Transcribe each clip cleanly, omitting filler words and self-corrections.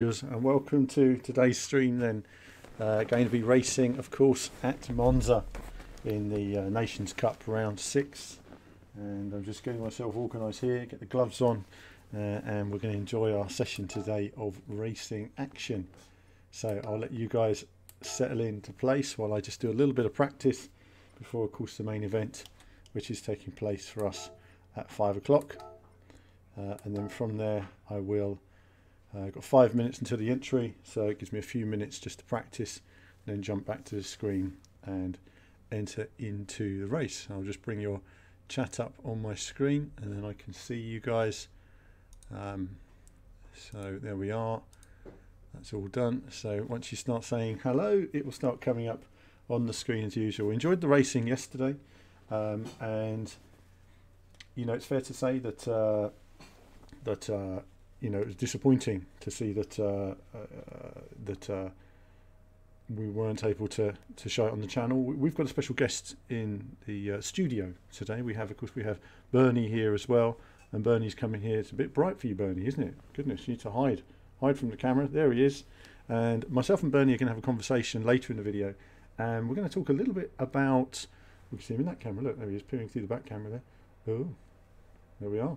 And welcome to today's stream then. Going to be racing, of course, at Monza in the Nations Cup round 6, and I'm just getting myself organised here, get the gloves on, and we're going to enjoy our session today of racing action. So I'll let you guys settle into place while I just do a little bit of practice before, of course, the main event, which is taking place for us at 5 o'clock, and then from there I will I've got 5 minutes until the entry, so it gives me a few minutes just to practice, then jump back to the screen and enter into the race. I'll just bring your chat up on my screen and then I can see you guys. So there we are, that's all done. So once you start saying hello, it will start coming up on the screen as usual. Enjoyed the racing yesterday, and you know, it's fair to say that you know, it was disappointing to see that we weren't able to show it on the channel. We've got a special guest in the studio today. We have, of course, Bernie here as well, and Bernie's coming here. It's a bit bright for you, Bernie, isn't it? Goodness, you need to hide from the camera. There he is. And myself and Bernie are going to have a conversation later in the video, and we're going to talk a little bit about. We can see him in that camera. Look, there he is, peering through the back camera there. Oh, there we are.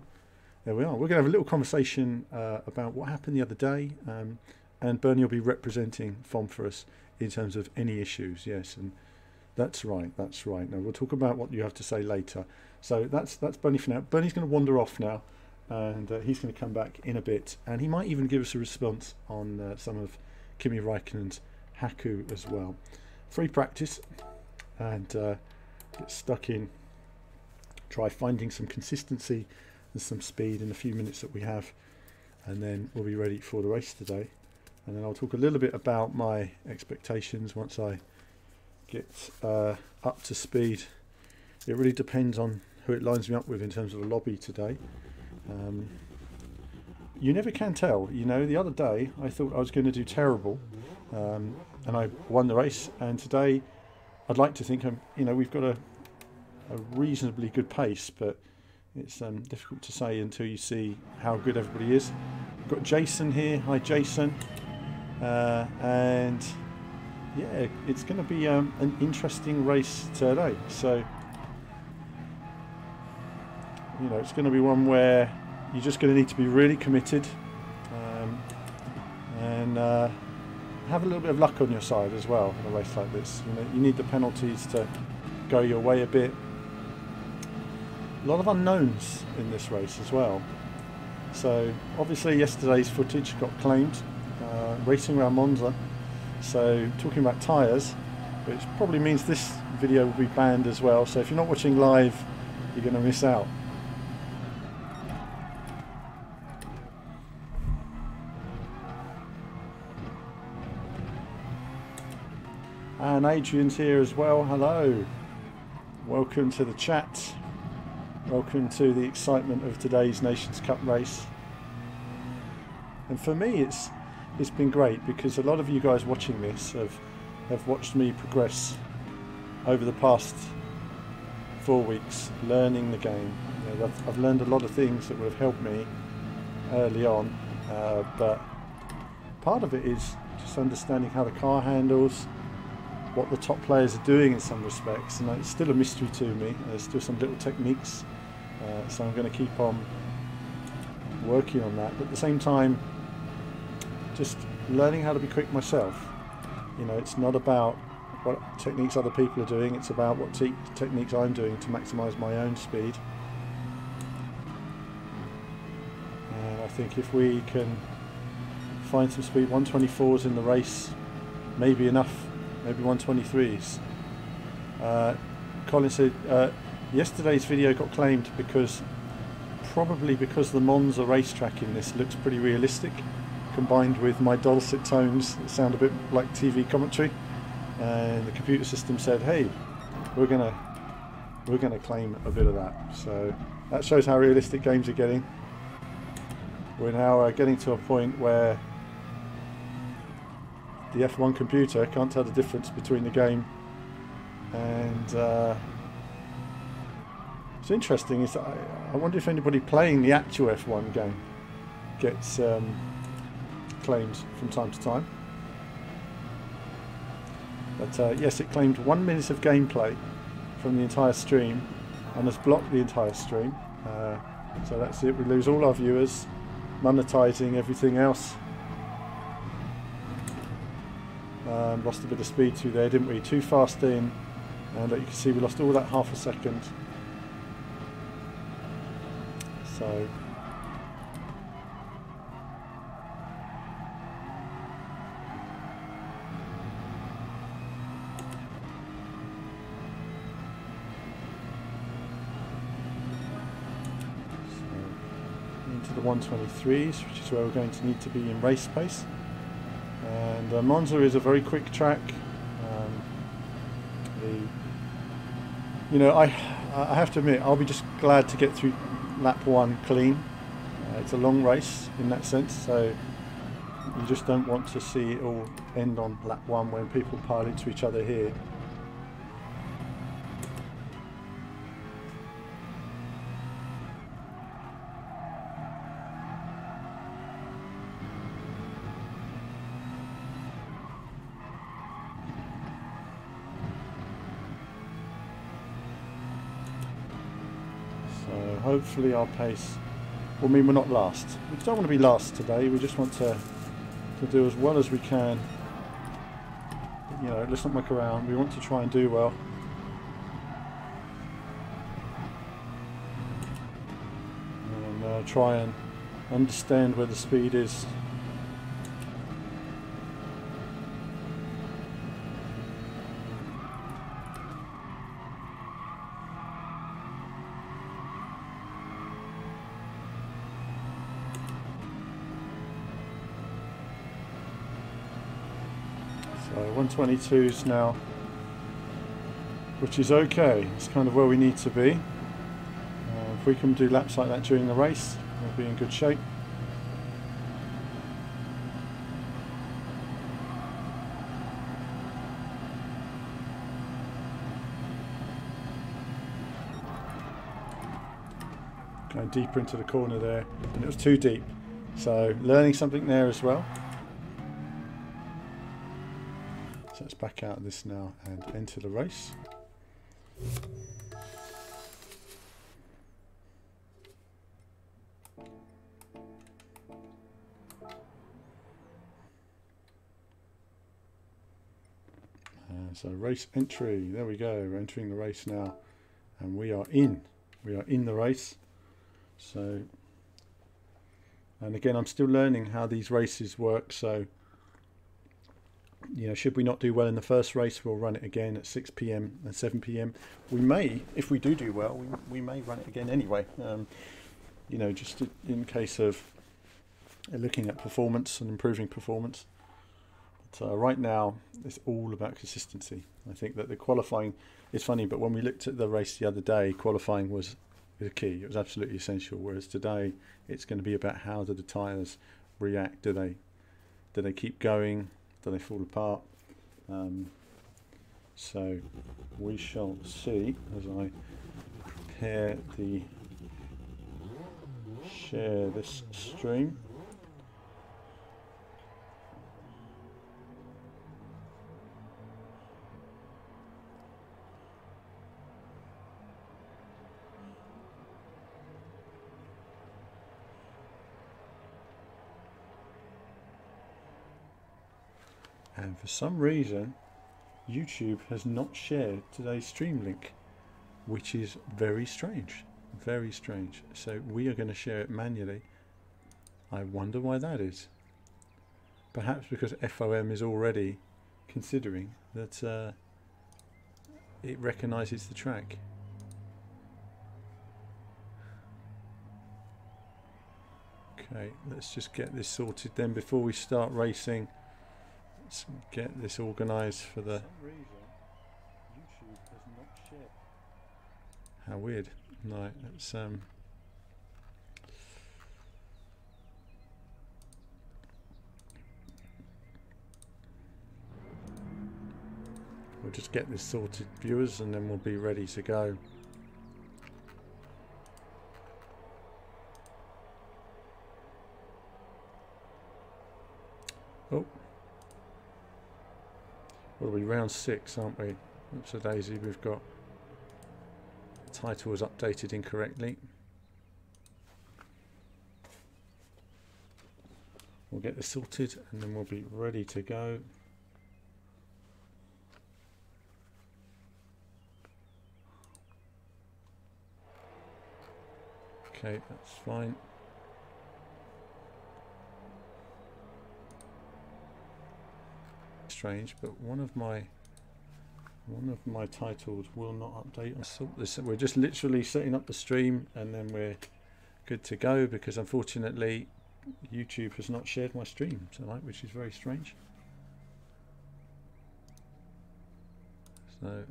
There we are. We're going to have a little conversation about what happened the other day, and Bernie will be representing FOM for us in terms of any issues. Yes, and that's right. That's right. Now we'll talk about what you have to say later. So that's Bernie for now. Bernie's going to wander off now, and he's going to come back in a bit, and he might even give us a response on some of Kimi Räikkönen's Haku as well. Free practice, and get stuck in. Try finding some consistency and some speed in the few minutes that we have, and then we'll be ready for the race today. And then I'll talk a little bit about my expectations once I get up to speed. It really depends on who it lines me up with in terms of the lobby today. You never can tell. You know, the other day I thought I was going to do terrible, and I won the race, and today I'd like to think you know, we've got a reasonably good pace, but it's difficult to say until you see how good everybody is. We've got Jason here. Hi, Jason. And yeah, it's going to be an interesting race today. So, you know, it's going to be one where you're just going to need to be really committed, and have a little bit of luck on your side as well in a race like this. You know, you need the penalties to go your way a bit. A lot of unknowns in this race as well. So obviously yesterday's footage got claimed, racing around Monza. So talking about tyres, which probably means this video will be banned as well. So if you're not watching live, you're going to miss out. And Adrian's here as well. Hello. Welcome to the chat. Welcome to the excitement of today's Nations Cup race. And for me, it's been great because a lot of you guys watching this have watched me progress over the past 4 weeks, learning the game. You know, I've learned a lot of things that would have helped me early on, but part of it is just understanding how the car handles, what the top players are doing in some respects, and it's still a mystery to me. There's still some little techniques, so I'm going to keep on working on that, but at the same time just learning how to be quick myself. You know, it's not about what techniques other people are doing, it's about what techniques I'm doing to maximise my own speed. And I think if we can find some speed, 124s in the race, maybe enough. Maybe 123s. Colin said yesterday's video got claimed probably because the Monza racetrack in this looks pretty realistic, combined with my dulcet tones that sound a bit like TV commentary, and the computer system said, "Hey, we're gonna claim a bit of that." So that shows how realistic games are getting. We're now getting to a point where the F1 computer can't tell the difference between the game, and what's interesting is that I wonder if anybody playing the actual F1 game gets claims from time to time. But yes, it claimed 1 minute of gameplay from the entire stream and has blocked the entire stream. So that's it, we lose all our viewers, monetizing everything else. Lost a bit of speed through there, didn't we? Too fast in, and you can see we lost all that half a second. So into the 123s, which is where we're going to need to be in race pace. And Monza is a very quick track. You know, I have to admit, I'll be just glad to get through lap 1 clean. It's a long race in that sense, so you just don't want to see it all end on lap 1 when people pile into each other here. So hopefully our pace will mean we're not last. We don't want to be last today, we just want to do as well as we can. You know, let's not muck around, we want to try and do well. And try and understand where the speed is. So 122s now, which is okay. It's kind of where we need to be. If we can do laps like that during the race, we'll be in good shape. Going deeper into the corner there, and it was too deep. So learning something there as well. So let's back out of this now and enter the race. So race entry, there we go, we're entering the race now, and we are in the race. So, and again, I'm still learning how these races work, so you know, should we not do well in the first race, we'll run it again at 6 PM and 7 PM. We may, if we do well, we may run it again anyway, you know, just in case of looking at performance and improving performance. But right now, it's all about consistency. I think that the qualifying is funny, but when we looked at the race the other day, qualifying was the key. It was absolutely essential, whereas today, it's going to be about how do the tyres react. Do they keep going? Do they fall apart? So we shall see as I prepare share this stream. And for some reason, YouTube has not shared today's stream link, which is very strange. Very strange. So we are going to share it manually. I wonder why that is. Perhaps because FOM is already considering that it recognises the track. Okay, let's just get this sorted then before we start racing. Let's get this organised for the... For some reason, YouTube has not shared. How weird. Right, let's we'll just get this sorted, viewers, and then we'll be ready to go. Oh, what are we, round 6, aren't we? Oops a daisy, we've got the title was updated incorrectly. We'll get this sorted and then we'll be ready to go. Okay, that's fine. Strange, but one of my titles will not update. I sort this. We're just literally setting up the stream and then we're good to go, because unfortunately YouTube has not shared my stream tonight, which is very strange. So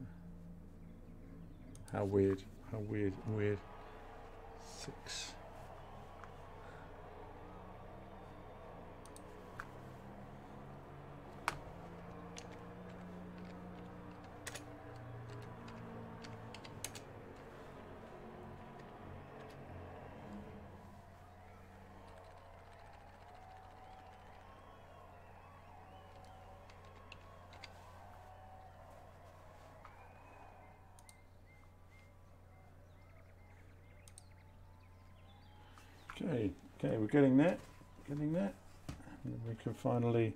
how weird, weird. 6. Okay, we're getting there, and we can finally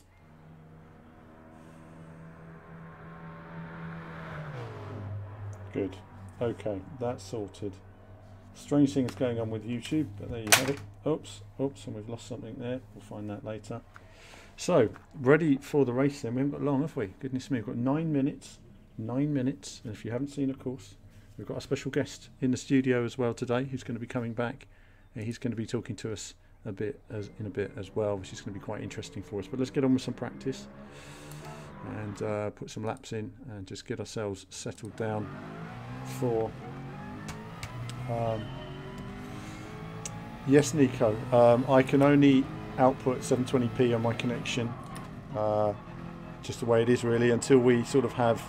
good. Okay, that's sorted. Strange things going on with YouTube, but there you have it. Oops, and we've lost something there. We'll find that later. So, ready for the race then. We haven't got long, have we? Goodness me, we've got 9 minutes. 9 minutes, and if you haven't seen, of course, we've got a special guest in the studio as well today, who's going to be coming back. He's going to be talking to us in a bit as well, which is going to be quite interesting for us. But let's get on with some practice and put some laps in and just get ourselves settled down for. Yes, Nico. I can only output 720p on my connection, just the way it is really, until we sort of have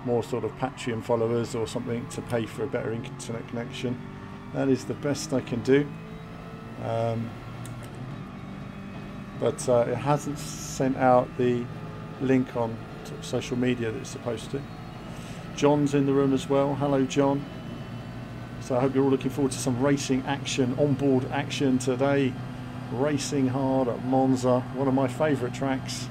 more sort of Patreon followers or something to pay for a better internet connection. That is the best I can do. But it hasn't sent out the link on social media that it's supposed to. John's in the room as well. Hello, John. So I hope you're all looking forward to some racing action, onboard action today. Racing hard at Monza, one of my favourite tracks.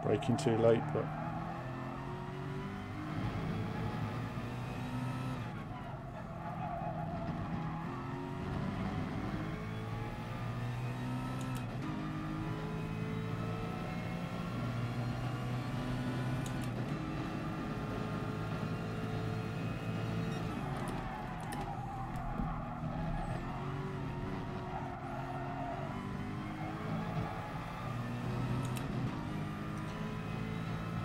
Braking too late, but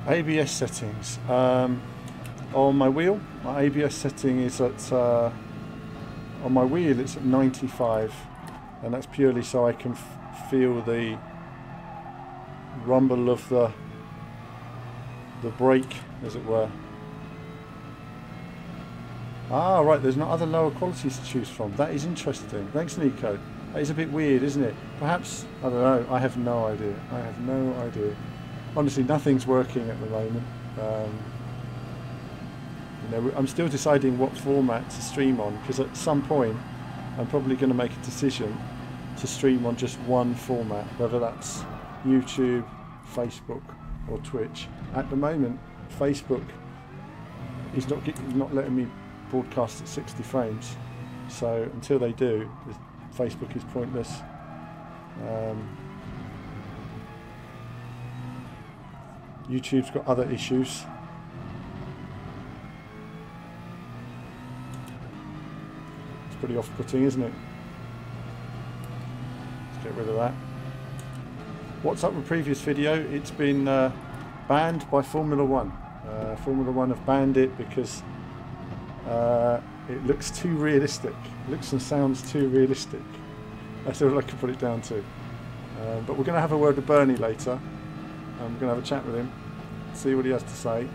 ABS settings. On my wheel, my ABS setting is at, on my wheel it's at 95, and that's purely so I can feel the rumble of the brake, as it were. Ah, right, there's no other lower qualities to choose from. That is interesting. Thanks, Nico. That is a bit weird, isn't it? Perhaps, I don't know, I have no idea. I have no idea. Honestly, nothing's working at the moment. You know, I'm still deciding what format to stream on, because at some point I'm probably going to make a decision to stream on just one format, whether that's YouTube, Facebook or Twitch. At the moment, Facebook is not letting me broadcast at 60 frames, so until they do, Facebook is pointless. YouTube's got other issues. It's pretty off-putting, isn't it? Let's get rid of that. What's up with previous video? It's been banned by Formula 1. Formula 1 have banned it because it looks too realistic. It looks and sounds too realistic. That's all I can put it down to. But we're going to have a word with Bernie later. I'm going to have a chat with him, see what he has to say.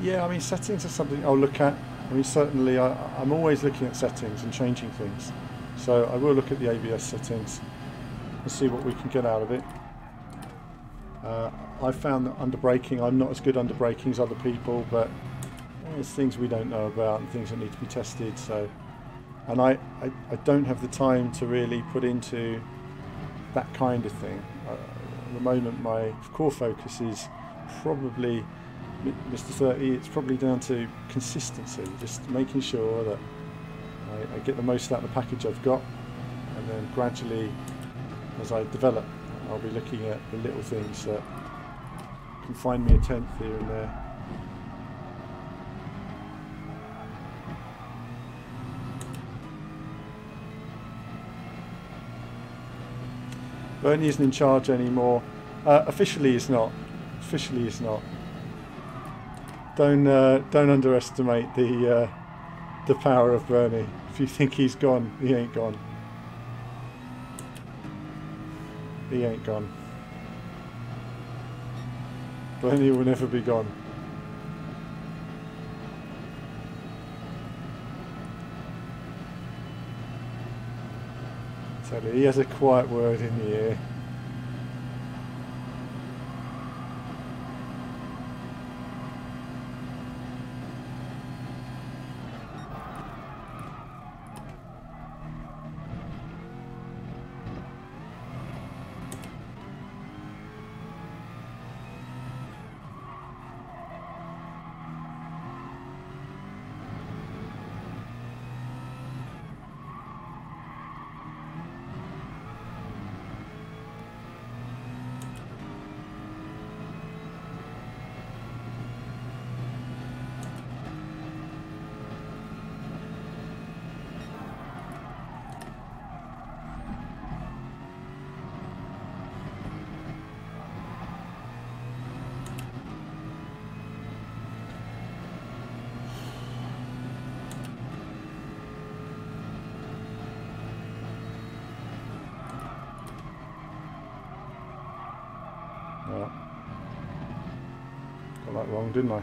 Yeah, I mean, settings are something I'll look at. I mean, certainly I'm always looking at settings and changing things. So I will look at the ABS settings and see what we can get out of it. I found that under braking, I'm not as good under braking as other people, but there's things we don't know about and things that need to be tested. So, and I don't have the time to really put into that kind of thing. At the moment, my core focus is probably Mr. 30, it's probably down to consistency, just making sure that I get the most out of the package I've got, and then gradually, as I develop, I'll be looking at the little things that can find me a tenth here and there. Bernie isn't in charge anymore. Officially, he's not. Officially, he's not. Don't underestimate the power of Bernie. If you think he's gone, he ain't gone. He ain't gone. Bernie will never be gone. Tell you, he has a quiet word in the ear. Got that wrong, didn't I?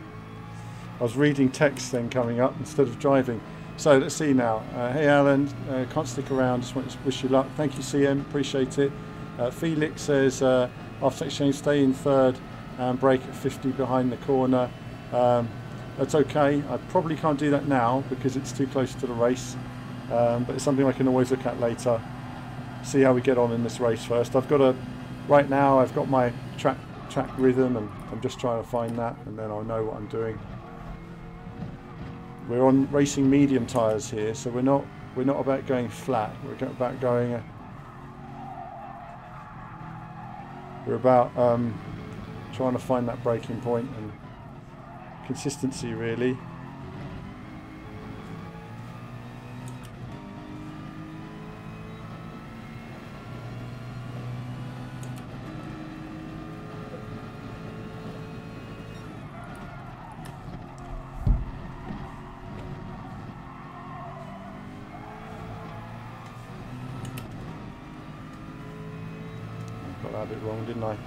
I was reading text then coming up instead of driving. So let's see now. Hey Alan, can't stick around, just want to wish you luck. Thank you CM, appreciate it. Felix says, after exchange stay in third and brake at 50 behind the corner. That's okay, I probably can't do that now because it's too close to the race. But it's something I can always look at later. See how we get on in this race first. Right now I've got my track rhythm and I'm just trying to find that, and then I'll know what I'm doing. We're on racing medium tyres here, so we're not about going flat. We're about going. We're about trying to find that braking point and consistency, really. Got that a bit wrong, didn't I?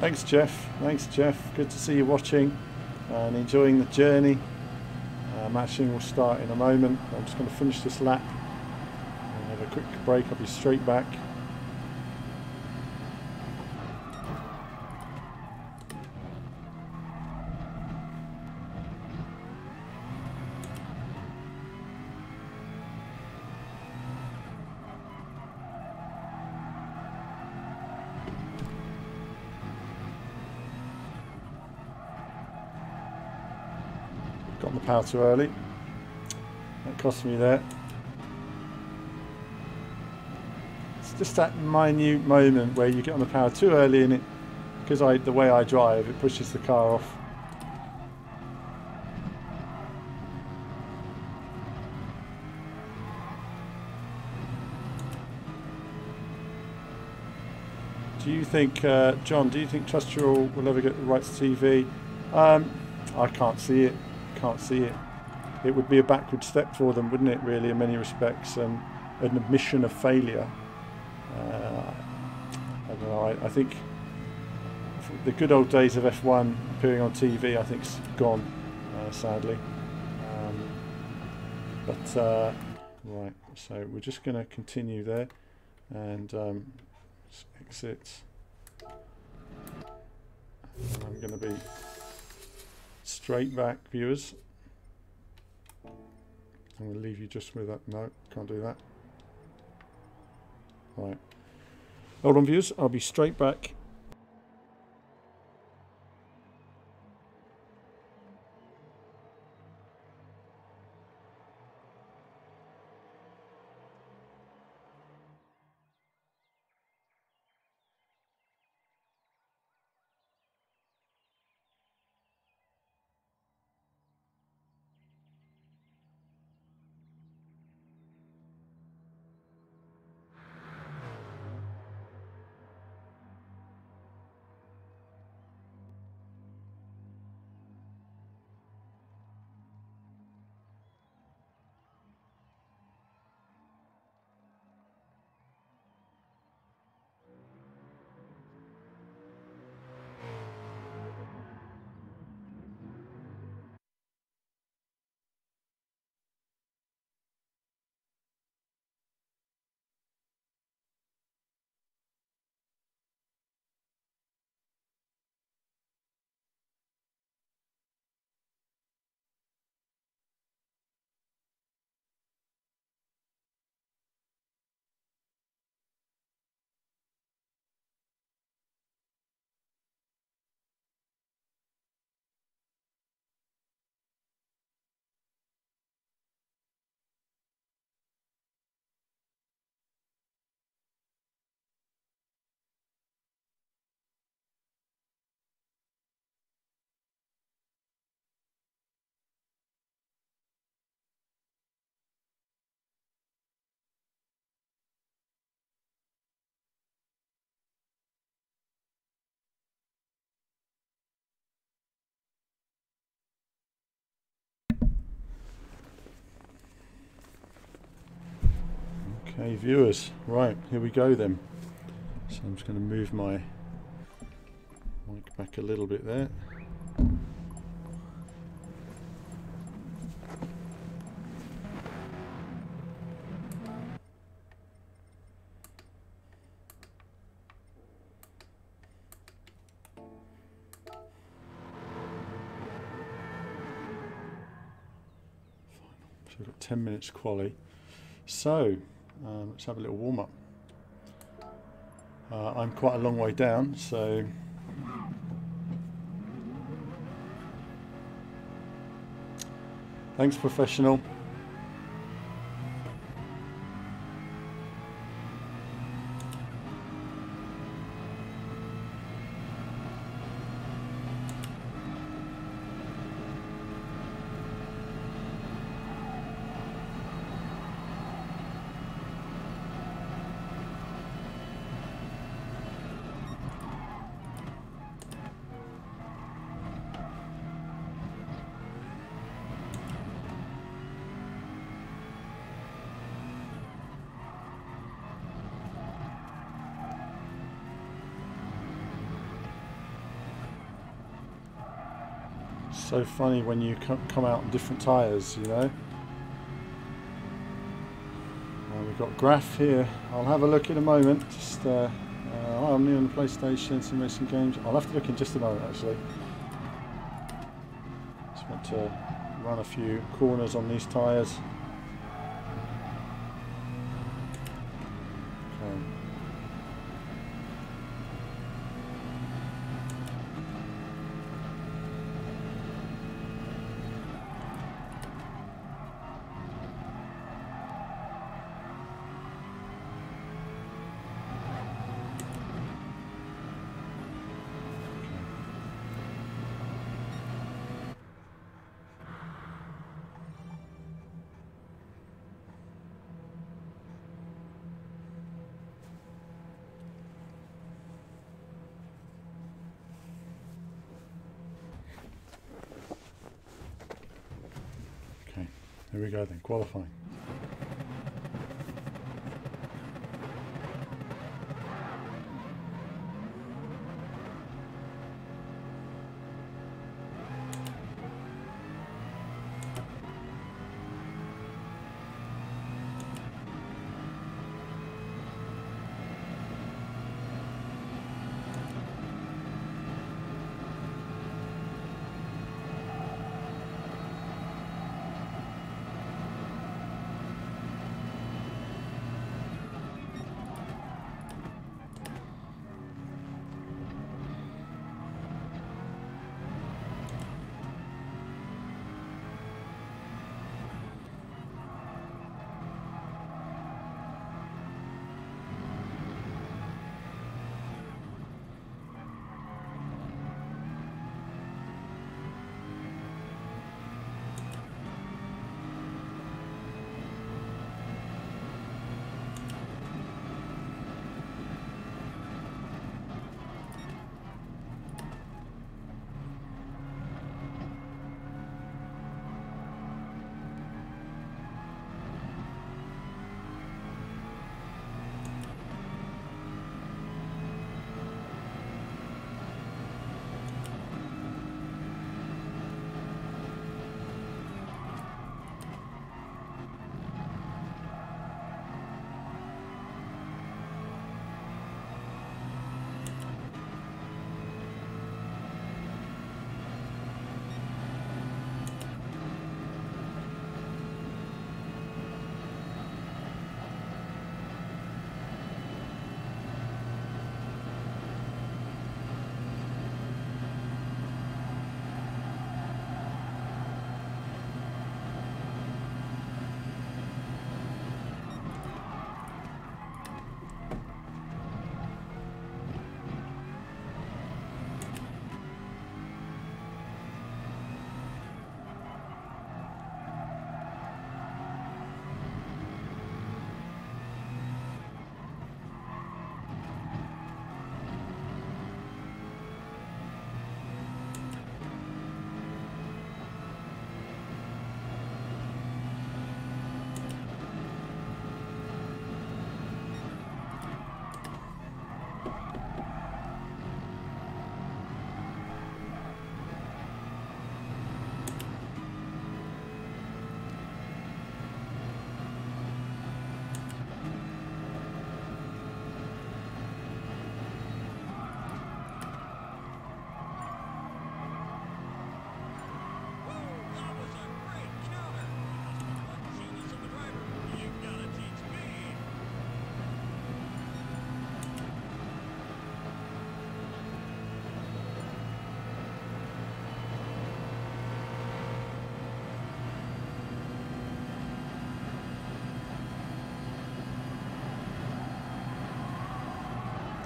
Thanks Jeff, good to see you watching and enjoying the journey. Matching will start in a moment. I'm just going to finish this lap and have a quick break. I'll be straight back. on the power too early. That cost me there. It's just that minute moment where you get on the power too early and it, because the way I drive, it pushes the car off. Do you think, John, do you think Trustral will ever get the rights to TV? I can't see it. Can't see it. It would be a backward step for them, wouldn't it, really, in many respects, and an admission of failure. I don't know, I think the good old days of F1 appearing on TV, I think, is gone, sadly. Right, so we're just going to continue there, and exit. And I'm going to be straight back, viewers. I'm going to leave you just with that. No, can't do that. Right. Hold on, viewers. I'll be straight back. Okay, viewers, right, here we go then. So I'm just going to move my mic back a little bit there. So we've got 10 minutes quali. So let's have a little warm up. I'm quite a long way down, so thanks, professional. So funny when you come out on different tyres, you know. We've got Graph here. I'll have a look in a moment. Just I'm new on the PlayStation, some racing games. I'll have to look in just a moment, actually. Just want to run a few corners on these tyres. Okay. Here we go then, qualifying.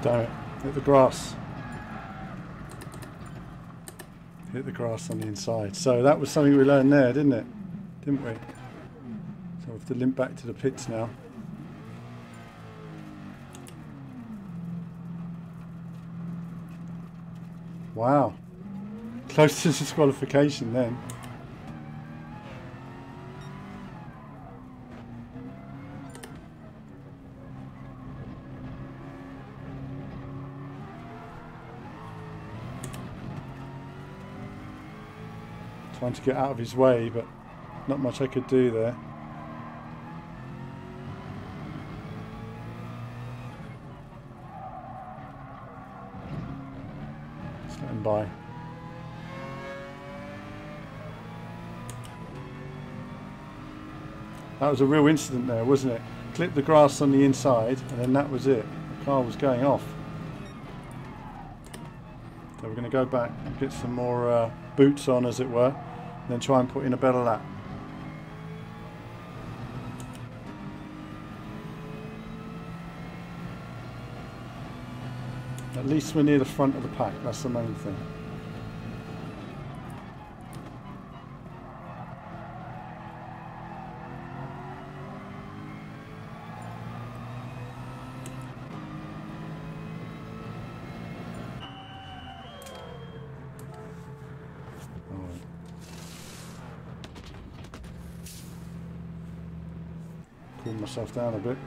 Damn it, hit the grass. Hit the grass on the inside. So that was something we learned there, didn't it? Didn't we? So we have to limp back to the pits now. Wow. Close to disqualification then. Trying to get out of his way, but not much I could do there. Just let him by. That was a real incident there, wasn't it? Clipped the grass on the inside, and then that was it. The car was going off. So we're going to go back and get some more boots on, as it were, and then try and put in a better lap. At least we're near the front of the pack, that's the main thing. Cool myself down a bit.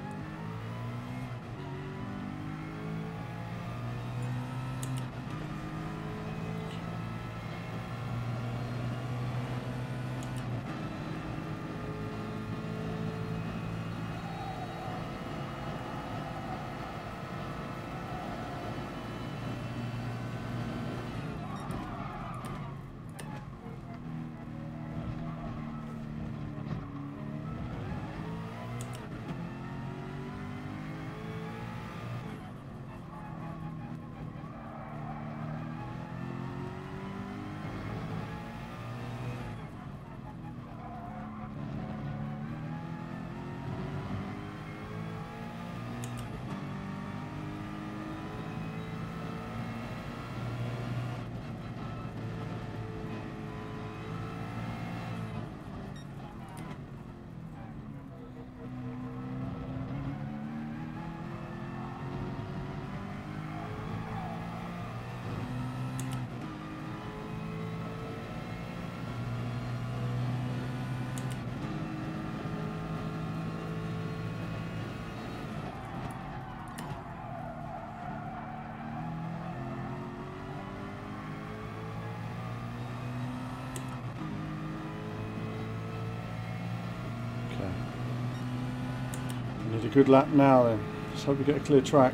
Need a good lap now then. Let's hope we get a clear track.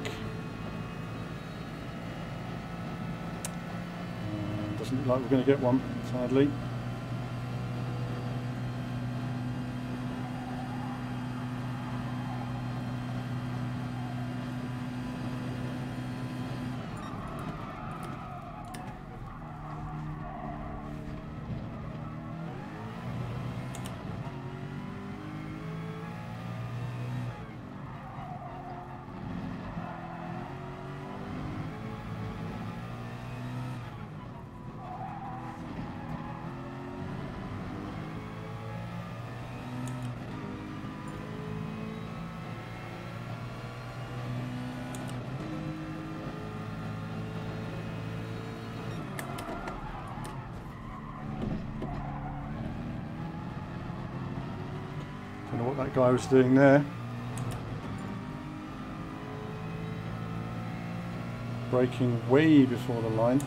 Doesn't look like we're going to get one, sadly. Don't know what that guy was doing there. Braking way before the line.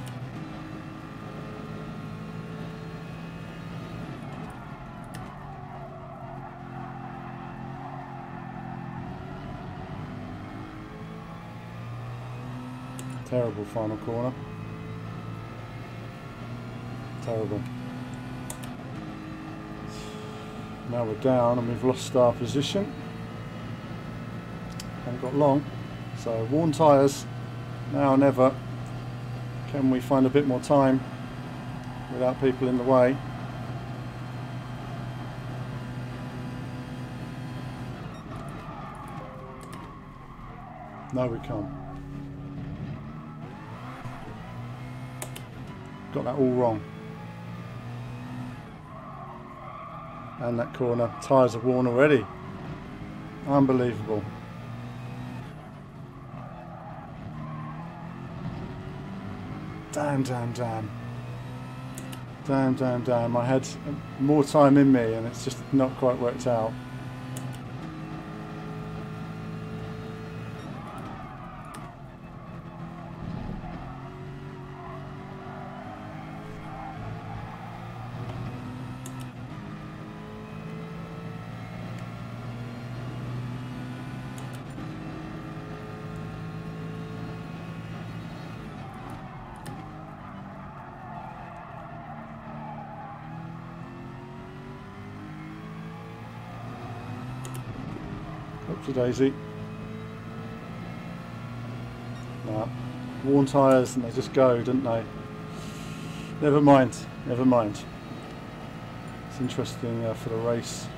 Terrible final corner. Terrible. Now we're down and we've lost our position. Haven't got long. So worn tyres, now or never. Can we find a bit more time without people in the way? No, we can't. Got that all wrong. And that corner, tyres are worn already. Unbelievable. Damn, damn, damn. Damn, damn, damn. I had more time in me and it's just not quite worked out. Oopsie daisy. Nah, worn tyres and they just go, don't they? Never mind, never mind. It's interesting for the race.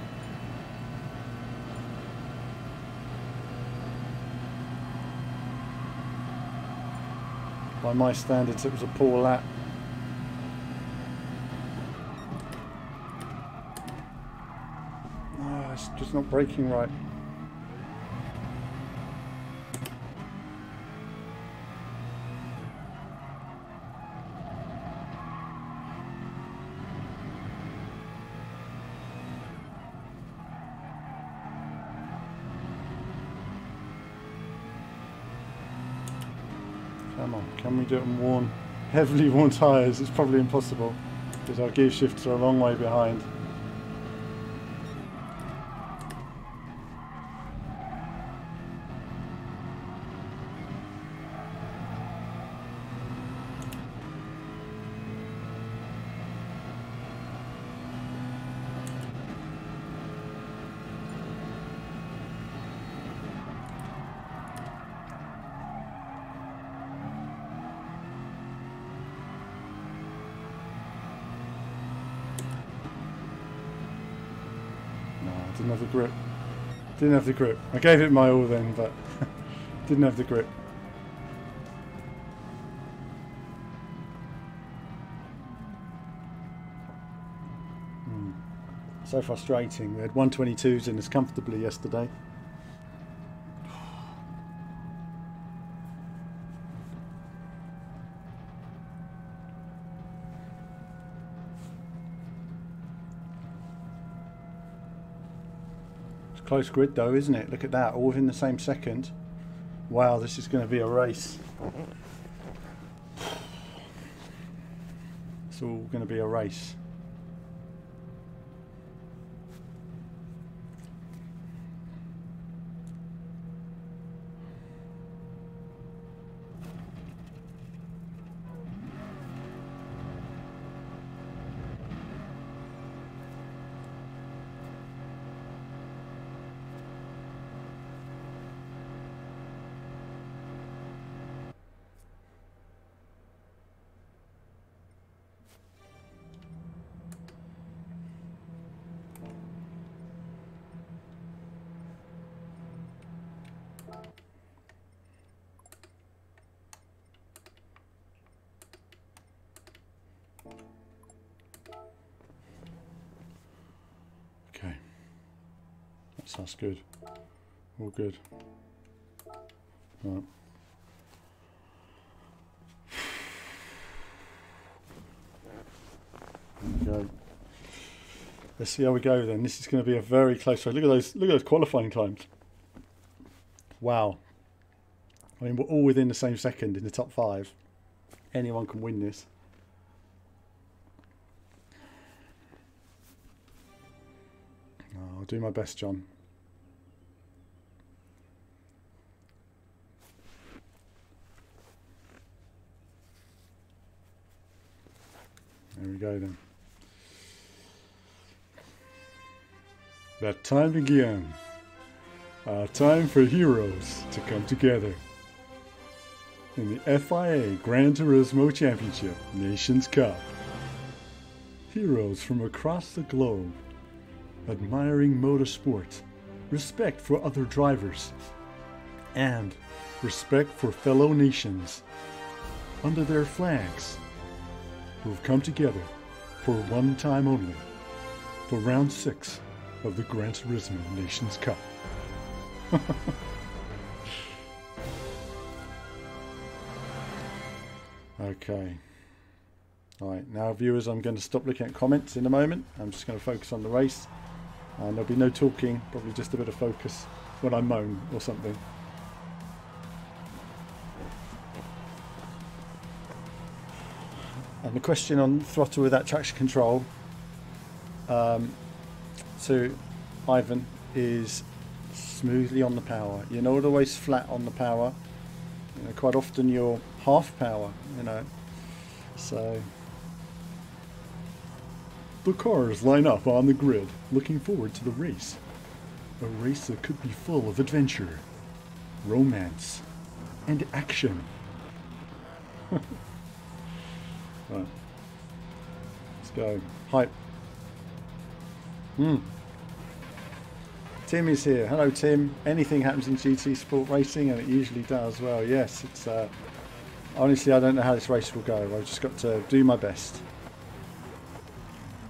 By my standards it was a poor lap. No, it's just not braking right. Come on, can we do it on worn, heavily worn tyres? It's probably impossible because our gear shifts are a long way behind. Didn't have the grip. Didn't have the grip. I gave it my all then, but didn't have the grip. So frustrating. We had 122s in us comfortably yesterday. Close grid though, isn't it? Look at that, all within the same second. Wow, this is going to be a race. It's all going to be a race. Okay, that sounds good. All good. Right. There we go. Let's see how we go then. This is going to be a very close race. Look at those! Look at those qualifying times. Wow. I mean, we're all within the same second in the top 5. Anyone can win this. I'll do my best, John. There we go then. That time began. Our time for heroes to come together. In the FIA Gran Turismo Championship Nations Cup. Heroes from across the globe. Admiring motorsport, respect for other drivers, and respect for fellow nations under their flags, who have come together for one time only for round 6 of the Gran Turismo Nations Cup. Okay. Alright, now viewers, I'm going to stop looking at comments in a moment. I'm just going to focus on the race. And there'll be no talking, probably just a bit of focus when I moan or something. And the question on throttle without traction control to Ivan is smoothly on the power. You're not always flat on the power. You know, quite often you're half power, you know. So the cars line up on the grid, looking forward to the race. A race that could be full of adventure, romance, and action. Right. Let's go. Hype. Tim is here. Hello, Tim. Anything happens in GT Sport Racing, and it usually does. Well, yes. It's honestly, I don't know how this race will go. I've just got to do my best.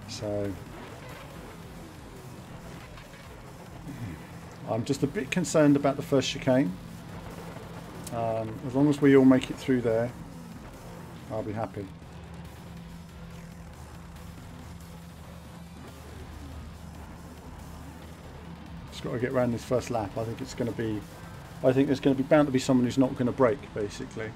So I'm just a bit concerned about the first chicane. As long as we all make it through there, I'll be happy. Just got to get around this first lap. I think it's going to be, I think there's going to be bound to be someone who's not going to brake, basically.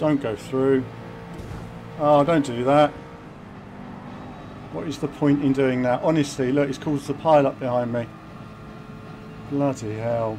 Don't go through. Oh, don't do that. What is the point in doing that? Honestly, look, it's caused the pile up behind me. Bloody hell.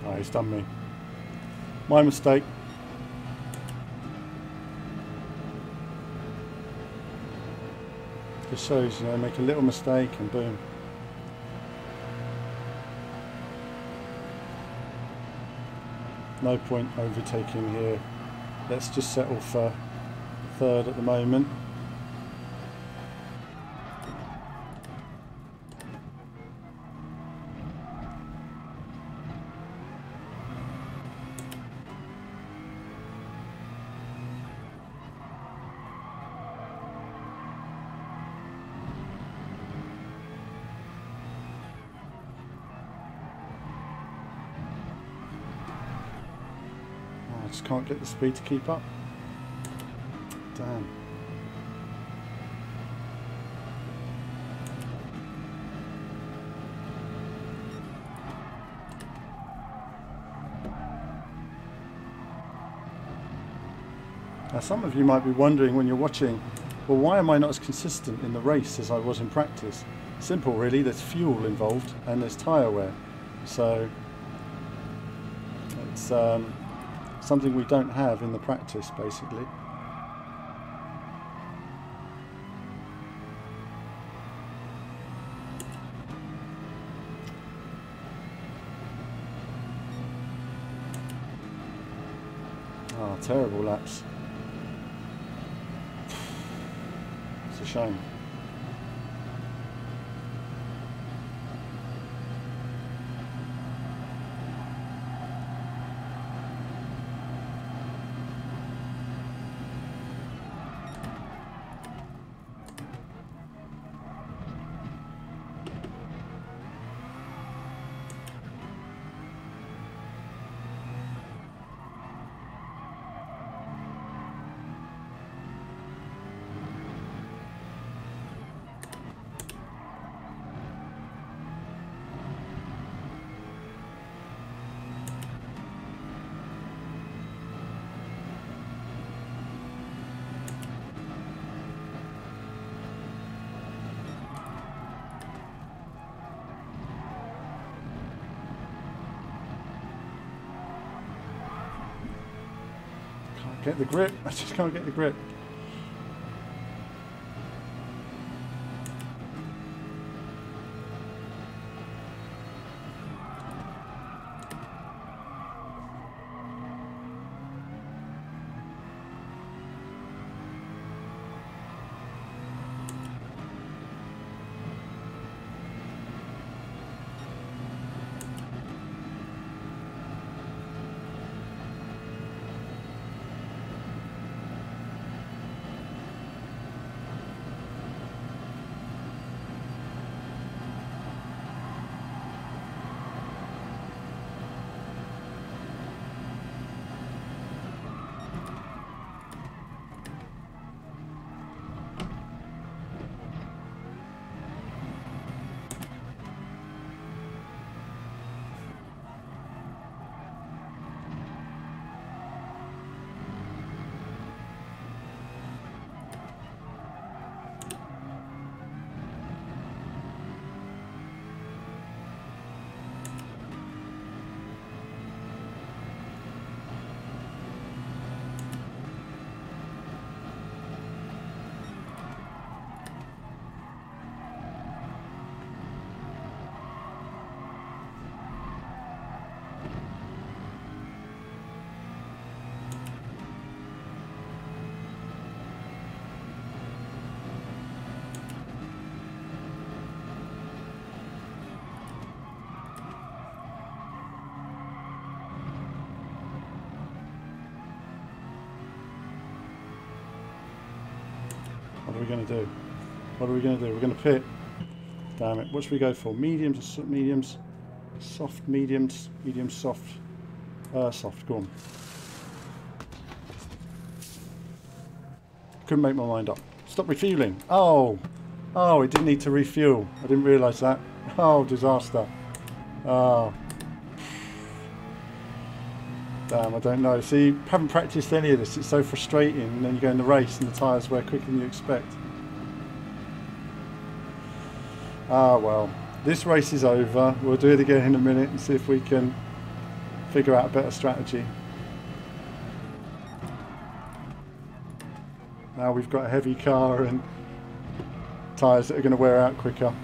Oh, he's done me. My mistake. Just shows, you know, make a little mistake and boom. No point overtaking here. Let's just settle for third at the moment. Just can't get the speed to keep up. Damn. Now some of you might be wondering when you're watching, well, why am I not as consistent in the race as I was in practice? Simple really, there's fuel involved and there's tyre wear. So it's something we don't have in the practice basically. Oh, terrible laps. It's a shame. Get the grip. I just can't get the grip. What are we going to do? What are we going to do? We're going to pit. Damn it. What should we go for? Mediums or mediums? Soft mediums? Medium soft? Soft. Go on. Couldn't make my mind up. Stop refueling. Oh! Oh, it didn't need to refuel. I didn't realise that. Oh, disaster. Oh. Damn, I don't know. See, haven't practiced any of this. It's so frustrating. And then you go in the race and the tyres wear quicker than you expect. Ah, well. This race is over. We'll do it again in a minute and see if we can figure out a better strategy. Now we've got a heavy car and tyres that are going to wear out quicker.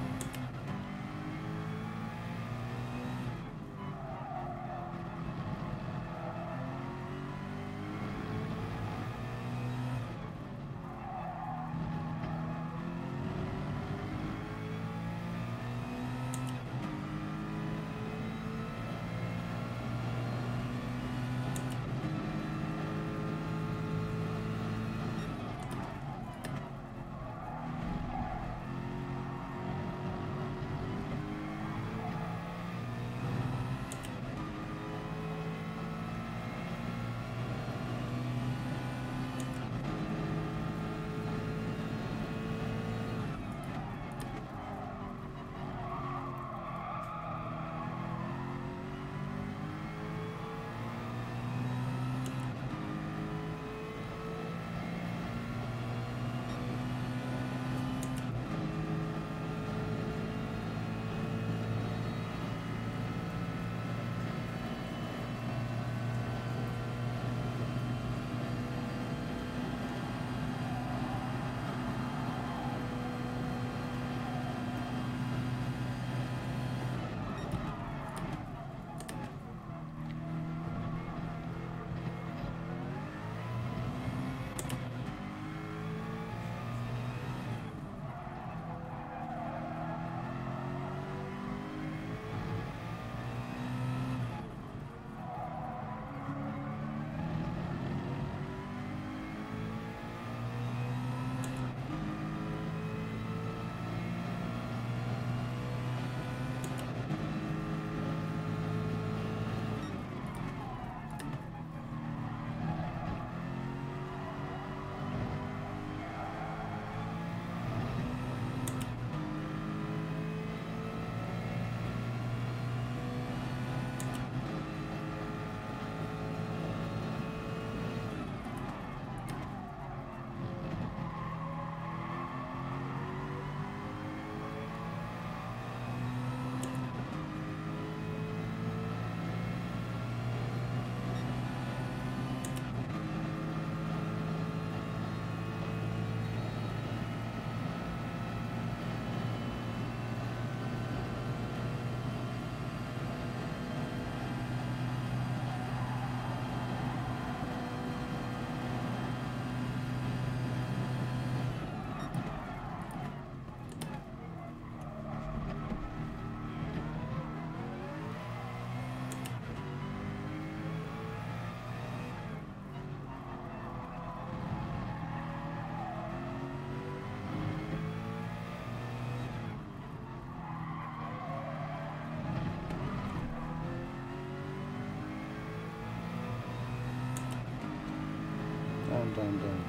down.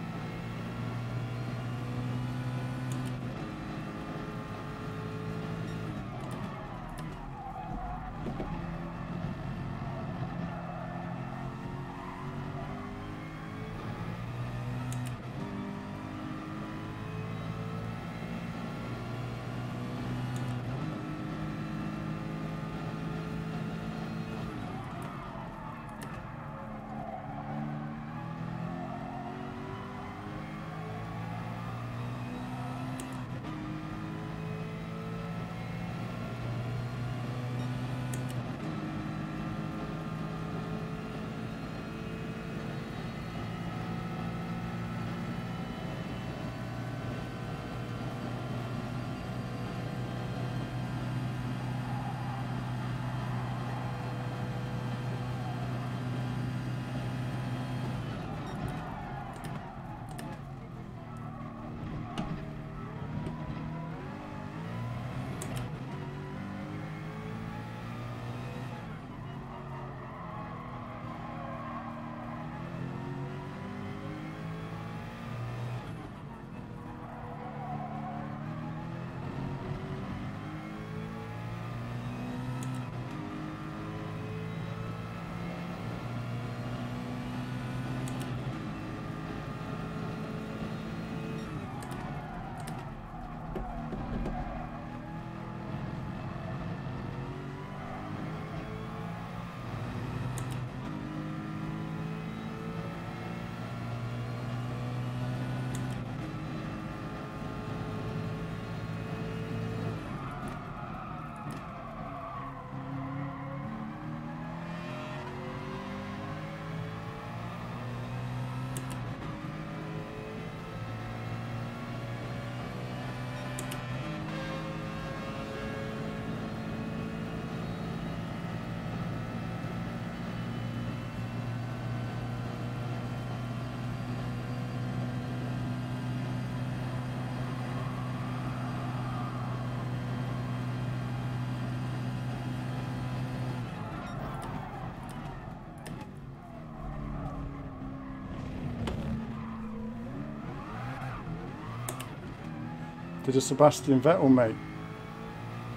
Did a Sebastian Vettel, mate.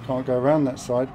Can't go around that side.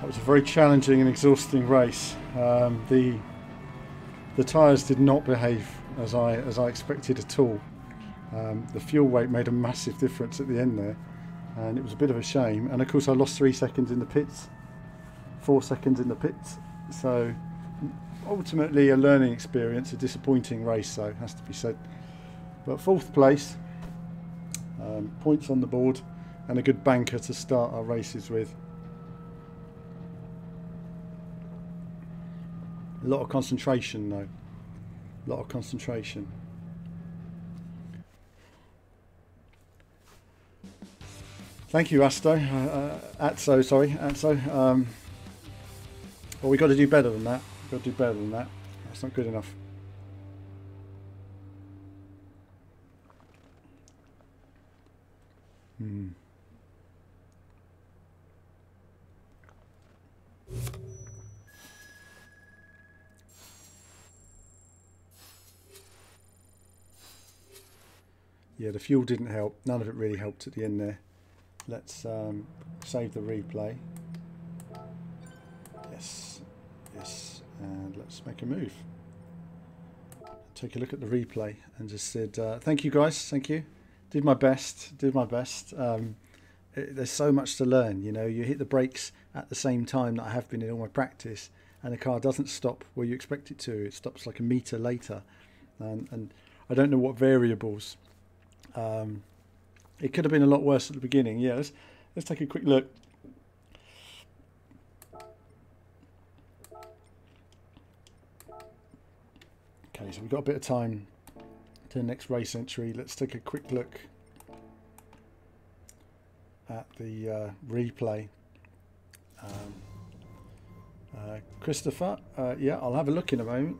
That was a very challenging and exhausting race. The tyres did not behave as I expected at all. The fuel weight made a massive difference at the end there, and it was a bit of a shame. And of course I lost 3 seconds in the pits, 4 seconds in the pits. So ultimately a learning experience, a disappointing race though, has to be said. But 4th place, points on the board, and a good banker to start our races with. A lot of concentration though, a lot of concentration. Thank you, Atso. Well, we've got to do better than that. We've got to do better than that. That's not good enough. Yeah, the fuel didn't help. None of it really helped at the end there. Let's save the replay. Yes, yes, and let's make a move. Take a look at the replay and just said, thank you guys, thank you. Did my best, there's so much to learn. You know, you hit the brakes at the same time that I have been in all my practice, and the car doesn't stop where you expect it to. It stops like a metre later, and I don't know what variables. It could have been a lot worse at the beginning. Yeah, let's take a quick look. Okay, so we've got a bit of time to the next race entry. Let's take a quick look at the replay. Christopher, yeah, I'll have a look in a moment.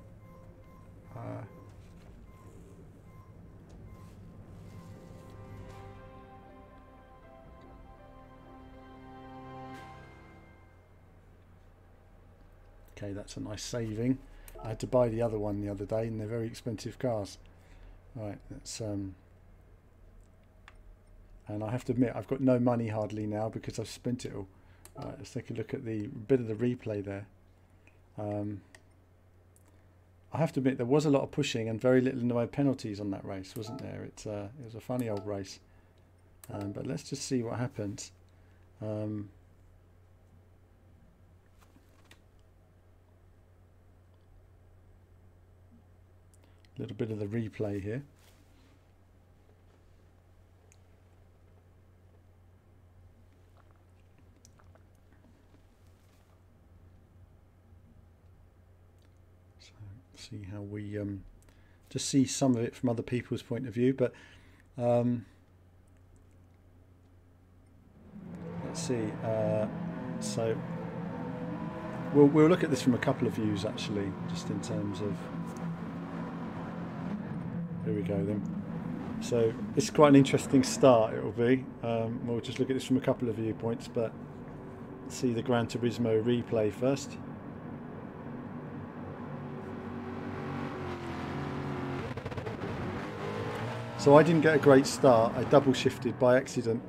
Okay, that's a nice saving. I had to buy the other one the other day, and they're very expensive cars. Right, that's and I have to admit I've got no money hardly now because I've spent it all. Right, let's take a look at the bit of the replay there. I have to admit there was a lot of pushing and very little in the way of penalties on that race, wasn't there? It was a funny old race. But let's just see what happens. A little bit of the replay here. So see how we just see some of it from other people's point of view, but let's see. So we'll look at this from a couple of views actually, just in terms of. Here we go then. So it's quite an interesting start, it will be. We'll just look at this from a couple of viewpoints, but see the Gran Turismo replay first. So I didn't get a great start. I double shifted by accident,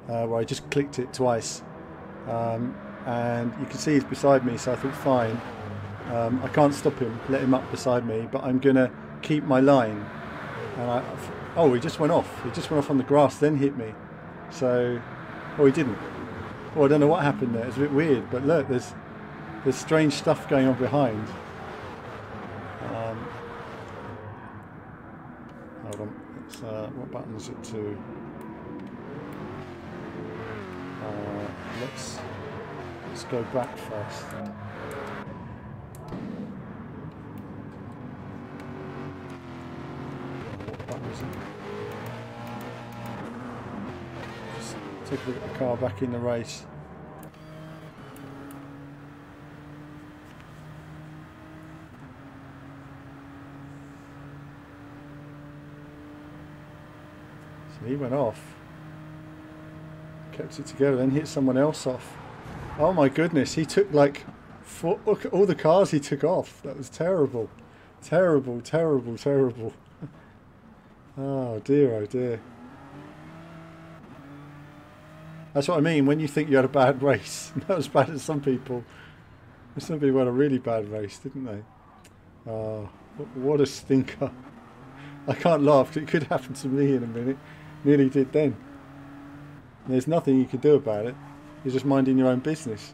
where I just clicked it twice. And you can see he's beside me, so I thought fine. I can't stop him, let him up beside me, but I'm going to keep my line. And oh, he just went off. He just went off on the grass, then hit me. So, oh, he didn't. Oh, I don't know what happened there. It's a bit weird, but look, there's strange stuff going on behind. Hold on. It's, what button is it to? Let's go back first. Just take a look at the car back in the race. So he went off, kept it together, then hit someone else off. Oh my goodness, he took like look at all the cars he took off. That was terrible. Terrible, terrible, terrible. Oh dear, oh dear. That's what I mean when you think you had a bad race. Not as bad as some people. Some people had a really bad race, didn't they? Oh, what a stinker. I can't laugh because it could happen to me in a minute. Nearly did then. There's nothing you can do about it. You're just minding your own business.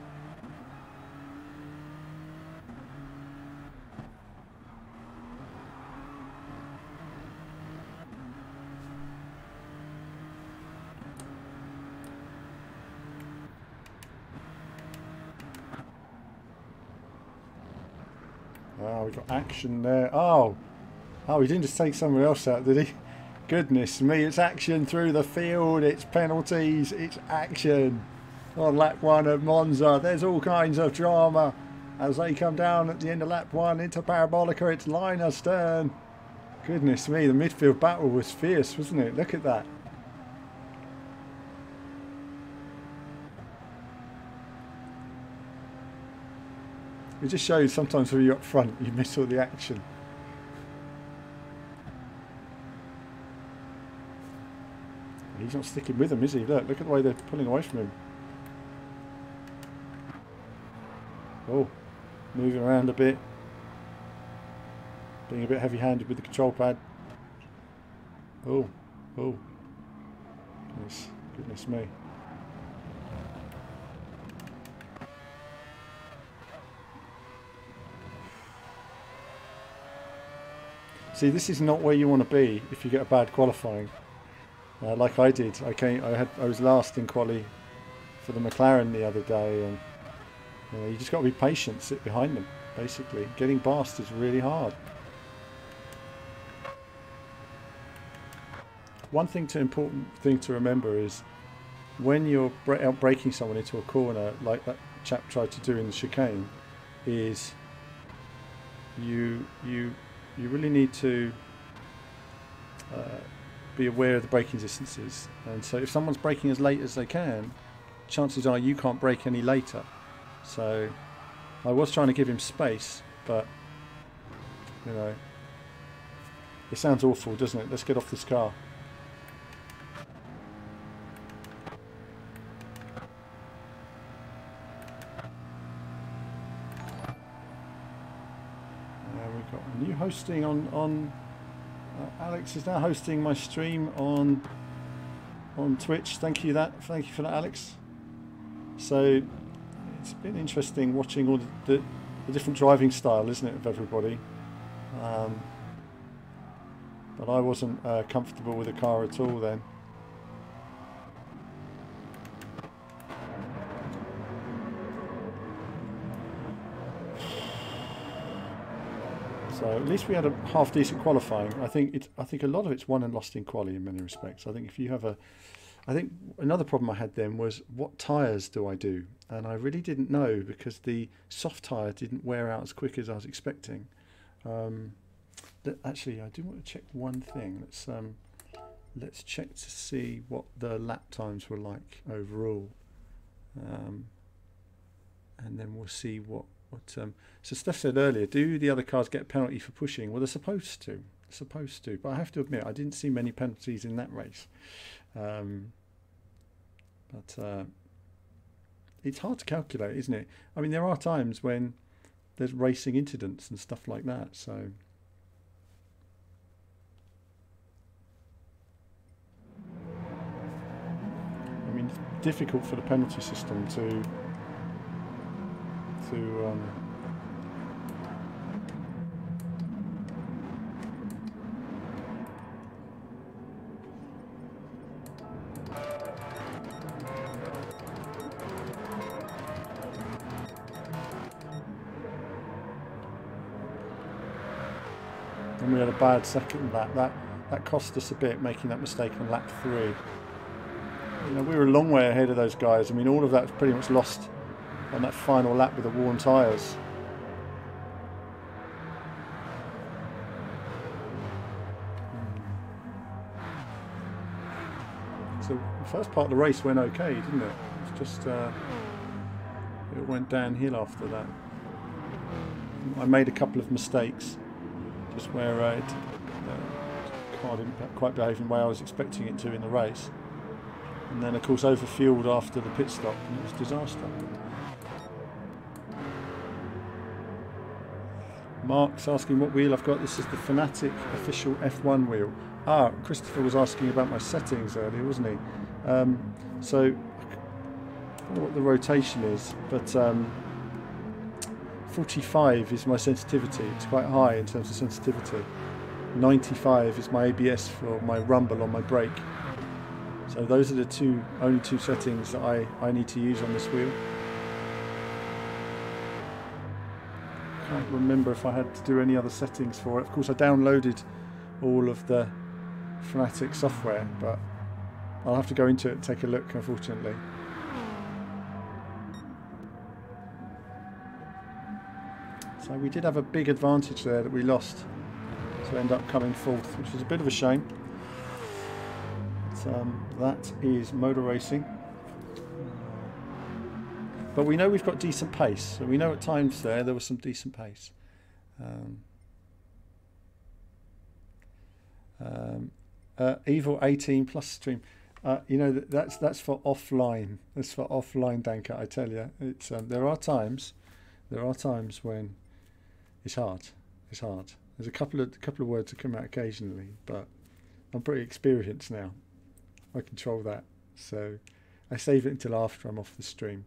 Oh, we got action there. Oh, he didn't just take someone else out, did he? Goodness me, it's action through the field. It's penalties. It's action. On lap 1 at Monza, there's all kinds of drama as they come down at the end of lap 1 into Parabolica. It's line astern. Goodness me, the midfield battle was fierce, wasn't it? Look at that. It just shows sometimes when you're up front, you miss all the action. He's not sticking with them, is he? Look at the way they're pulling away from him. Oh, moving around a bit. Being a bit heavy-handed with the control pad. Oh. Goodness me. See, this is not where you want to be if you get a bad qualifying, like I did. I was last in quali for the McLaren the other day, and you just got to be patient, sit behind them. Basically, getting past is really hard. One important thing to remember is when you're out braking someone into a corner, like that chap tried to do in the chicane, is you really need to be aware of the braking distances. And so if someone's braking as late as they can, chances are you can't brake any later. So I was trying to give him space, but you know, it sounds awful, doesn't it? Let's get off this car. We've got a new hosting on Alex is now hosting my stream on Twitch. Thank you for that, Alex. So it's been interesting watching all the different driving style, isn't it, of everybody. But I wasn't comfortable with the car at all then. So at least we had a half decent qualifying. I think a lot of it's won and lost in quali in many respects. I think if you have I think another problem I had then was, what tyres do I do? And I really didn't know, because the soft tyre didn't wear out as quick as I was expecting. Actually, I do want to check one thing. Let's check to see what the lap times were like overall, and then we'll see what. So Steph said earlier, do the other cars get a penalty for pushing? Well, they're supposed to. But I have to admit, I didn't see many penalties in that race. But it's hard to calculate, isn't it? I mean, there are times when there's racing incidents and stuff like that. So I mean, it's difficult for the penalty system to and we had a bad second lap. That cost us a bit, making that mistake on lap 3. You know, we were a long way ahead of those guys. I mean, all of that was pretty much lost on that final lap with the worn tyres. So the first part of the race went okay, didn't it? It's just it went downhill after that. I made a couple of mistakes, just where the car didn't quite behave in the way I was expecting it to in the race. And then, of course, overfueled after the pit stop, and it was a disaster. Mark's asking what wheel I've got. This is the Fanatic official F1 wheel. Christopher was asking about my settings earlier, wasn't he? So, I don't know what the rotation is, but 45 is my sensitivity. It's quite high in terms of sensitivity. 95 is my ABS for my rumble on my brake. So those are the only two settings that I need to use on this wheel. Can't remember if I had to do any other settings for it. Of course, I downloaded all of the Fanatic software, but I'll have to go into it and take a look, unfortunately. So we did have a big advantage there that we lost to end up coming fourth, which is a bit of a shame. That is motor racing. But we know we've got decent pace, so we know at times there was some decent pace. Evil 18 plus stream. You know, that's for offline. That's for offline, Danka. I tell you, it's there are times when it's hard. It's hard. There's a couple of words that come out occasionally, but I'm pretty experienced now. I control that, so I save it until after I'm off the stream.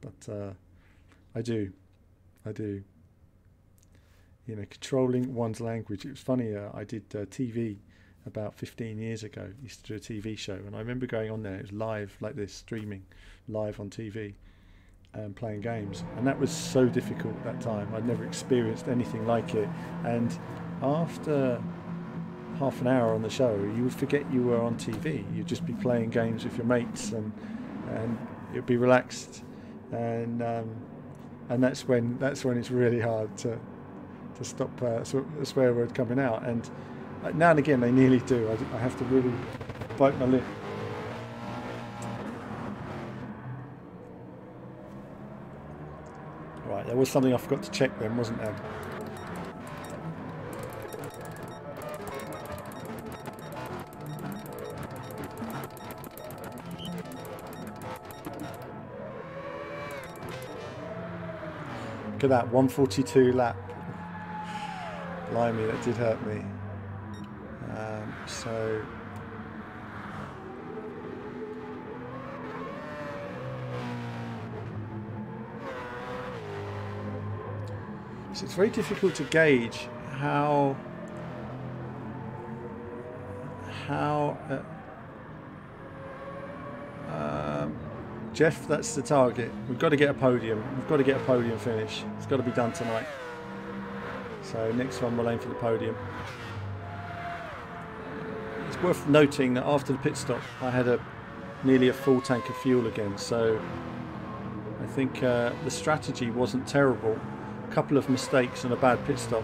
But I do. you know, controlling one's language. It was funny, I did TV about 15 years ago. I used to do a TV show, and I remember going on there. It was live like this, streaming live on TV and playing games, and that was so difficult at that time. I'd never experienced anything like it, and after half an hour on the show, you would forget you were on TV. You'd just be playing games with your mates, and it'd be relaxed, and that's when it's really hard to stop a swear word coming out. And now and again they nearly do. I have to really bite my lip. Right, there was something I forgot to check then, wasn't there? Look at that, 142 lap. Blimey, that did hurt me. So it's very difficult to gauge how Jeff, that's the target. We've got to get a podium. We've got to get a podium finish. It's got to be done tonight. So next one we'll aim for the podium. It's worth noting that after the pit stop I had nearly a full tank of fuel again, so I think the strategy wasn't terrible. A couple of mistakes and a bad pit stop,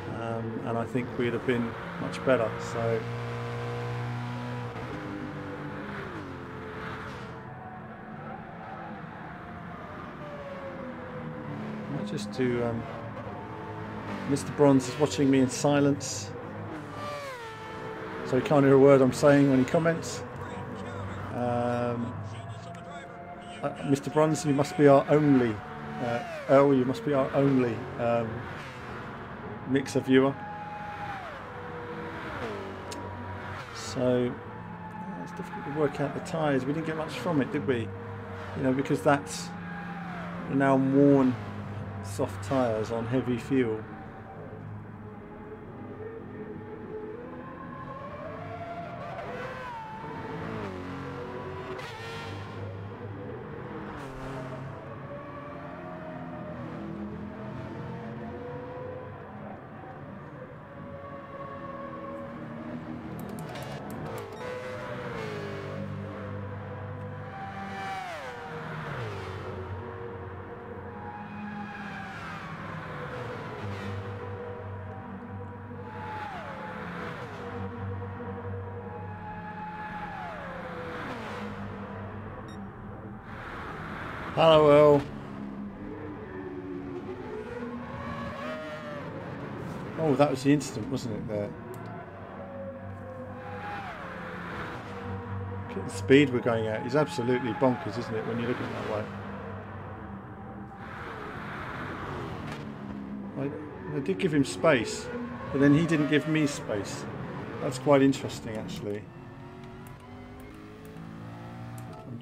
and I think we'd have been much better. So just to Mr. Bronze is watching me in silence, so he can't hear a word I'm saying when he comments. Mr. Bronze, you must be our only Earl, you must be our only mixer viewer. So it's difficult to work out the tyres. We didn't get much from it, did we? You know, because that's now worn soft tyres on heavy fuel. Hello, Earl. Oh, that was the incident, wasn't it, there? Look at the speed we're going at. It's absolutely bonkers, isn't it, when you look at it that way? I did give him space, but then he didn't give me space. That's quite interesting, actually.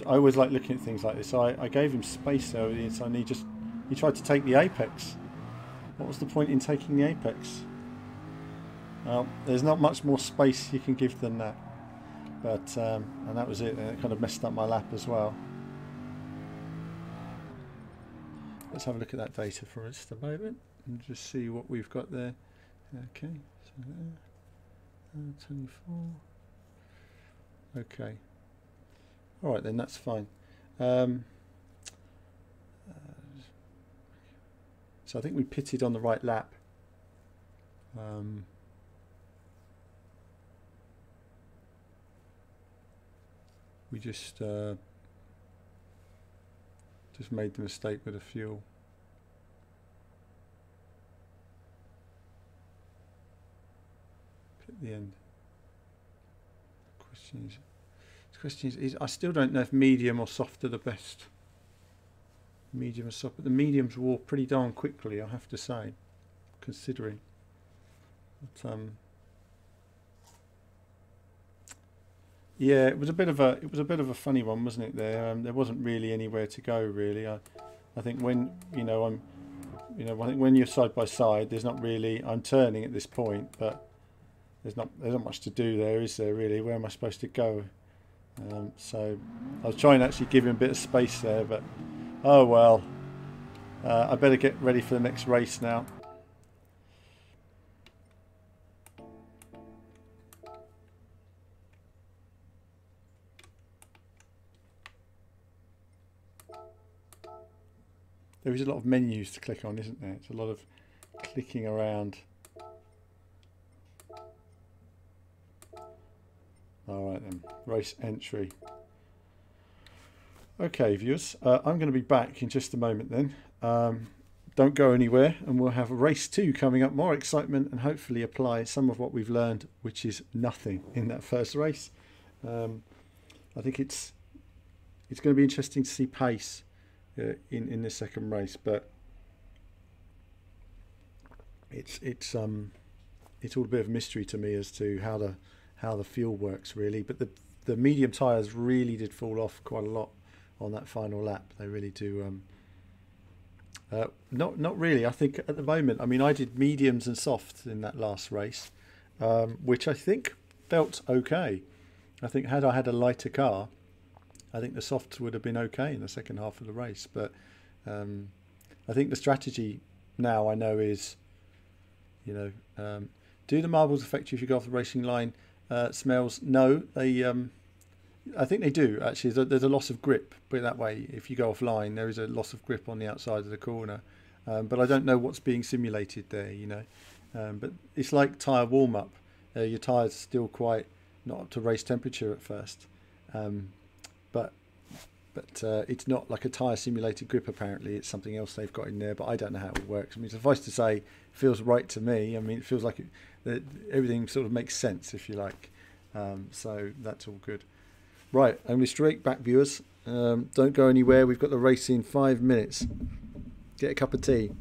I always like looking at things like this. So I gave him space there, and he tried to take the apex. What was the point in taking the apex? Well, there's not much more space you can give than that. But and that was it. And it kind of messed up my lap as well. Let's have a look at that data for just a moment and just see what we've got there. Okay, so there, 24. Okay. All right, then that's fine. So I think we pitted on the right lap. We just made the mistake with the fuel. At the end. Question is, I still don't know if medium or soft are the best. Medium or soft, but the mediums wore pretty darn quickly, I have to say, considering. But, yeah, it was a bit of a funny one, wasn't it? There wasn't really anywhere to go, really. I think when you know, I think when you're side by side, there's not really. I'm turning at this point, but there's not much to do there, is there really? Where am I supposed to go? So I was trying to actually give him a bit of space there, but oh well. I better get ready for the next race now. There is a lot of menus to click on, isn't there? It's a lot of clicking around. Alright then, race entry. Okay viewers, I'm going to be back in just a moment then. Don't go anywhere, and we'll have race 2 coming up, more excitement, and hopefully apply some of what we've learned, which is nothing in that first race. I think it's going to be interesting to see pace in the second race, but it's all a bit of a mystery to me as to how the fuel works really. But the medium tyres really did fall off quite a lot on that final lap. They really do. Not really. I think at the moment, I mean, I did mediums and softs in that last race, which I think felt okay. I think had I had a lighter car, I think the softs would have been okay in the second half of the race. But I think the strategy now I know is, you know, do the marbles affect you if you go off the racing line? Smells? No, they. I think they do actually. There's a loss of grip, put it that way. If you go offline, there is a loss of grip on the outside of the corner, but I don't know what's being simulated there. You know, but it's like tyre warm up. Your tyres still quite not up to race temperature at first, but it's not like a tyre simulated grip. Apparently, it's something else they've got in there, but I don't know how it works. I mean, suffice to say, it feels right to me. I mean, it feels like everything sort of makes sense, if you like. So that's all good. Right, only straight back, viewers. Don't go anywhere. We've got the race in 5 minutes. Get a cup of tea.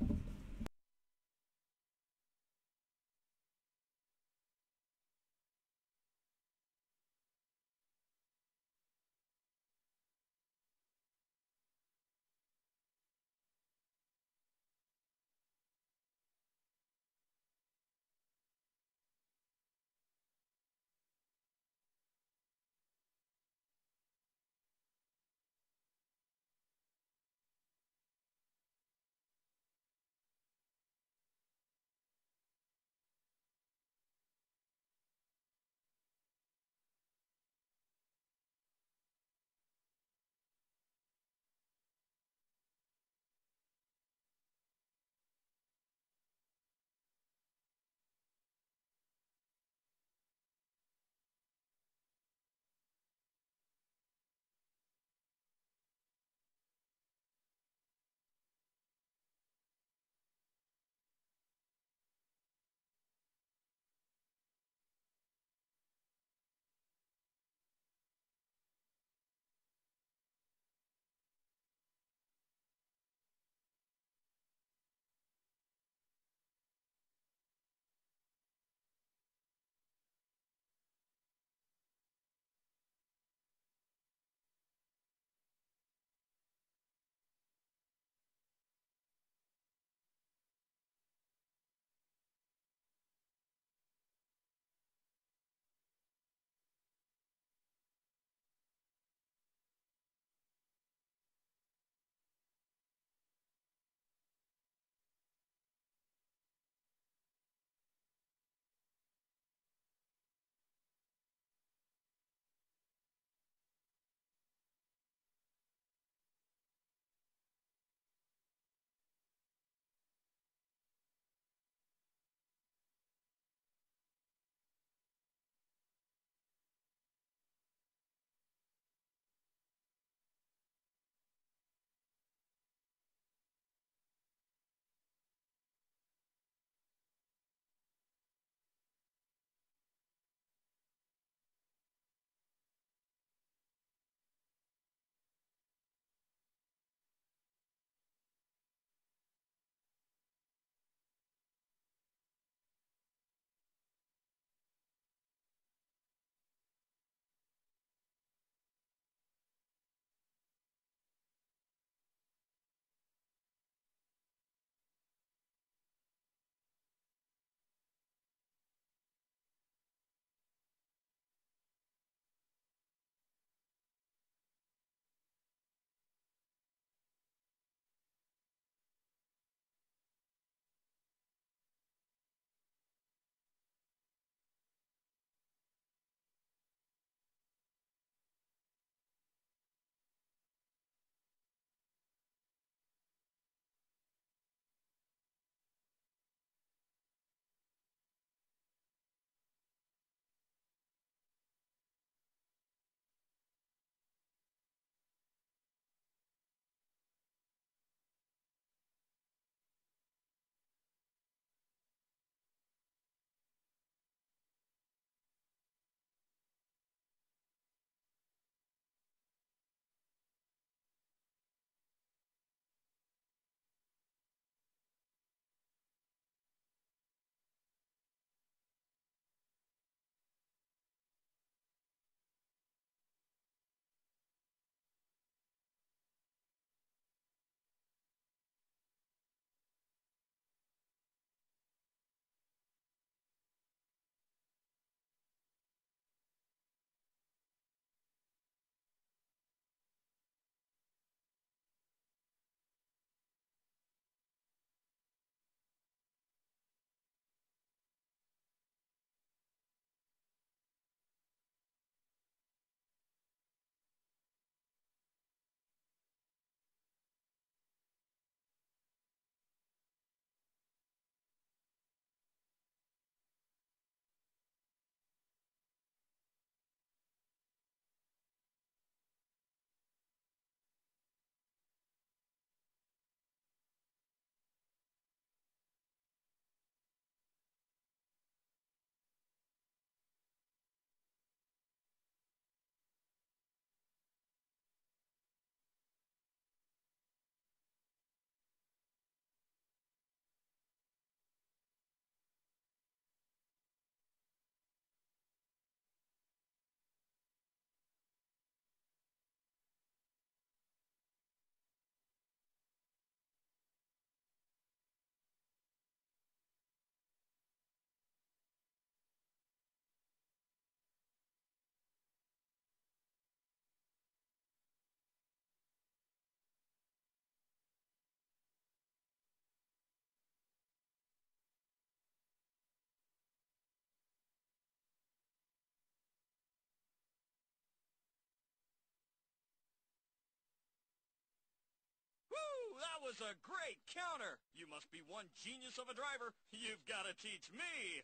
was a great counter. You must be one genius of a driver. You've got to teach me.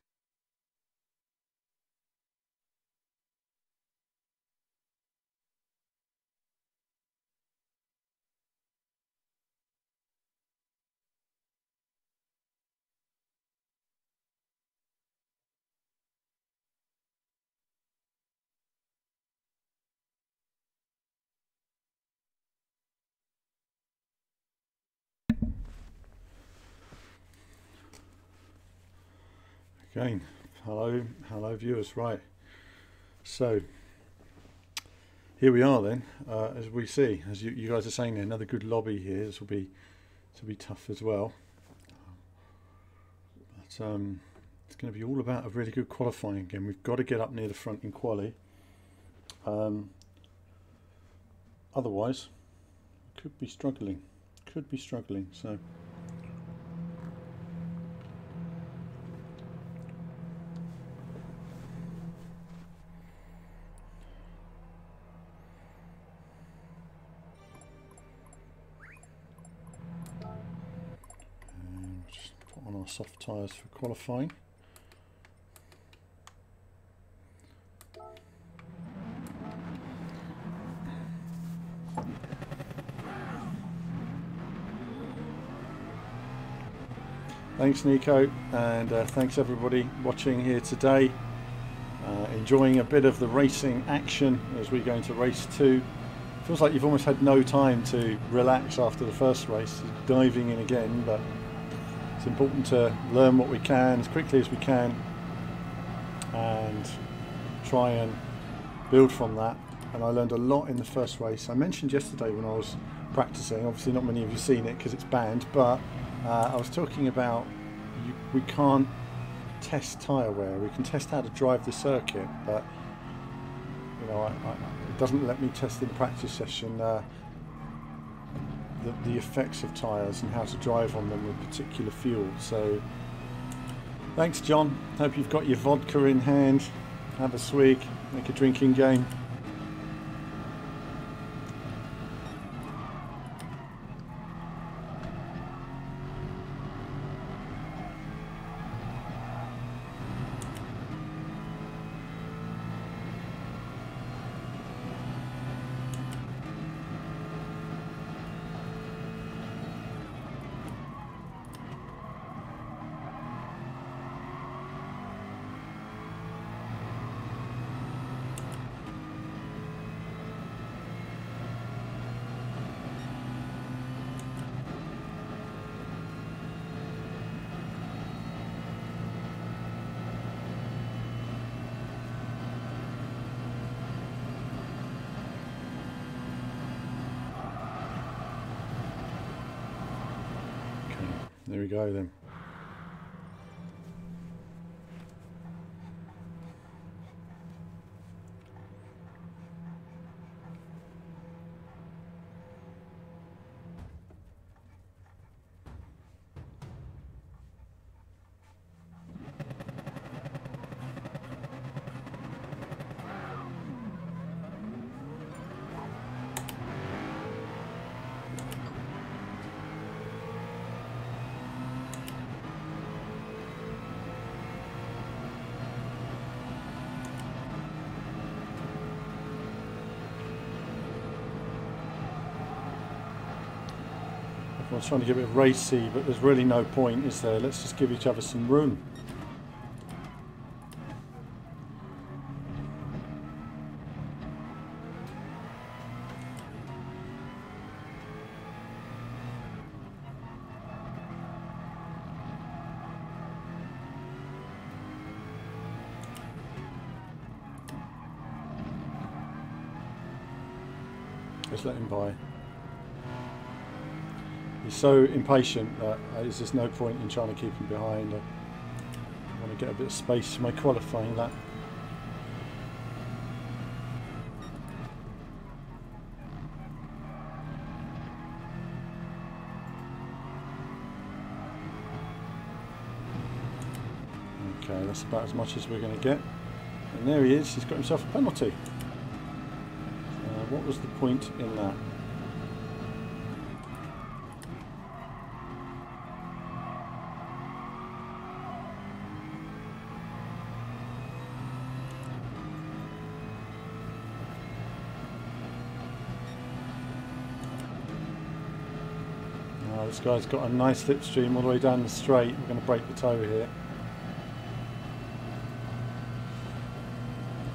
Again, hello viewers. Right, so here we are then. As we see, as you guys are saying there, another good lobby here. This will be tough as well. But it's going to be all about a really good qualifying again. We've got to get up near the front in quali. Otherwise, could be struggling. So. On our soft tyres for qualifying. Thanks Nico, and thanks everybody watching here today. Enjoying a bit of the racing action as we go into race 2. Feels like you've almost had no time to relax after the first race, diving in again, but it's important to learn what we can as quickly as we can and try and build from that. And I learned a lot in the first race. I mentioned yesterday when I was practicing, obviously not many of you have seen it because it's banned, but I was talking about we can't test tyre wear. We can test how to drive the circuit, but you know, it doesn't let me test in the practice session the effects of tyres and how to drive on them with particular fuel. So thanks John, hope you've got your vodka in hand. Have a swig, make a drinking game. There we go then. I was trying to get a bit racy, but there's really no point, is there? Let's just give each other some room. Just let him by. He's so impatient that there's just no point in trying to keep him behind. I want to get a bit of space for my qualifying lap. Okay, that's about as much as we're going to get. And there he is, he's got himself a penalty. What was the point in that? Oh, this guy's got a nice slipstream all the way down the straight. We're going to break the toe here.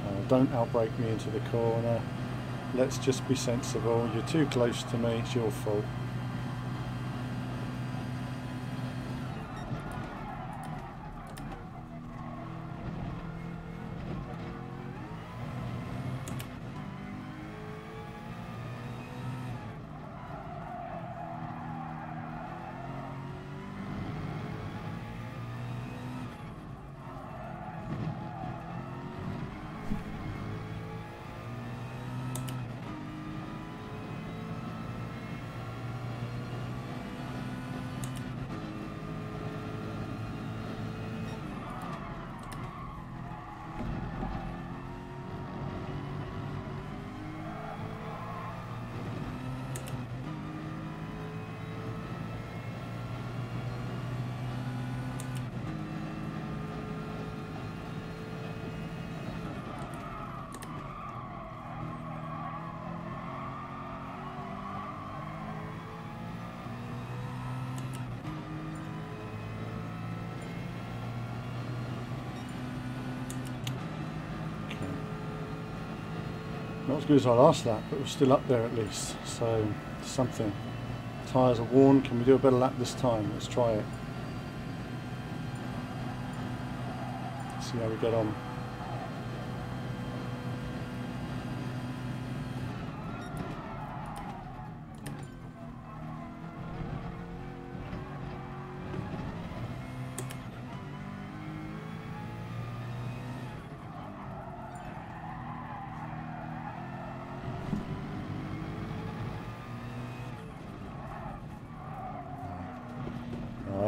Oh, don't outbrake me into the corner. Let's just be sensible. You're too close to me. It's your fault. Not as good as our last lap, but we're still up there at least, so something. Tyres are worn. Can we do a better lap this time? Let's try it. See how we get on.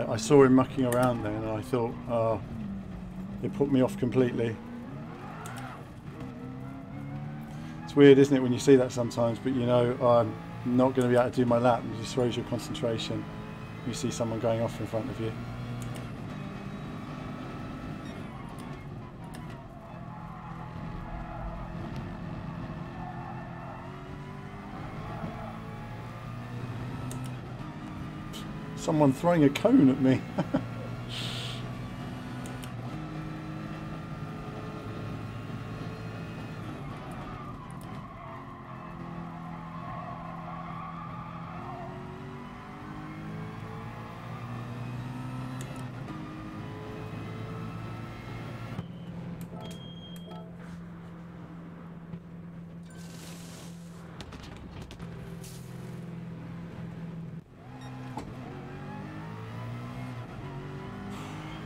I saw him mucking around then and I thought, it put me off completely. It's weird, isn't it, when you see that sometimes, but you know, I'm not going to be able to do my lap. It just throws your concentration. You see someone going off in front of you. Someone throwing a cone at me.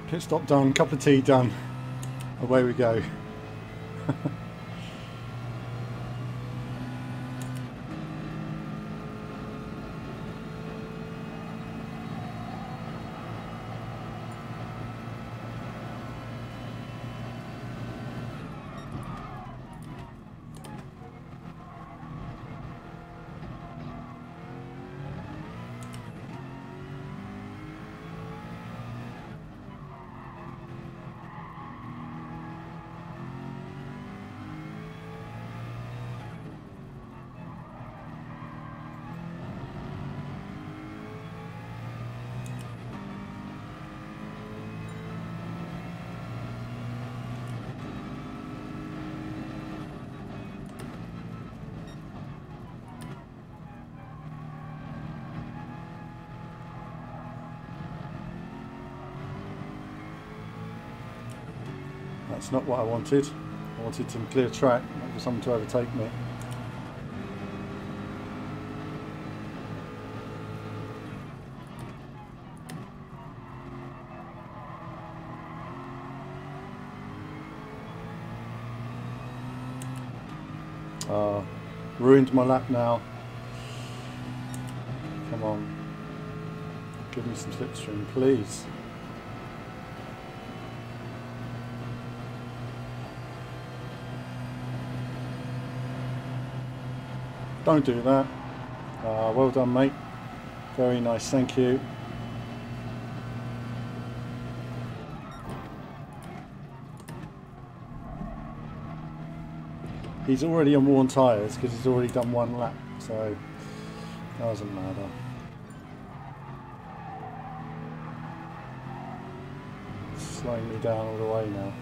Pit stop done, cup of tea done. Away we go. That's not what I wanted. I wanted some clear track, not for someone to overtake me. Ruined my lap now. Come on. Give me some slipstream, please. Don't do that. Well done, mate. Very nice, thank you. He's already on worn tyres because he's already done one lap, so that doesn't matter. slowing me down all the way now.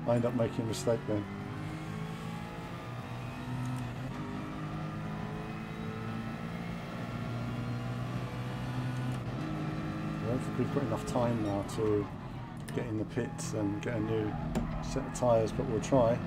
I end up making a mistake then. I don't think we've got enough time now to get in the pits and get a new set of tyres, but we'll try.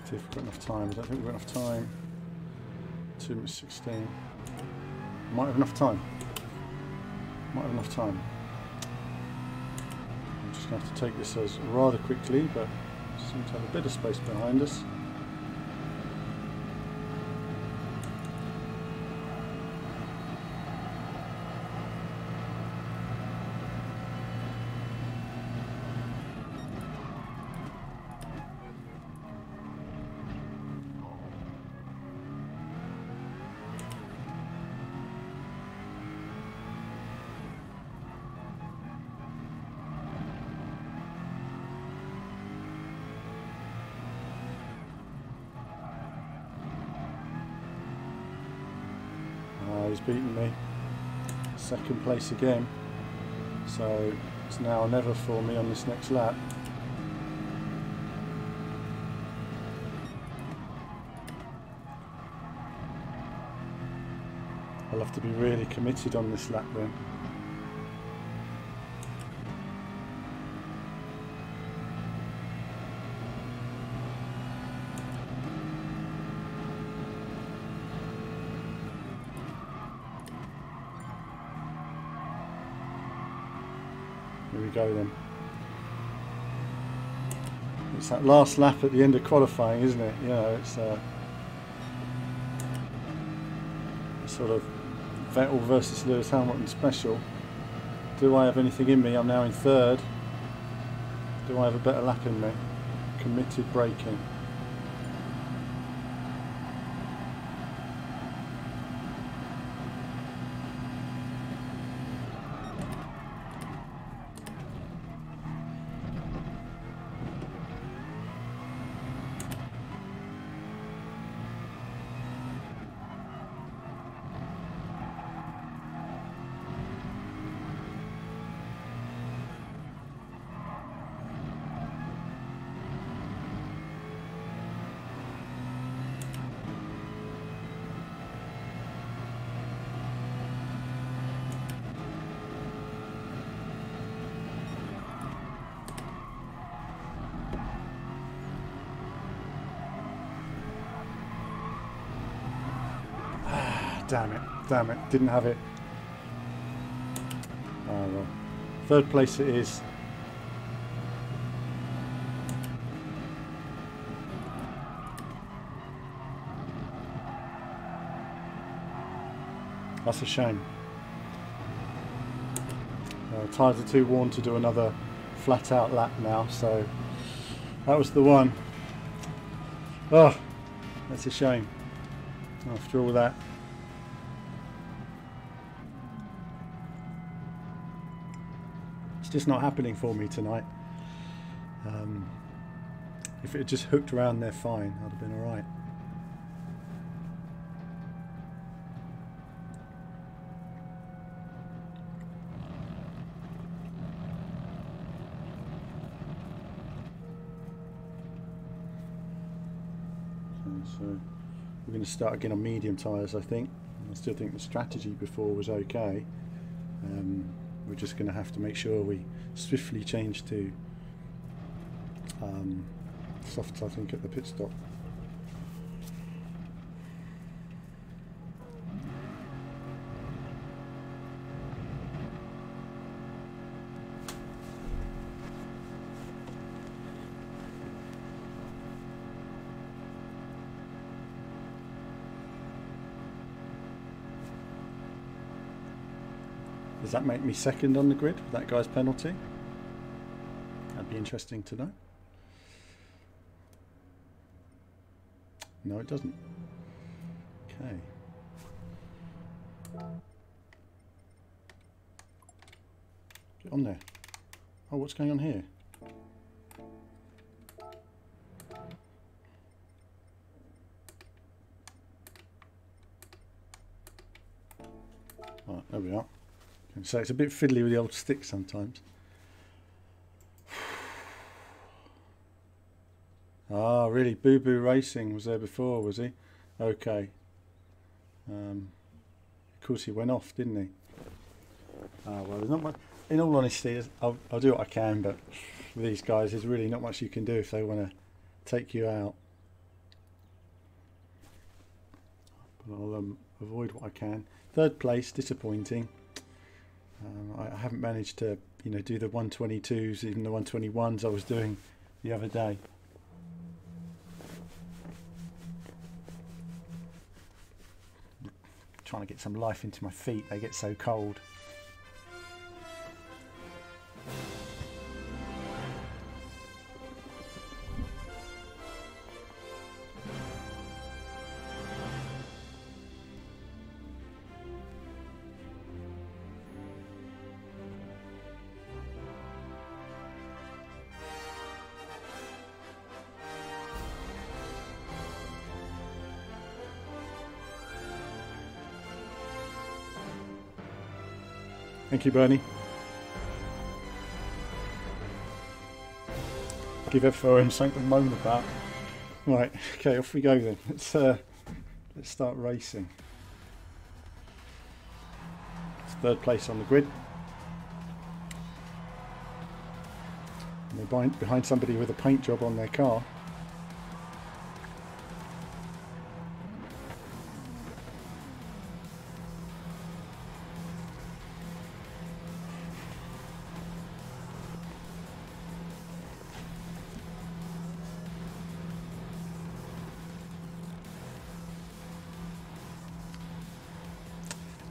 See if we've got enough time. I don't think we've got enough time. 2 minutes 16. Might have enough time. Might have enough time. I'm just going to have to take this as rather quickly, but seem to have a bit of space behind us. He's beaten me. Second place again. So it's now or never for me on this next lap. I'll have to be really committed on this lap then. Here we go then. It's that last lap at the end of qualifying, isn't it? You know, it's sort of Vettel versus Lewis Hamilton special. Do I have anything in me? I'm now in third. Do I have a better lap in me? Committed braking. Damn it, didn't have it. Oh well. Third place it is. That's a shame. Tyres are too worn to do another flat out lap now, so that was the one. Oh, that's a shame. After all that. It's just not happening for me tonight. If it had just hooked around there fine, I'd have been alright. So we're going to start again on medium tyres, I think. I still think the strategy before was okay. We're just going to have to make sure we swiftly change to softs, I think, at the pit stop. Does that make me second on the grid with that guy's penalty? That'd be interesting to know. No, it doesn't. Okay. Get on there. Oh, what's going on here? Right, there we are. So it's a bit fiddly with the old stick sometimes. Ah, really? Boo Boo Racing was there before, was he? Okay. Of course he went off, didn't he? Ah, well, there's not much. In all honesty, I'll do what I can, but with these guys, there's really not much you can do if they want to take you out. But I'll avoid what I can. Third place, disappointing. I haven't managed to, you know, do the 122s, even the 121s I was doing the other day. Trying to get some life into my feet, they get so cold. Thank you, Bernie. Give FOM something to moan about. Right, okay, off we go then. Let's start racing. It's third place on the grid. And they're behind somebody with a paint job on their car.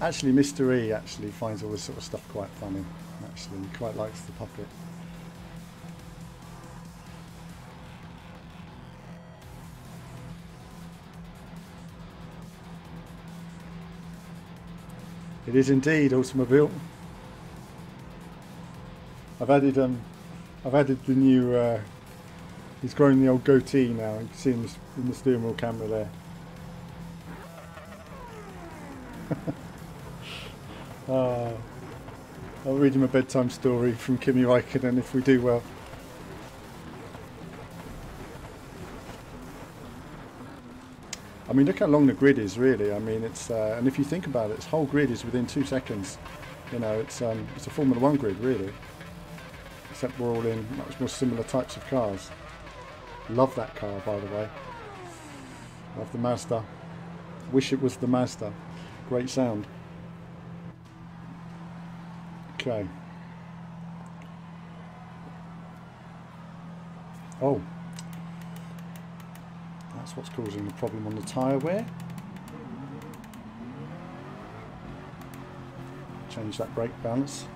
Actually, Mr. E actually finds all this sort of stuff quite funny. Actually, he quite likes the puppet. It is indeed automobile. I've added the new. He's growing the old goatee now. You can see him in the steering wheel camera there. I'll read him a bedtime story from Kimi Raikkonen if we do well. I mean, look how long the grid is, really. I mean, it's and if you think about it, this whole grid is within 2 seconds. You know, it's a Formula 1 grid, really. Except we're all in much more similar types of cars. Love that car, by the way. Love the Mazda. Wish it was the Mazda. Great sound. Okay. Oh. That's what's causing the problem on the tyre wear. Change that brake balance.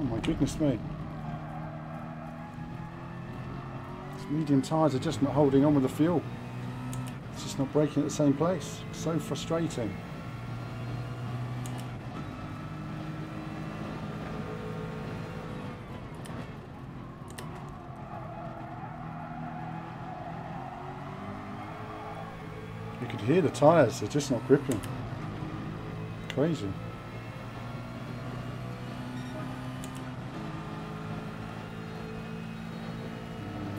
Oh my goodness me. These medium tyres are just not holding on with the fuel. It's just not braking at the same place. So frustrating. You could hear the tyres, they're just not gripping. Crazy.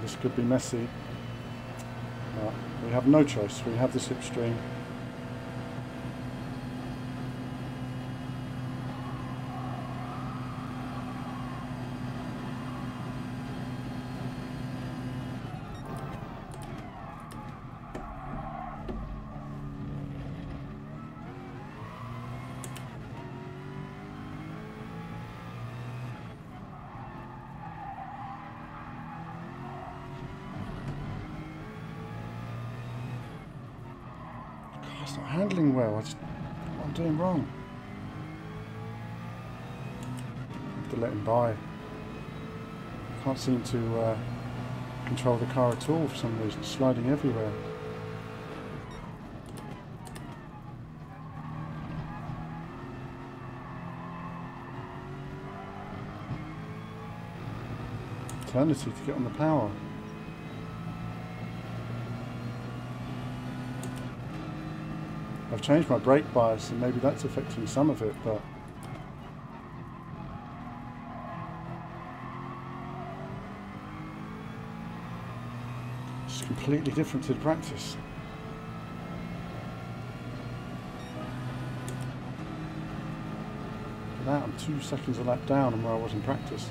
This could be messy. But we have no choice, we have the slipstream. It's not handling well. What I'm doing wrong. I have to let him by. I can't seem to control the car at all for some reason. It's sliding everywhere. Eternity to get on the power. I've changed my brake bias and maybe that's affecting some of it, but it's completely different to the practice. For that, I'm 2 seconds a lap down on where I was in practice.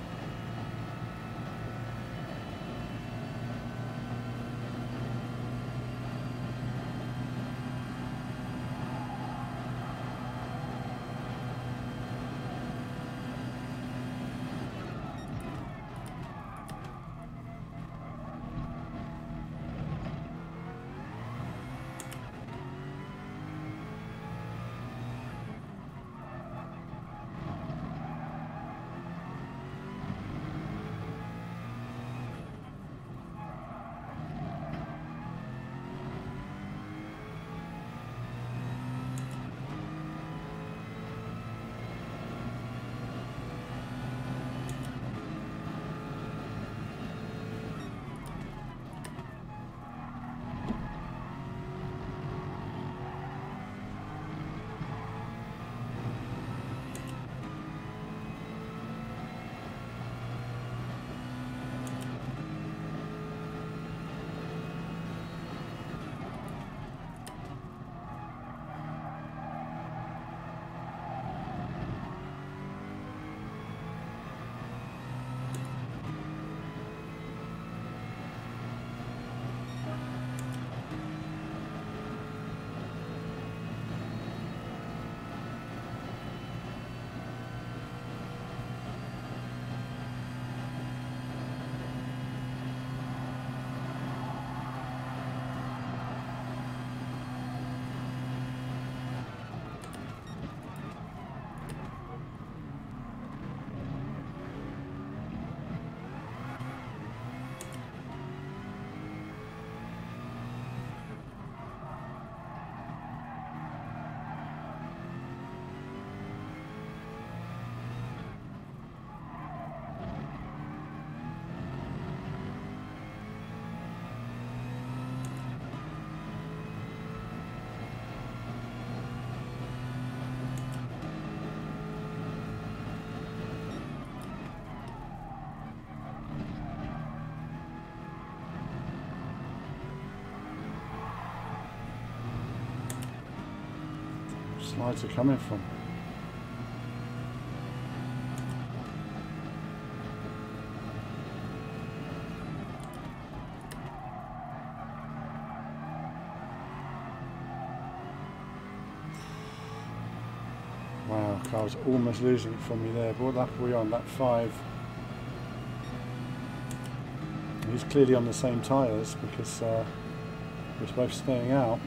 Slides are coming from. Wow, car's almost losing it from me there. But what lap are we on? Lap 5. He's clearly on the same tyres because we're both staying out.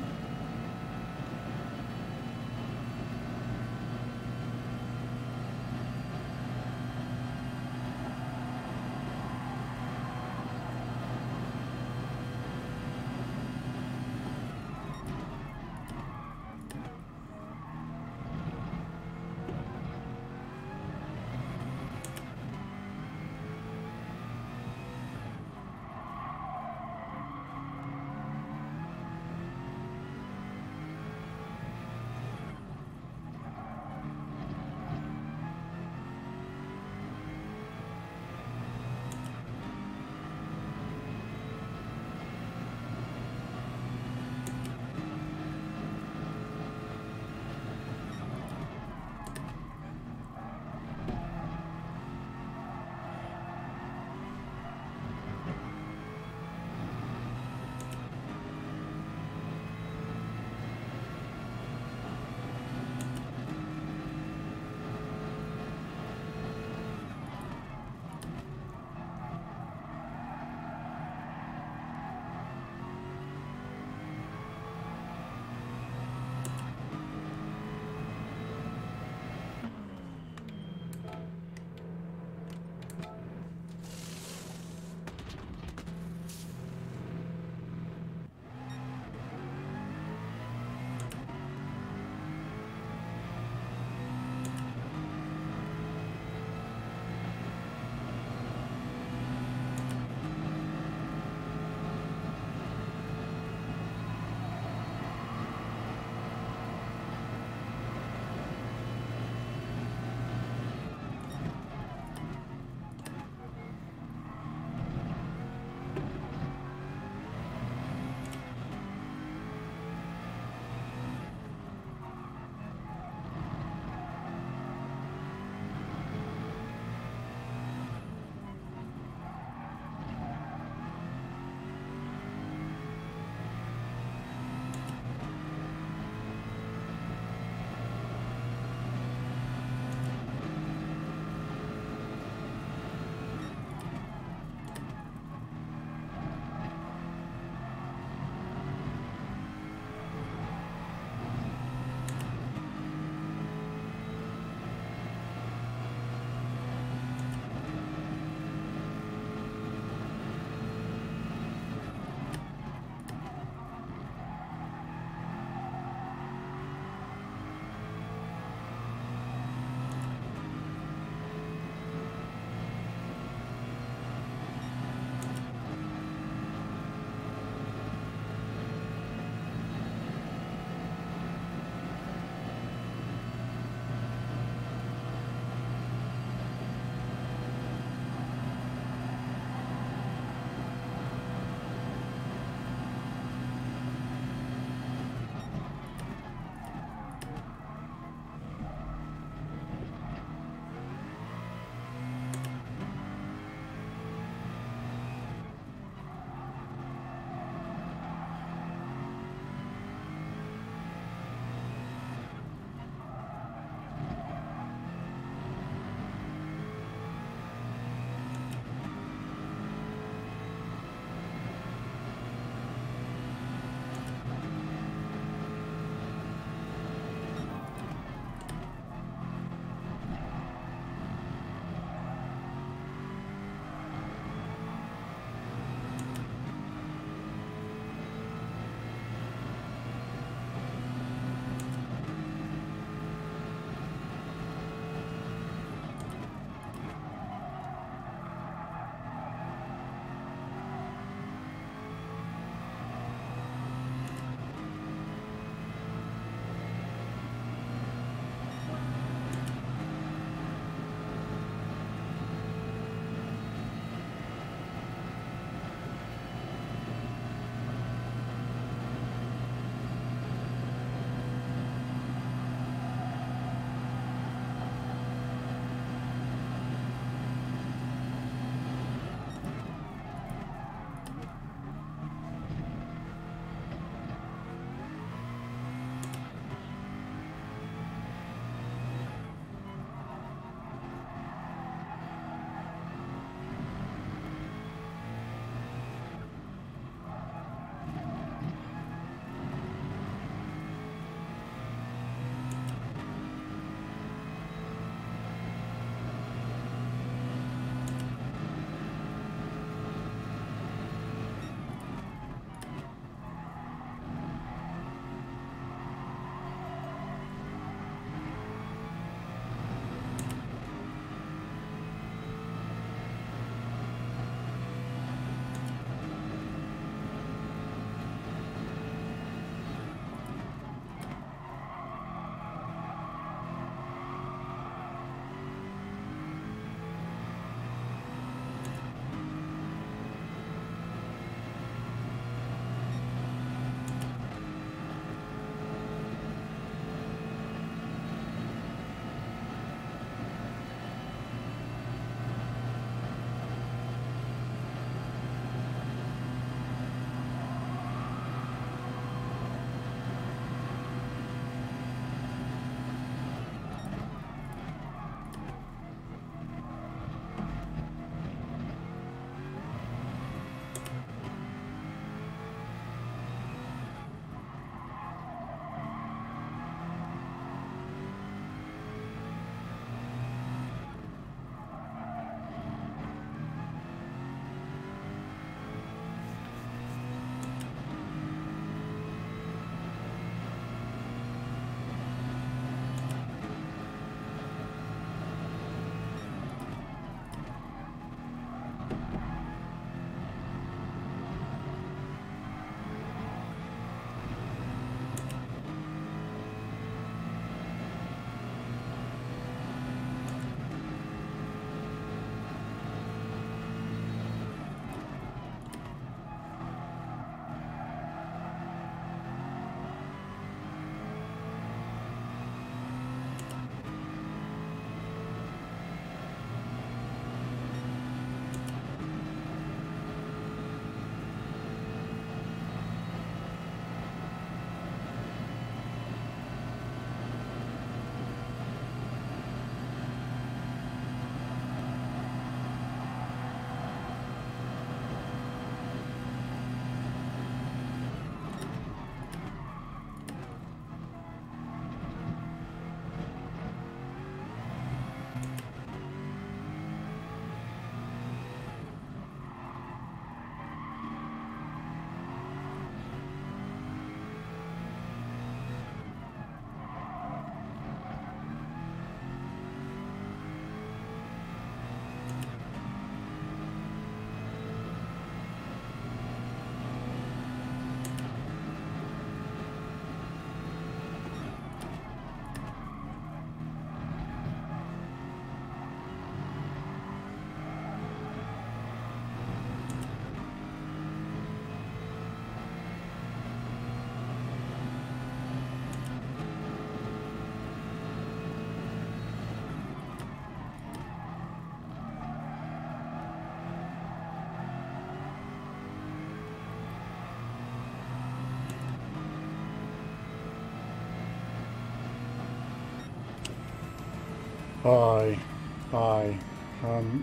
I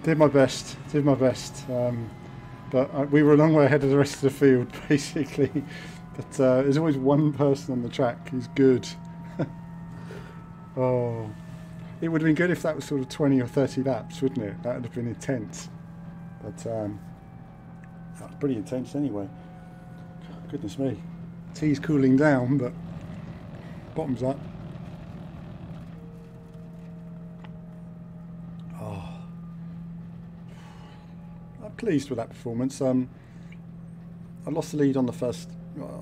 did my best, but we were a long way ahead of the rest of the field, basically. But there's always one person on the track who's good. Oh, it would have been good if that was sort of 20 or 30 laps, wouldn't it? That would have been intense. But that was pretty intense anyway. Goodness me. Tea's cooling down, but bottom's up. Oh, I'm pleased with that performance. I lost the lead on the first.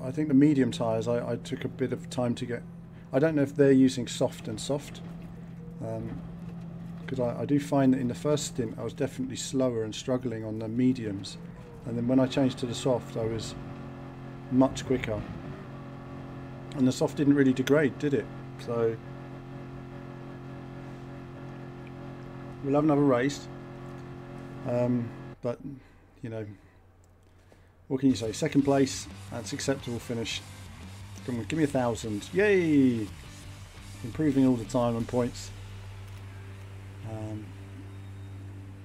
I think the medium tyres, I took a bit of time to get. I don't know if they're using soft and soft, because I do find that in the first stint I was definitely slower and struggling on the mediums, and then when I changed to the soft I was much quicker, and the soft didn't really degrade, did it? So we'll have another race, but you know, what can you say? Second place, that's acceptable finish. Come on, give me 1,000. Yay! Improving all the time on points.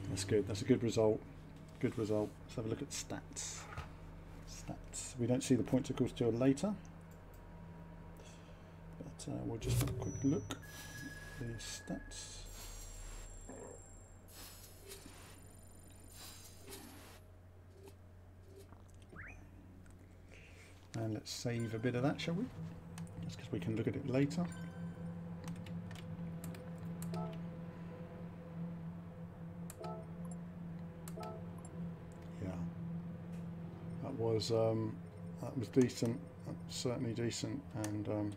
That's good. That's a good result. Good result. Let's have a look at stats. Stats. We don't see the points, of course, till later. But we'll just have a quick look at the stats. And let's save a bit of that, shall we? Just because we can look at it later. Yeah, that was decent. That was certainly decent. And oh.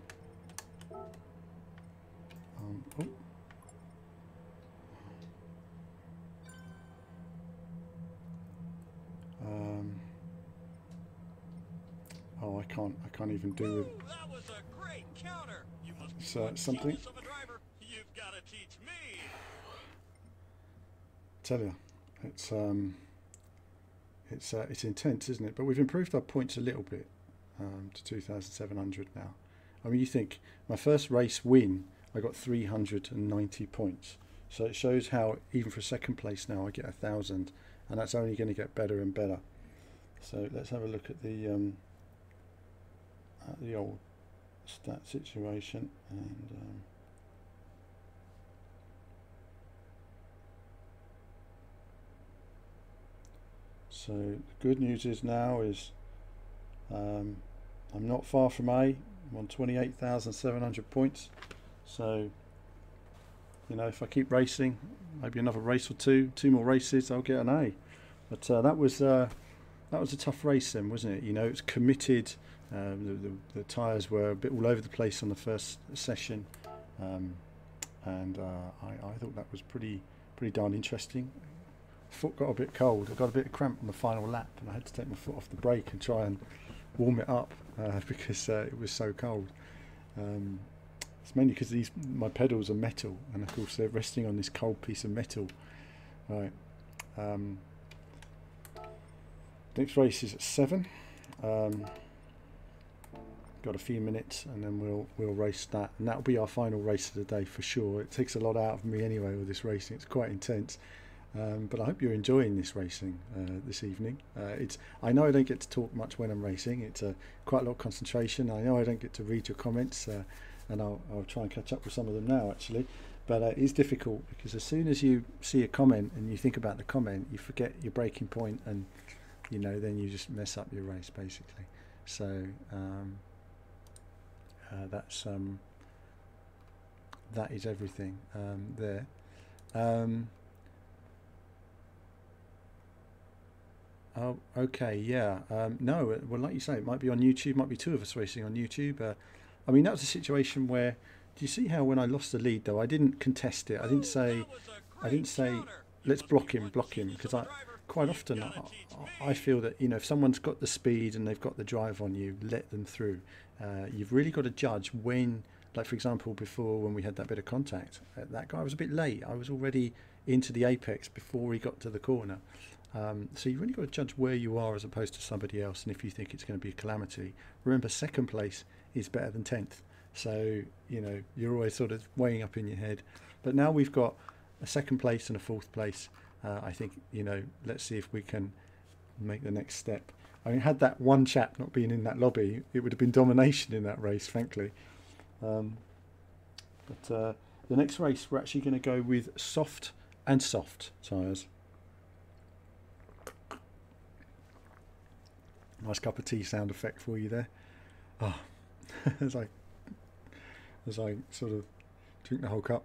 Oh, I can't even do it. That was a great counter. You must be So one something. genius of a driver. You've got to teach me. Tell you, it's intense, isn't it? But we've improved our points a little bit to 2,700 now. I mean, you think my first race win, I got 390 points. So it shows how even for second place now I get 1,000, and that's only going to get better and better. So let's have a look at the old stat situation, and so the good news is now is I'm not far from A. I'm on 28,700 points. So you know, if I keep racing, maybe another race or two more races, I'll get an A. But that was a tough race then, wasn't it? You know, it's committed. The tyres were a bit all over the place on the first session, and I thought that was pretty darn interesting. Foot got a bit cold. I got a bit of cramp on the final lap, and I had to take my foot off the brake and try and warm it up because it was so cold. It's mainly because my pedals are metal, and of course they're resting on this cold piece of metal. Right. Next race is at 7. Got a few minutes, and then we'll race that, and that'll be our final race of the day for sure. It takes a lot out of me anyway with this racing. It's quite intense, but I hope you're enjoying this racing this evening. I know I don't get to talk much when I'm racing. It's quite a lot of concentration. I know I don't get to read your comments, and I'll try and catch up with some of them now actually. But it's difficult because as soon as you see a comment and you think about the comment, you forget your braking point, and you know, then you just mess up your race basically. So that is everything there. Oh, okay, yeah. No, well, like you say, it might be on YouTube. Might be two of us racing on YouTube. I mean, that was a situation where. Do you see how when I lost the lead though, I didn't contest it. I didn't say let's block him, because quite often I feel that, you know, if someone's got the speed and they've got the drive on you, let them through. You've really got to judge when, like for example, before when we had that bit of contact, that guy was a bit late. I was already into the apex before he got to the corner. So you really got to judge where you are as opposed to somebody else, and if you think it's going to be a calamity. Remember, second place is better than 10th. So, you know, you're always sort of weighing up in your head. But now we've got a second place and a fourth place. I think, you know, let's see if we can make the next step. I mean, had that one chap not been in that lobby, it would have been domination in that race, frankly. But the next race, we're actually going to go with soft and soft tyres. Nice cup of tea sound effect for you there. Oh, as I sort of drink the whole cup.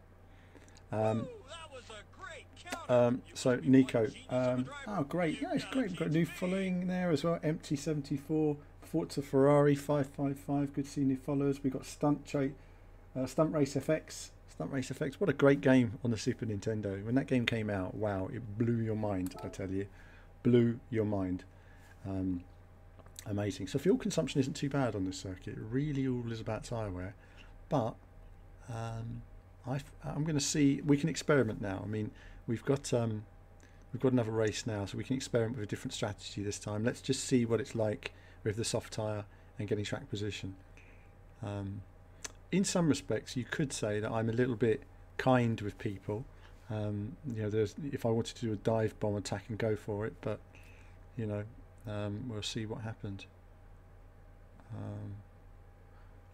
So Nico, oh great, yeah, it's great. We've got a new following there as well. Empty 74, Forza Ferrari 555. Good to see new followers. We've got Stunt Race FX. What a great game on the Super Nintendo. When that game came out, wow, it blew your mind. I tell you, blew your mind. Amazing. So fuel consumption isn't too bad on this circuit. It really all is about tyre wear, but I'm going to see. We can experiment now. I mean, we've got another race now, so we can experiment with a different strategy this time. Let's just see what it's like with the soft tyre and getting track position. In some respects, you could say that I'm a little bit kind with people. You know, if I wanted to do a dive bomb attack and go for it, but you know, we'll see what happened.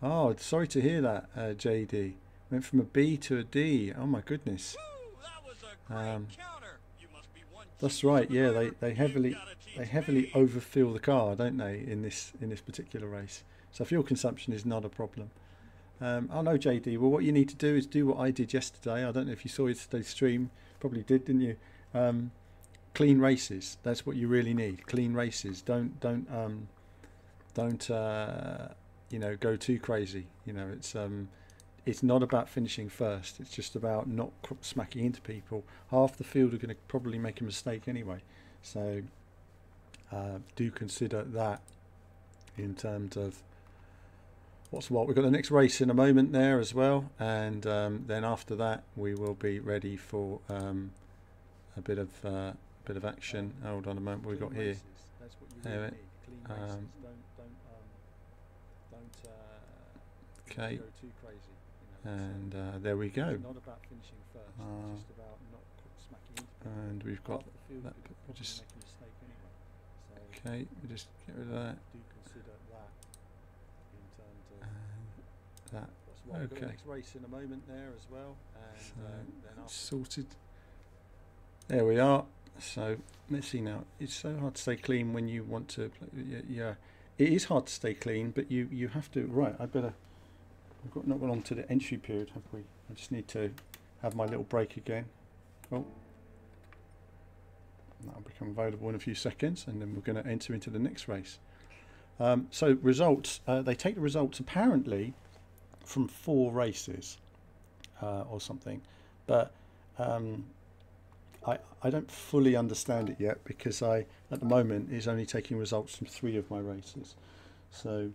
Oh, sorry to hear that, JD. Went from a B to a D. Oh my goodness. That's right. Yeah, they heavily overfill the car, don't they, in this particular race? So fuel consumption is not a problem. Oh no, JD. Well, what you need to do is do what I did yesterday. I don't know if you saw yesterday's stream. Probably did, didn't you? Clean races. That's what you really need. Clean races. Don't you know, go too crazy. You know, it's not about finishing first. It's just about not smacking into people. Half the field are going to probably make a mistake anyway. So do consider that in terms of what's what. We've got the next race in a moment there as well, and then after that we will be ready for a bit of action. Hold on a moment. What we've got here. Anyway, okay, and there we go. And we've got that. Just okay. We just get rid of that. That. Okay. Next race in a moment there as well, and then sorted. There we are. So let's see now. It's so hard to stay clean when you want to. Yeah, it is hard to stay clean, but you have to. Right, I better. We've not gone on to the entry period, have we? I just need to have my little break again. Oh, that'll become available in a few seconds, and then we're going to enter into the next race. So results. They take the results apparently from 4 races or something, but I don't fully understand it yet, because at the moment is only taking results from 3 of my races. So,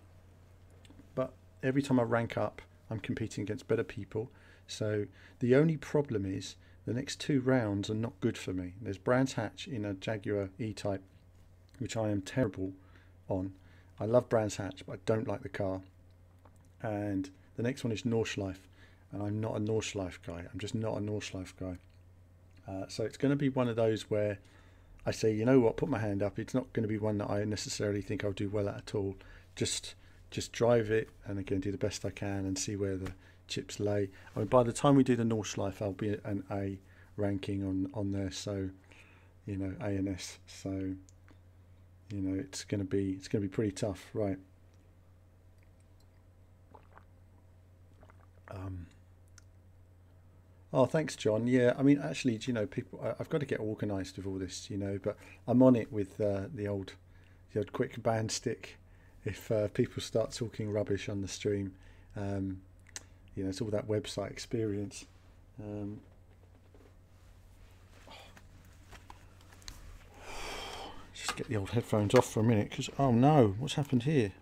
but every time I rank up, I'm competing against better people. So the only problem is the next 2 rounds are not good for me. There's Brands Hatch in a Jaguar E-Type, which I am terrible on. I love Brands Hatch, but I don't like the car. And the next one is Nordschleife, and I'm not a Nordschleife guy. I'm just not a Nordschleife guy. So it's going to be one of those where I say, you know what, put my hand up. It's not going to be one that I necessarily think I'll do well at all. Just drive it, and again, do the best I can and see where the chips lay. I mean, by the time we do the Nordschleife, I'll be an A ranking on there. So, you know, A and S. So, you know, it's going to be pretty tough, right? Oh, thanks, John. Yeah, I mean, actually, you know, people, I've got to get organised with all this, you know, but I'm on it with the old quick band stick. If people start talking rubbish on the stream, you know, it's all that website experience. Just get the old headphones off for a minute, because oh no, what's happened here?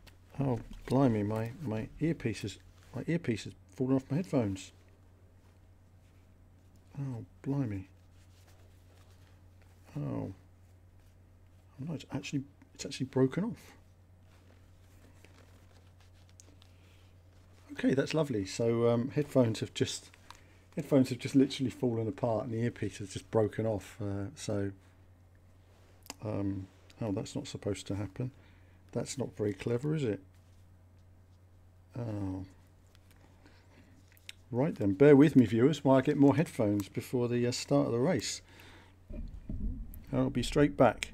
Oh, blimey, my earpiece has fallen off my headphones. Oh, blimey. Oh. No, it's actually broken off. Okay, that's lovely. So headphones have just literally fallen apart, and the earpiece has just broken off. Oh, that's not supposed to happen. That's not very clever, is it? Oh. Right then, bear with me, viewers, while I get more headphones before the start of the race. I'll be straight back.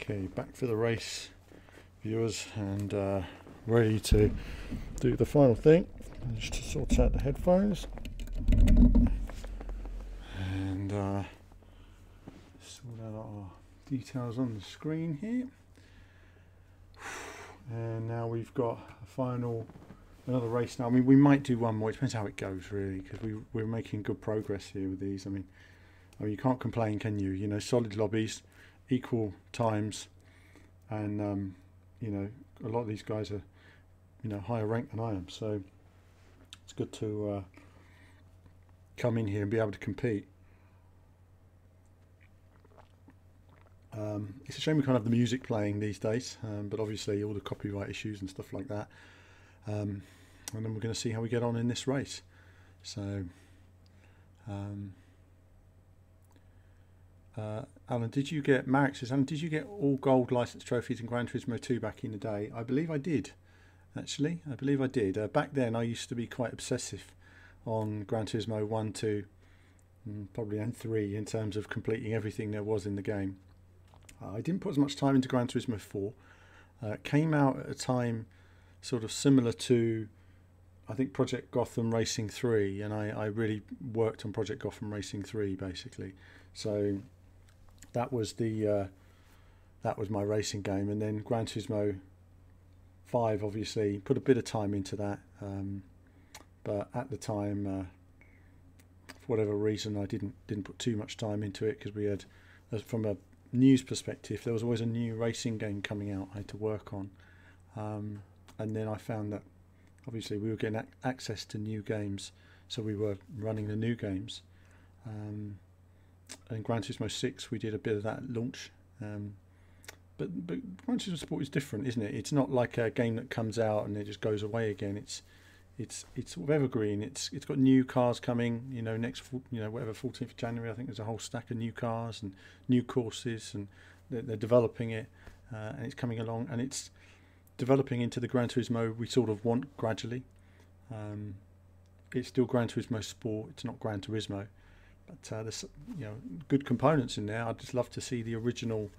Okay, back for the race, viewers, and ready to do the final thing. Just to sort out the headphones and sort out our details on the screen here. And now we've got another race now. I mean, we might do one more. It depends how it goes, really, because we're making good progress here with these. I mean, you can't complain, can you? You know, solid lobbies, equal times, and you know, a lot of these guys are, you know, higher ranked than I am. So it's good to come in here and be able to compete. It's a shame we can't have the music playing these days, but obviously all the copyright issues and stuff like that. And then we're going to see how we get on in this race. So, Alan, did you get, Marek says, Alan, did you get all gold license trophies in Gran Turismo 2 back in the day? I believe I did, actually. I believe I did. Back then I used to be quite obsessive on Gran Turismo 1, 2, probably and 3 in terms of completing everything there was in the game. I didn't put as much time into Gran Turismo 4. It came out at a time sort of similar to, I think, Project Gotham Racing 3, and I really worked on Project Gotham Racing 3 basically. So that was my racing game, and then Gran Turismo 5 obviously put a bit of time into that, but at the time, for whatever reason, I didn't put too much time into it, because we had, from a news perspective, there was always a new racing game coming out I had to work on, and then I found that obviously we were getting access to new games, so we were running the new games, and Gran Turismo 6 we did a bit of that at launch, but Gran Turismo Sport is different, isn't it? It's not like a game that comes out and it just goes away again. It's sort of evergreen. It's got new cars coming, you know, next, you know, whatever, 14th of January, I think there's a whole stack of new cars and new courses, and they're developing it, and it's coming along, and it's developing into the Gran Turismo we sort of want gradually. It's still Gran Turismo Sport, it's not Gran Turismo, but there's, you know, good components in there. I'd just love to see the original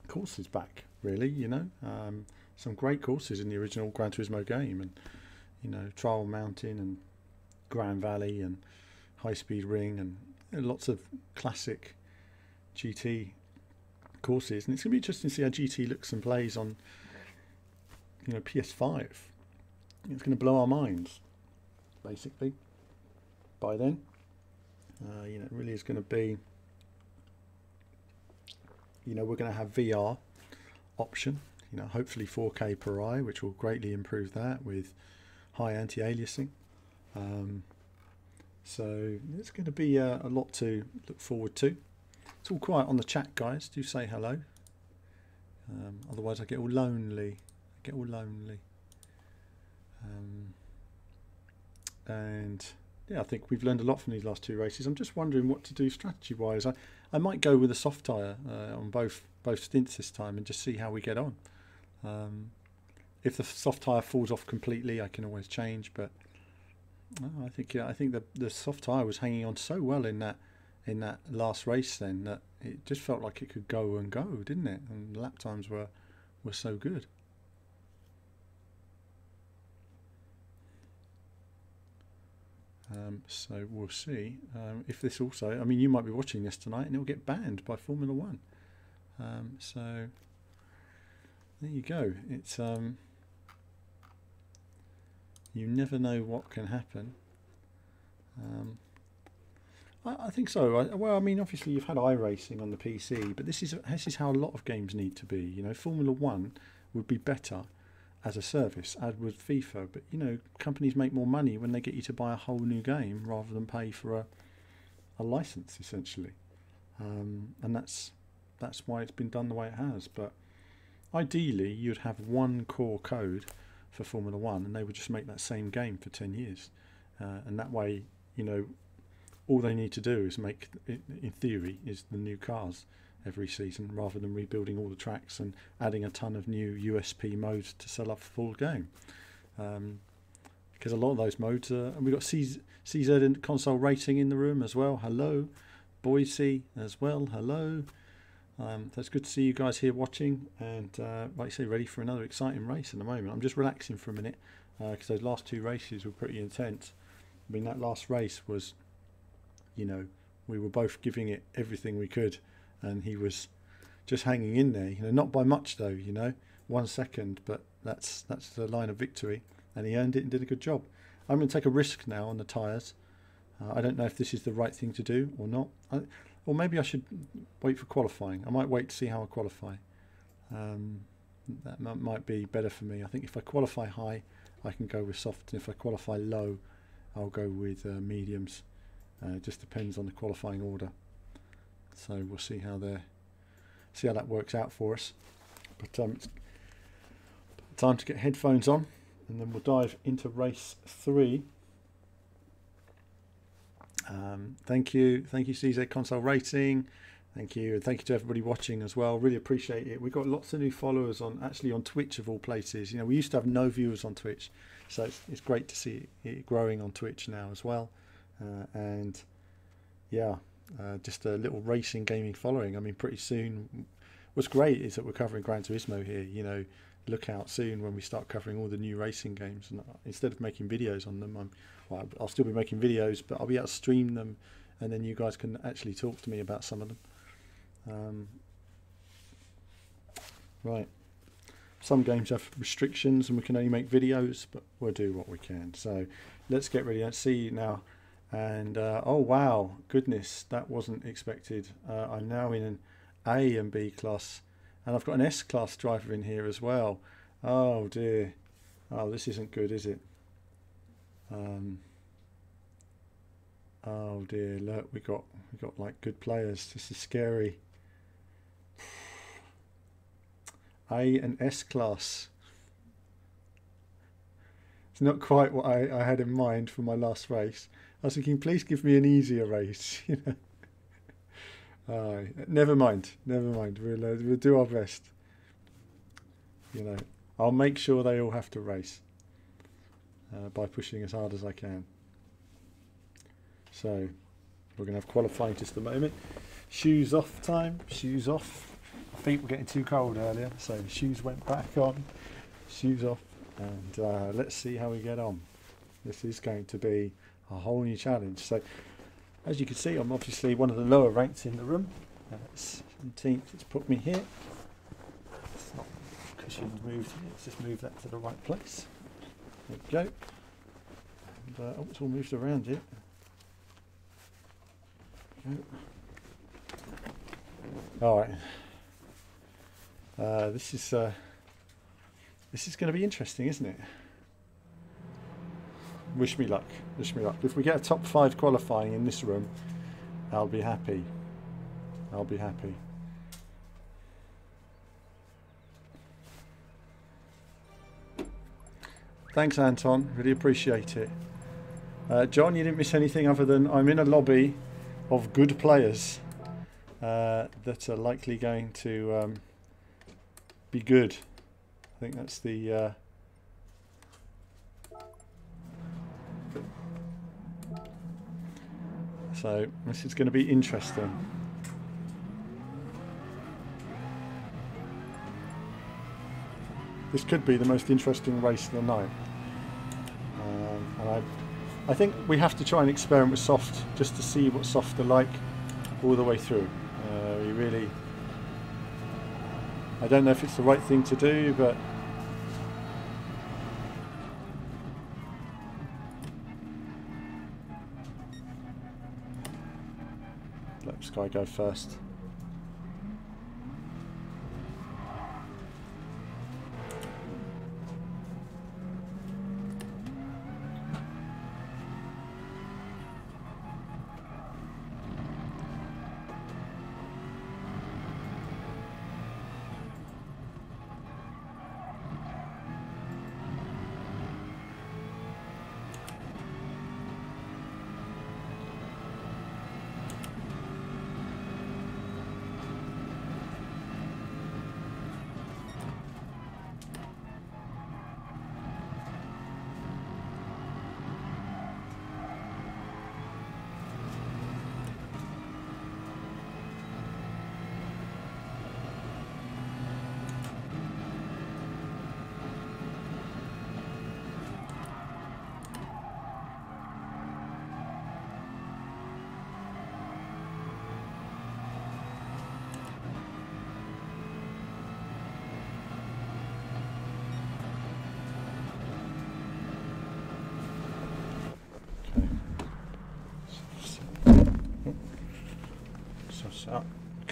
courses back, really, you know. Some great courses in the original Gran Turismo game, and you know, Trial Mountain and Grand Valley and High Speed Ring, and lots of classic GT courses. And it's going to be interesting to see how GT looks and plays on, you know, PS5. It's going to blow our minds, basically, by then. You know, it really is going to be, you know, we're going to have VR option, you know, hopefully 4K per eye, which will greatly improve that with high anti-aliasing. So it's going to be a lot to look forward to. It's all quiet on the chat, guys. Do say hello. Otherwise I get all lonely. And yeah, I think we've learned a lot from these last two races. I'm just wondering what to do strategy wise. I might go with a soft tyre on both stints this time, and just see how we get on. If the soft tyre falls off completely, I can always change. But I think the soft tyre was hanging on so well in that last race then, that it just felt like it could go and go, didn't it? And the lap times were so good. So we'll see if this also, I mean, you might be watching this tonight and it'll get banned by Formula One. So there you go. It's you never know what can happen. I think so. Well, I mean, obviously you've had iRacing on the PC, but this is how a lot of games need to be. You know, Formula One would be better as a service, as would FIFA. But you know, companies make more money when they get you to buy a whole new game rather than pay for a license, essentially. And that's why it's been done the way it has. But ideally, you'd have one core code for Formula One, and they would just make that same game for 10 years. And that way, you know, all they need to do is make, in theory, is the new cars every season, rather than rebuilding all the tracks and adding a ton of new USP modes to sell up a full game. Because a lot of those modes are, and we've got CZ console rating in the room as well. Hello. Boise as well. Hello. So it's good to see you guys here watching, and like I say, ready for another exciting race in the moment. I'm just relaxing for a minute because those last 2 races were pretty intense. I mean, that last race was, you know, we were both giving it everything we could, and he was just hanging in there, you know, not by much though, you know, 1 second, but that's the line of victory, and he earned it and did a good job. I'm going to take a risk now on the tyres. I don't know if this is the right thing to do or not. Or maybe I should wait for qualifying. I might wait to see how I qualify. That might be better for me. I think if I qualify high, I can go with soft. And if I qualify low, I'll go with mediums. It just depends on the qualifying order. So we'll see how that works out for us. But it's time to get headphones on, and then we'll dive into race 3. Thank you CZ Console Racing, thank you, and thank you to everybody watching as well. Really appreciate it. We've got lots of new followers on Twitch of all places. You know, we used to have no viewers on Twitch, so it's great to see it growing on Twitch now as well. And yeah, just a little racing gaming following. I mean, pretty soon, what's great is that we're covering Gran Turismo here. You know, look out soon when we start covering all the new racing games, and instead of making videos on them, I'll still be making videos, but I'll be able to stream them, and then you guys can actually talk to me about some of them. Right, some games have restrictions and we can only make videos, but we'll do what we can. So let's get ready. Let's see now. And oh wow, goodness, that wasn't expected. I'm now in an A and B class, and I've got an S class driver in here as well. Oh dear. Oh, this isn't good, is it? Oh dear, look, we got like good players. This is scary. A and S class. It's not quite what I had in mind for my last race. I was thinking, please give me an easier race, you know. Never mind. We'll do our best. You know, I'll make sure they all have to race by pushing as hard as I can. So we're going to have qualifying just a moment. Shoes off time. Shoes off. My feet were getting too cold earlier, so the shoes went back on. Shoes off, and let's see how we get on. This is going to be a whole new challenge. So as you can see, I'm obviously one of the lower ranks in the room. It's 17th. It's put me here. It's not cushioned moved here. Let's just move that to the right place. There we go. And, oh, it's all moved around here. All right. This is going to be interesting, isn't it? Wish me luck. Wish me luck. If we get a top 5 qualifying in this room, I'll be happy. I'll be happy. Thanks, Anton. Really appreciate it. John, you didn't miss anything other than I'm in a lobby of good players that are likely going to be good. I think that's the so this is going to be interesting. This could be the most interesting race of the night, and I think we have to try and experiment with soft just to see what soft are like all the way through. We really, I don't know if it's the right thing to do, but let Sky go first.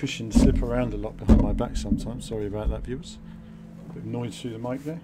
cushions slip around a lot behind my back sometimes. Sorry about that, viewers. A bit of noise through the mic there.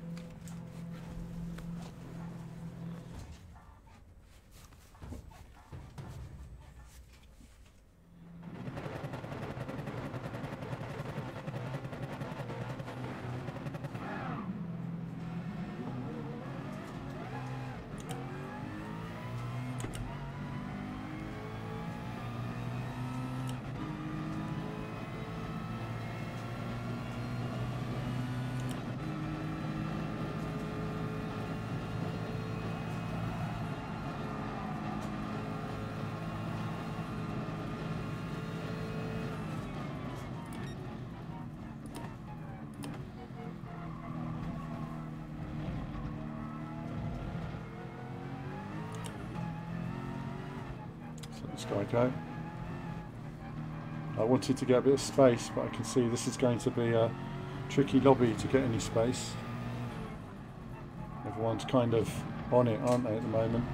This guy go. I wanted to get a bit of space, but I can see this is going to be a tricky lobby to get any space. Everyone's kind of on it, aren't they, at the moment?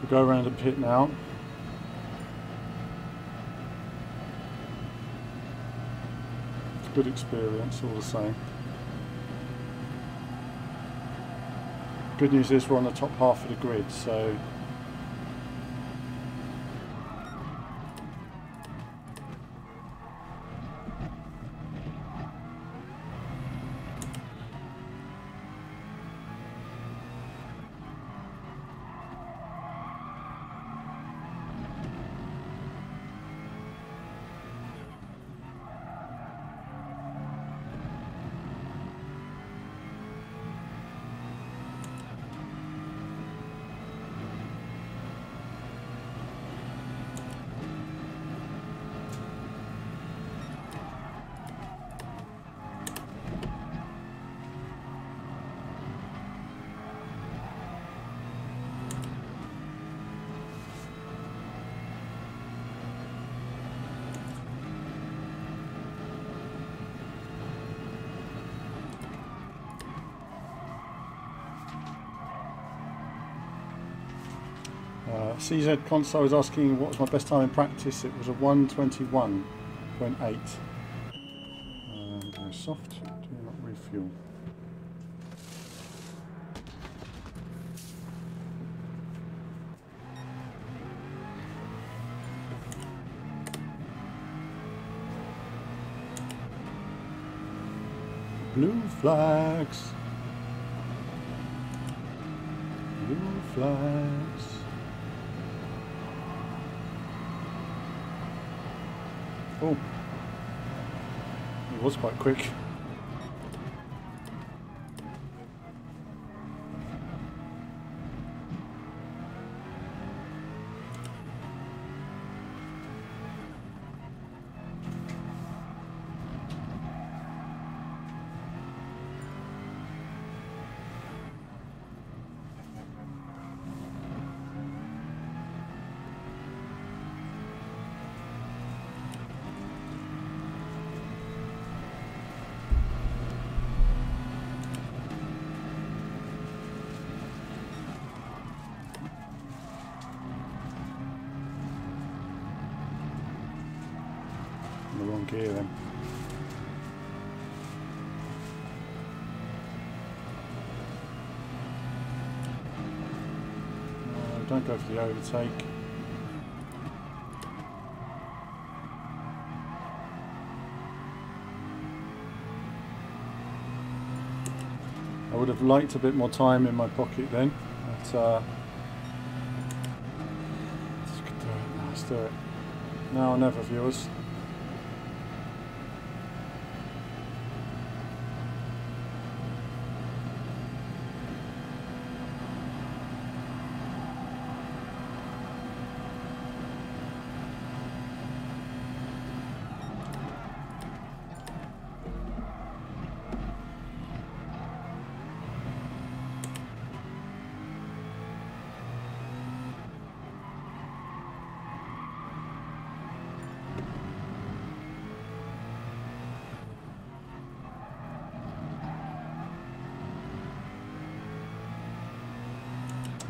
We'll go around the pit now. It's a good experience all the same. Good news is we're on the top half of the grid, so CZ Console is asking what was my best time in practice. It was a 1:21.8. Go soft, do not refuel. Blue flags. Blue flags. Oh, it was quite quick. The wrong gear then. Don't go for the overtake. I would have liked a bit more time in my pocket then, but let's do it. Now or never, viewers.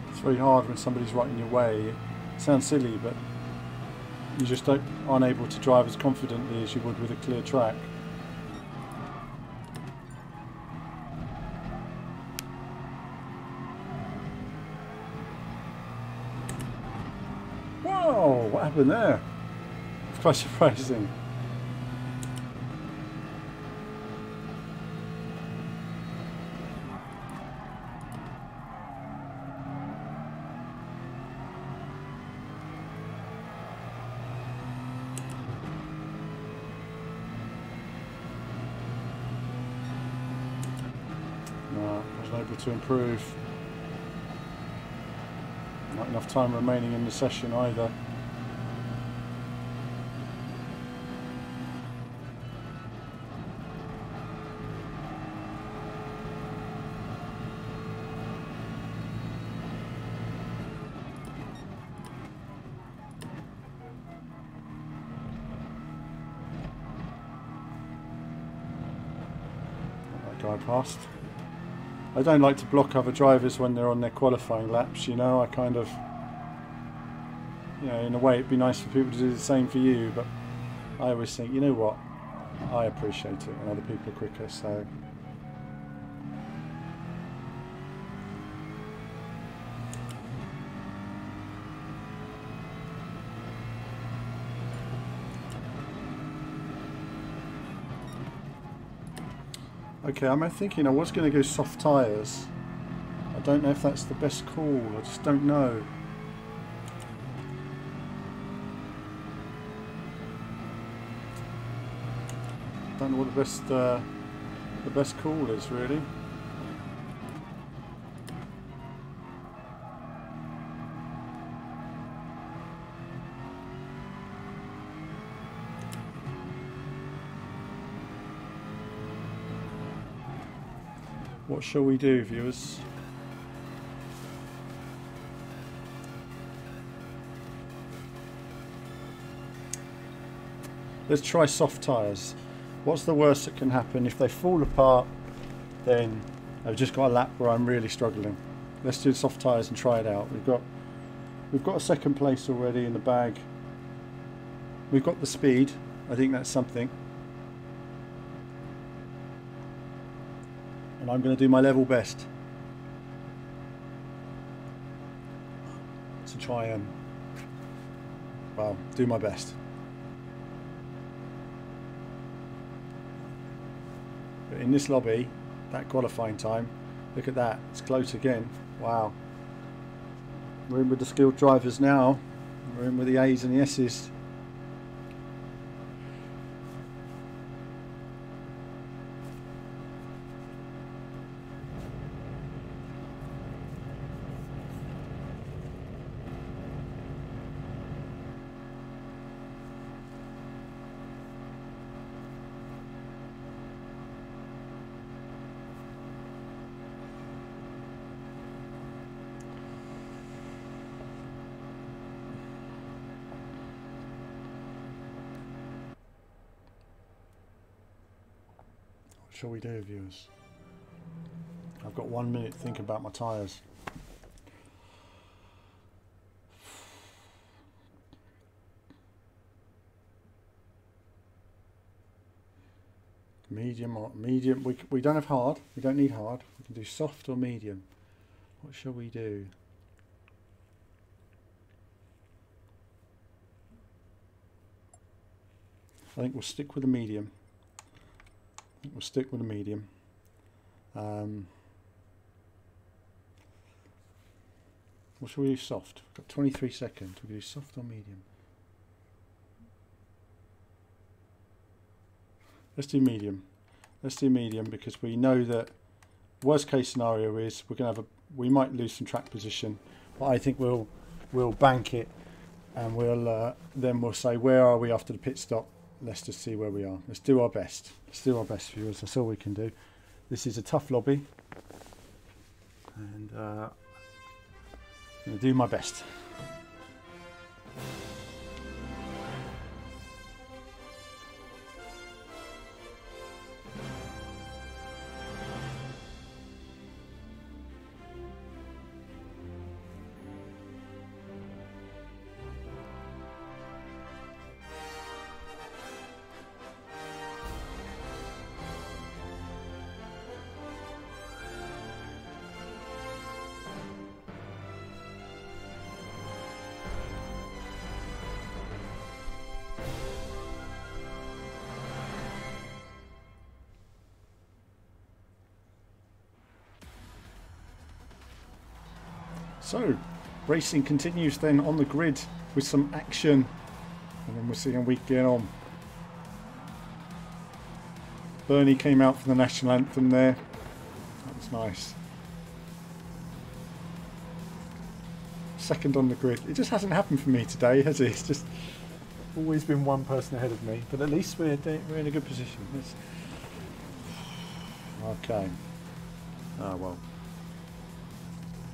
It's very hard when somebody's right in your way. It sounds silly, but you just aren't able to drive as confidently as you would with a clear track. Whoa! What happened there? It's quite surprising. Wasn't able to improve. Not enough time remaining in the session either. That guy passed. I don't like to block other drivers when they're on their qualifying laps, you know. I kind of, you know, in a way it'd be nice for people to do the same for you, but I always think, you know what, I appreciate it when other people are quicker, so. Okay, I'm thinking I was going to go soft tyres. I don't know if that's the best call. I just don't know. Don't know what the best call is really. What shall we do, viewers? Let's try soft tyres. What's the worst that can happen? If they fall apart, then I've just got a lap where I'm really struggling. Let's do soft tyres and try it out. We've got a second place already in the bag. We've got the speed. I think that's something. And I'm going to do my level best to try and, well, do my best. But in this lobby, that qualifying time, look at that, it's close again. Wow. We're in with the skilled drivers now. We're in with the A's and the S's. What shall we do, viewers? I've got 1 minute to think about my tyres. Medium or medium? We don't have hard. We don't need hard. We can do soft or medium. What shall we do? I think we'll stick with the medium. We'll stick with the medium. What shall we do? Soft. We've got 23 seconds. We'll do soft or medium. Let's do medium. Let's do medium because we know that worst case scenario is we're going to have we might lose some track position, but I think we'll bank it, and then we'll say where are we after the pit stop. Let's just see where we are. Let's do our best. Let's do our best, viewers. That's all we can do. This is a tough lobby, and I'm going to do my best. So, racing continues then on the grid with some action, and then we'll see how we get on. Bernie came out for the national anthem there. That was nice. Second on the grid. It just hasn't happened for me today, has it? It's just always been one person ahead of me, but at least we're in a good position. Okay. Oh well.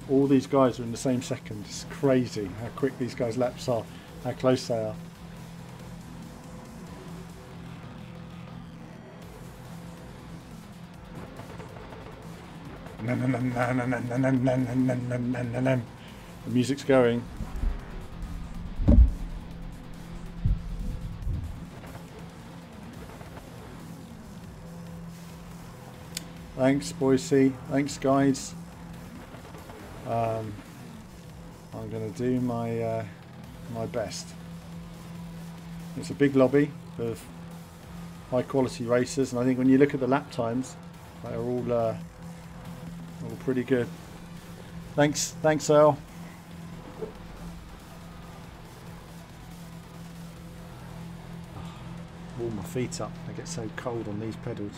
All these guys are in the same second. It's crazy how quick these guys' laps are, how close they are. The music's going. Thanks, Boise. Thanks, guys. I'm going to do my my best. It's a big lobby of high quality racers, and I think when you look at the lap times, They're all pretty good. Thanks, Al. Warm my feet up. They get so cold on these pedals.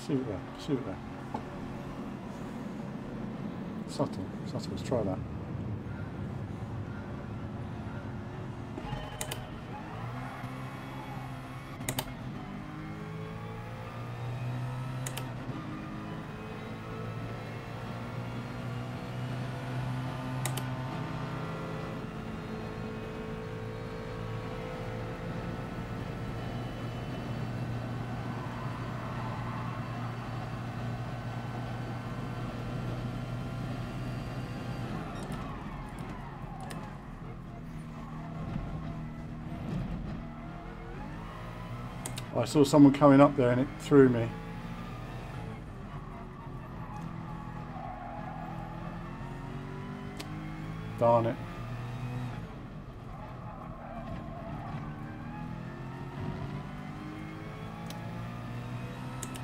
See what there. Subtle, let's try that. I saw someone coming up there and it threw me. Darn it.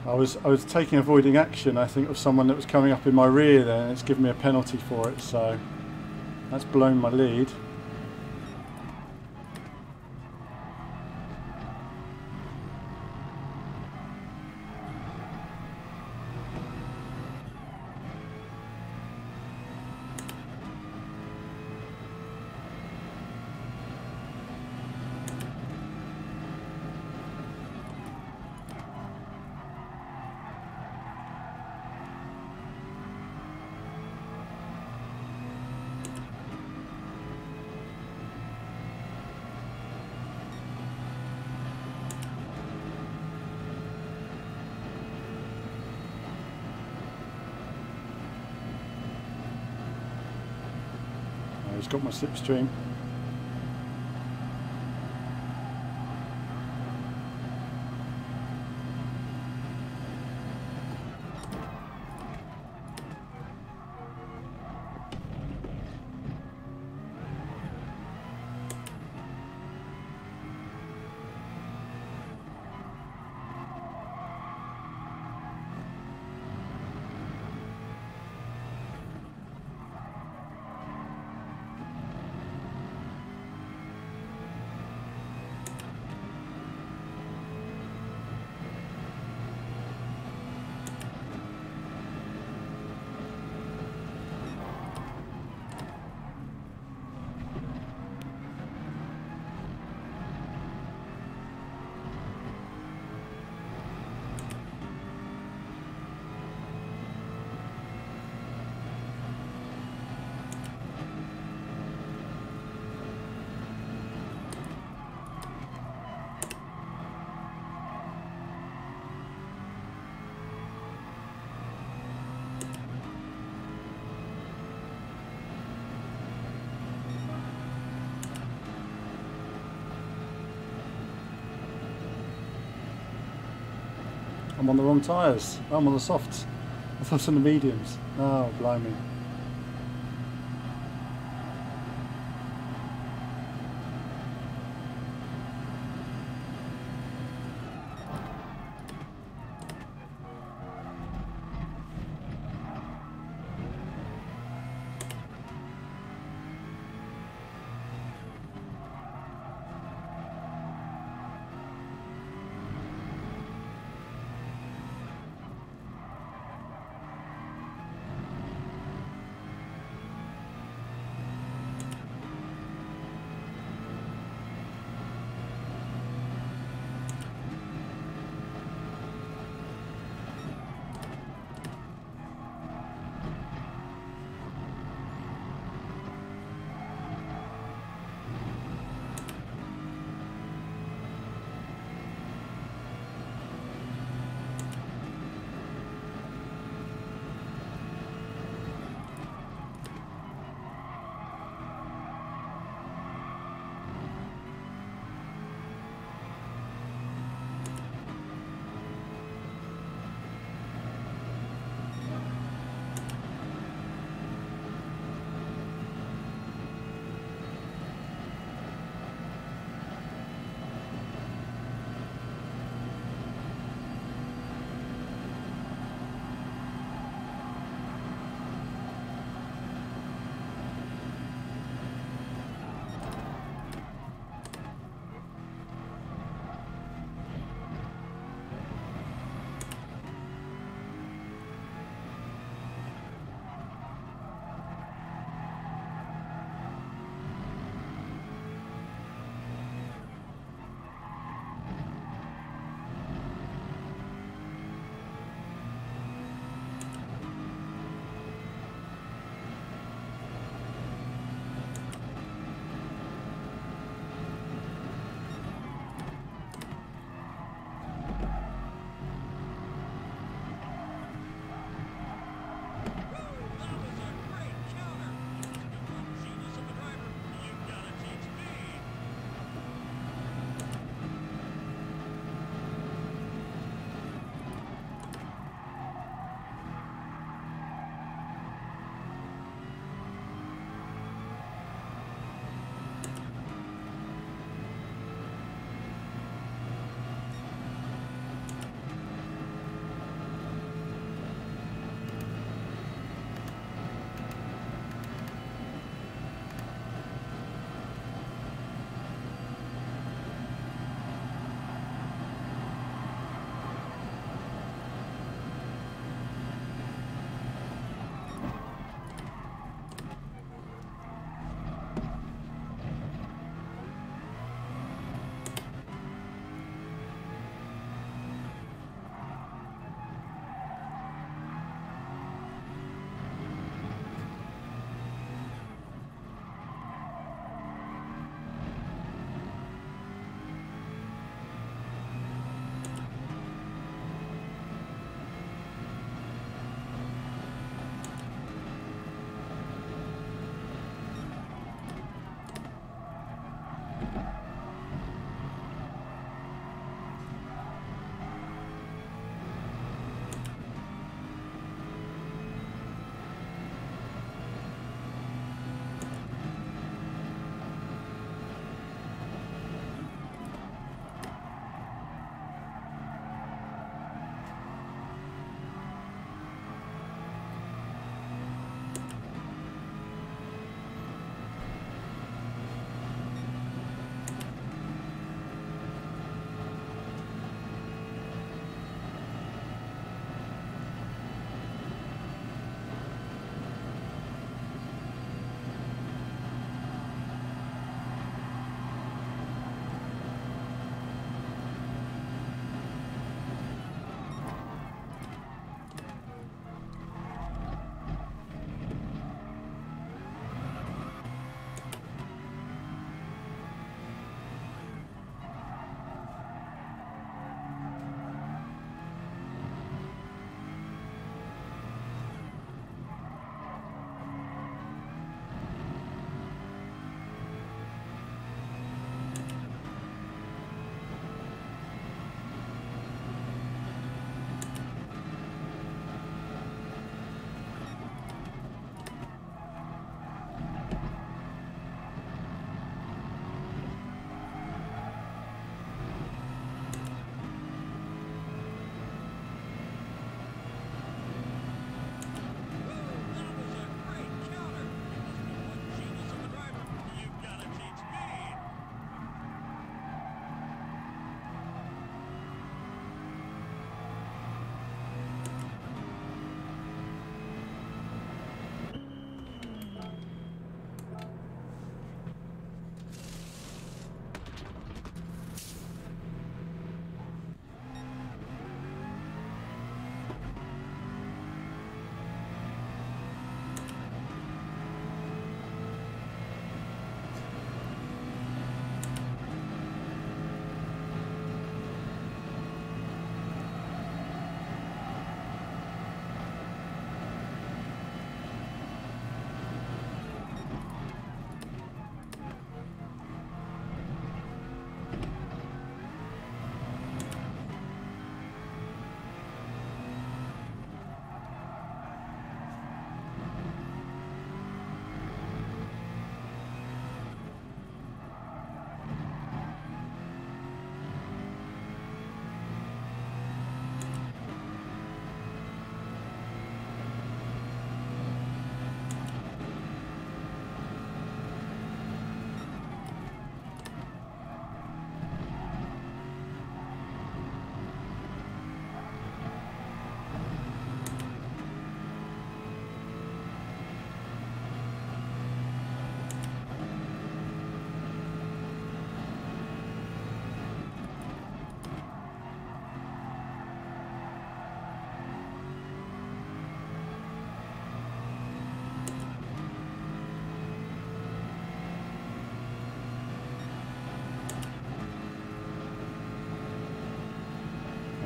I was taking avoiding action, I think, of someone that was coming up in my rear there, and it's given me a penalty for it, so that's blown my lead. He's got my slipstream. I'm on the wrong tyres. I'm on the softs. I thought I was on the mediums. Oh, blimey.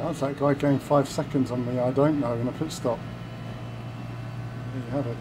How's that guy gained 5 seconds on me? I don't know, in a pit stop. There you have it.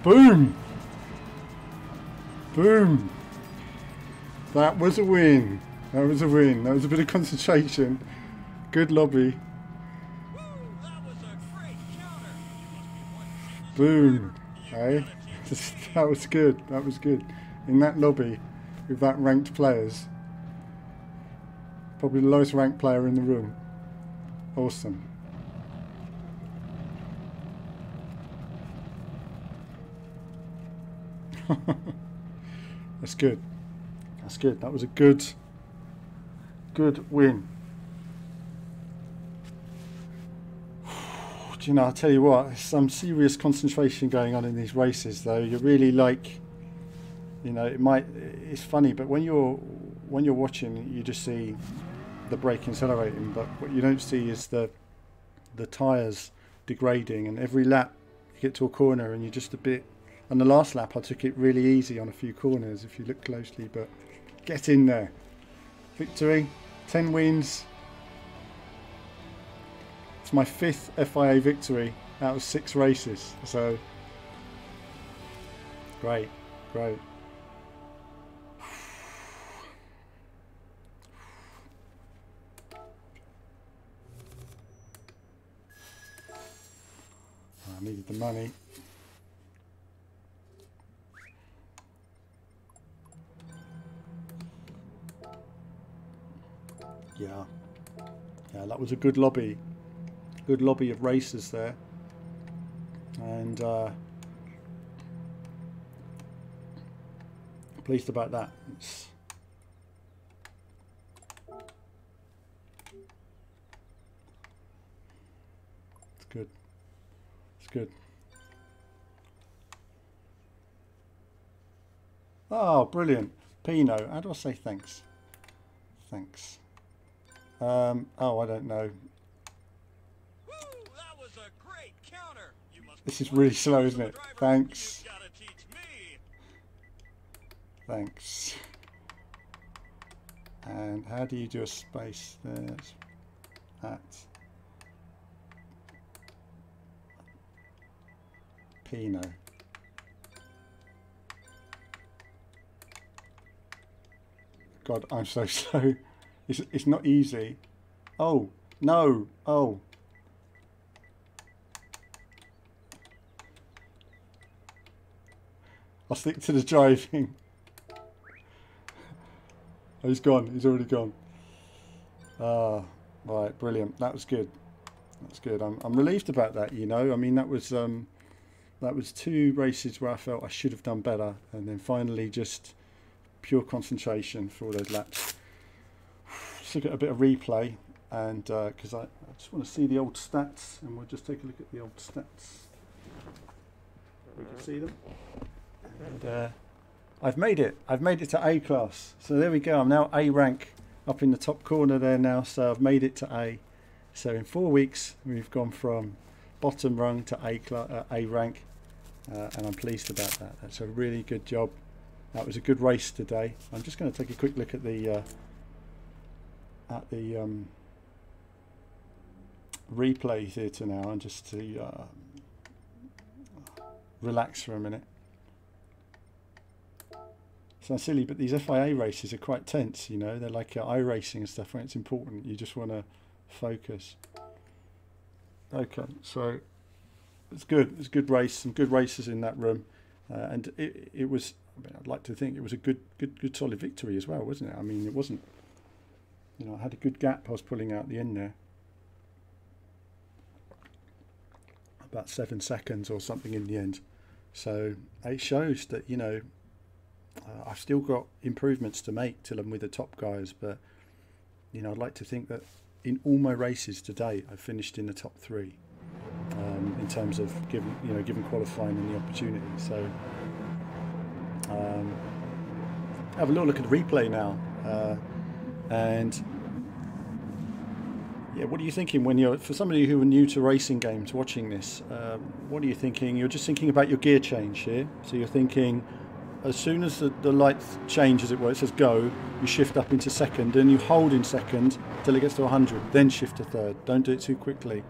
Boom! Boom! That was a win. That was a win. That was a bit of concentration. Good lobby. Woo, that was a great counter. Boom. Hey, that was good. That was good. In that lobby with that ranked players. Probably the lowest ranked player in the room. Awesome. That's good. That's good. That was a good win. Do you know, I'll tell you what, there's some serious concentration going on in these races though. You're really like, you know, it's funny, but when you're watching, you just see the brake accelerating, but what you don't see is the tyres degrading, and every lap you get to a corner and you're just a bit. And the last lap I took it really easy on a few corners if you look closely, but get in there. Victory, 10 wins. It's my 5th FIA victory out of 6 races, so great, great. I needed the money. Yeah, that was a good lobby of racers there, and pleased about that. It's good. It's good. Oh, brilliant. Pino, how do I say thanks? Thanks. Oh, I don't know. Woo, that was a great counter. You must This is really slow, isn't it? Thanks. You've gotta teach me. Thanks. And how do you do a space there? At Pino. God, I'm so slow. It's not easy. Oh, no. Oh. I'll stick to the driving. Oh, he's gone. He's already gone. Ah, right. Brilliant. That was good. That's good. I'm relieved about that, you know. I mean, that was 2 races where I felt I should have done better, and then finally just pure concentration for all those laps. Let's look at a bit of replay, and because I just want to see the old stats, and we'll just take a look at the old stats. We can see them. And I've made it. I've made it to A class. So there we go. I'm now A rank up in the top corner there now. So I've made it to A. So in 4 weeks we've gone from bottom rung to A rank, and I'm pleased about that. That's a really good job. That was a good race today. I'm just going to take a quick look at the replay theatre now, and just to relax for a minute. Sounds silly, but these FIA races are quite tense, you know. They're like iRacing and stuff when it's important. You just want to focus. Okay, so it's good. It's a good race. Some good races in that room, and it was. I mean, I'd like to think it was a good solid victory as well, wasn't it? I mean, it wasn't. You know, I had a good gap I was pulling out at the end there. About 7 seconds or something in the end. So it shows that, you know, I've still got improvements to make till I'm with the top guys, but, you know, I'd like to think that in all my races today, I've finished in the top 3 in terms of given qualifying and the opportunity. So have a little look at the replay now. And yeah, what are you thinking when you're, for somebody who are new to racing games watching this, what are you thinking? You're just thinking about your gear change here. So you're thinking, as soon as the light change, as it were, it says go, you shift up into second, and you hold in second till it gets to 100, then shift to third. Don't do it too quickly.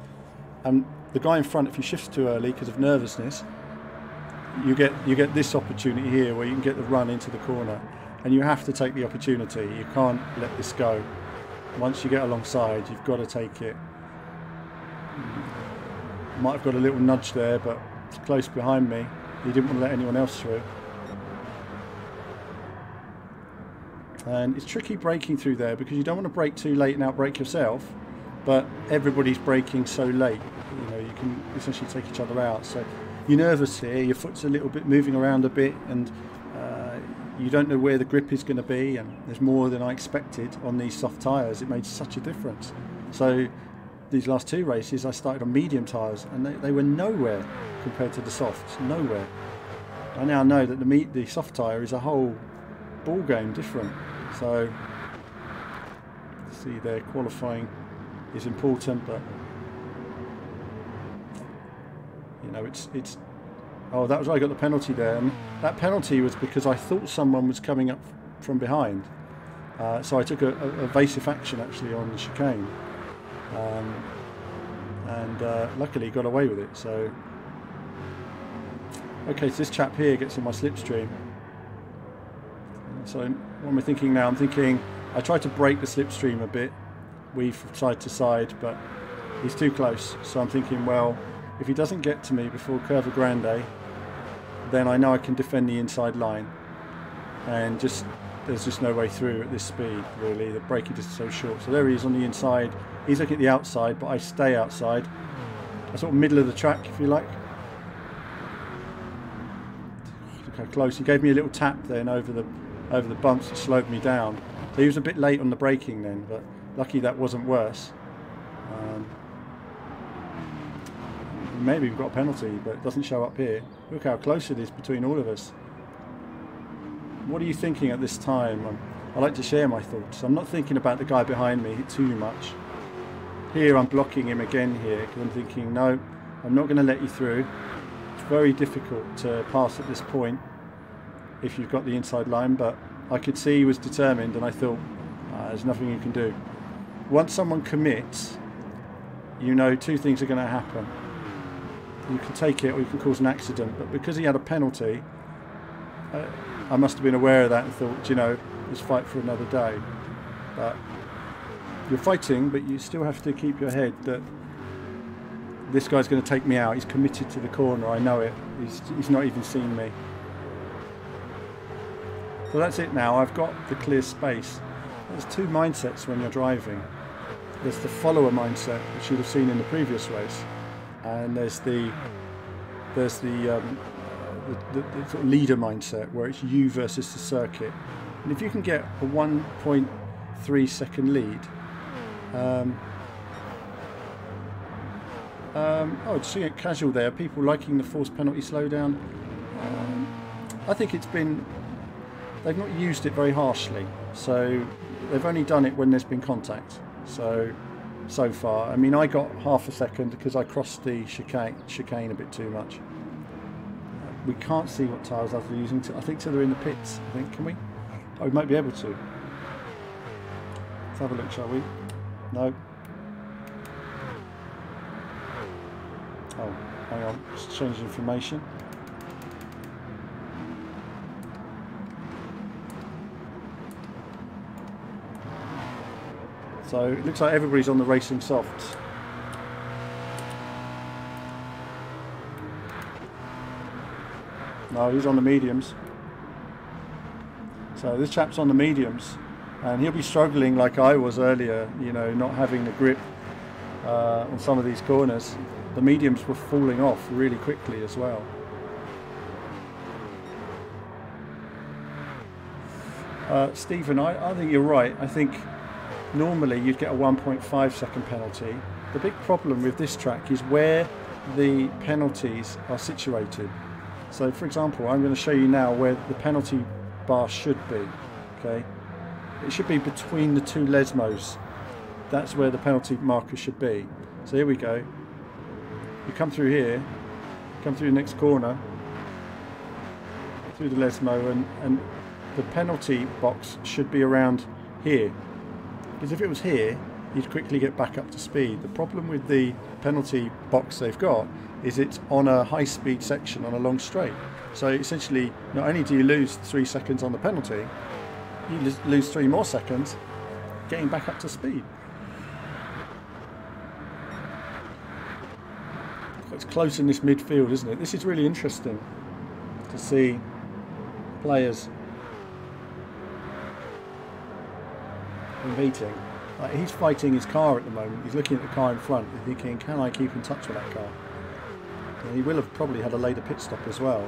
The guy in front, if he shifts too early because of nervousness, you get this opportunity here where you can get the run into the corner, and you have to take the opportunity. You can't let this go. Once you get alongside, you've got to take it. Might have got a little nudge there, but it's close behind me. He didn't want to let anyone else through. And it's tricky braking through there because you don't want to brake too late and outbrake yourself, but everybody's braking so late, you know, you can essentially take each other out. So you're nervous here, your foot's a little bit moving around a bit, and you don't know where the grip is going to be, and there's more than I expected on these soft tyres. It made such a difference. So these last 2 races I started on medium tyres, and they were nowhere compared to the softs, nowhere. I now know that the soft tyre is a whole ball game different. So see there, qualifying is important, but you know, it's oh, that was why I got the penalty there, and that penalty was because I thought someone was coming up from behind, so I took a evasive action actually on the chicane, and luckily got away with it. So okay, so this chap here gets in my slipstream. So what am I thinking now? I'm thinking I tried to break the slipstream a bit, weave from side to side, but he's too close. So I'm thinking, well, if he doesn't get to me before Curva Grande, then I know I can defend the inside line. And there's just no way through at this speed, really. The braking is so short. So there he is on the inside. He's looking at the outside, but I stay outside. I'm sort of middle of the track, if you like. Look how close. He gave me a little tap then over the bumps that slowed me down. So he was a bit late on the braking then, but lucky that wasn't worse. Maybe we've got a penalty, but it doesn't show up here. Look how close it is between all of us. What are you thinking at this time? I like to share my thoughts. I'm not thinking about the guy behind me too much. Here I'm blocking him again here because I'm thinking, no, I'm not going to let you through. It's very difficult to pass at this point if you've got the inside line, but I could see he was determined, and I thought, there's nothing you can do. Once someone commits, you know 2 things are going to happen. You can take it or you can cause an accident, but because he had a penalty, I must have been aware of that and thought, you know, let's fight for another day. But you're fighting, but you still have to keep your head that this guy's going to take me out. He's committed to the corner, I know it. He's not even seen me. So that's it now, I've got the clear space. There's 2 mindsets when you're driving. There's the follower mindset, which you'd have seen in the previous race, and there's the sort of leader mindset, where it's you versus the circuit. And if you can get a 1.3 second lead, oh, just seeing it casual there, people liking the forced penalty slowdown. I think they've not used it very harshly, so they've only done it when there's been contact. So far, I mean, I got half a second because I crossed the chicane a bit too much. We can't see what tyres others are using. I think till they're in the pits. I think, can we? Oh, we might be able to. Let's have a look, shall we? No. Oh, hang on, just change information. So it looks like everybody's on the racing softs. No, he's on the mediums. So this chap's on the mediums, and he'll be struggling like I was earlier, you know, not having the grip on some of these corners. The mediums were falling off really quickly as well. Stephen, I think you're right. I think normally you'd get a 1.5 second penalty. The big problem with this track is where the penalties are situated. So for example, I'm going to show you now where the penalty bar should be. Okay, it should be between the 2 lesmos. That's where the penalty marker should be. So here we go. You come through here, come through the next corner, through the lesmo, and the penalty box should be around here. Because if it was here, you'd quickly get back up to speed. The problem with the penalty box they've got is it's on a high-speed section on a long straight. So essentially, not only do you lose 3 seconds on the penalty, you lose 3 more seconds getting back up to speed. It's close in this midfield, isn't it? This is really interesting to see players competing. Like, he's fighting his car at the moment. He's looking at the car in front and thinking, can I keep in touch with that car? And he will have probably had a later pit stop as well.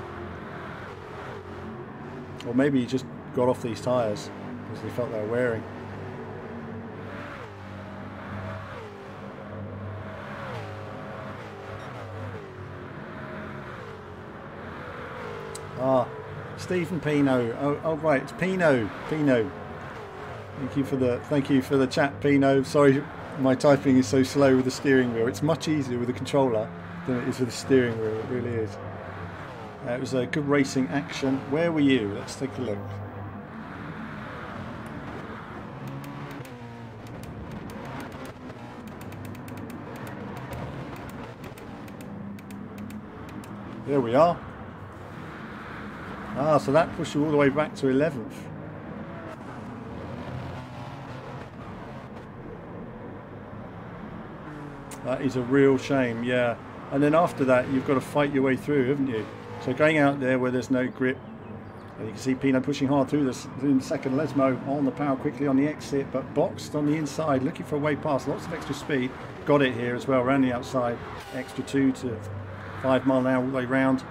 Or maybe he just got off these tyres because he felt they were wearing. Ah, Stephen Pino. Oh right, it's Pino. Thank you for the chat, Pino. Sorry, my typing is so slow with the steering wheel. It's much easier with the controller than it is with the steering wheel. It really is. It was a good racing action. Where were you? Let's take a look. There we are. Ah, so that pushed you all the way back to 11th. That is a real shame, yeah. And then after that, you've got to fight your way through, haven't you? So going out there where there's no grip, and you can see Pino pushing hard through this in second. Lesmo on the power quickly on the exit, but boxed on the inside, looking for a way past. Lots of extra speed. Got it here as well, around the outside. Extra 2 to 5 mile an hour all the way round.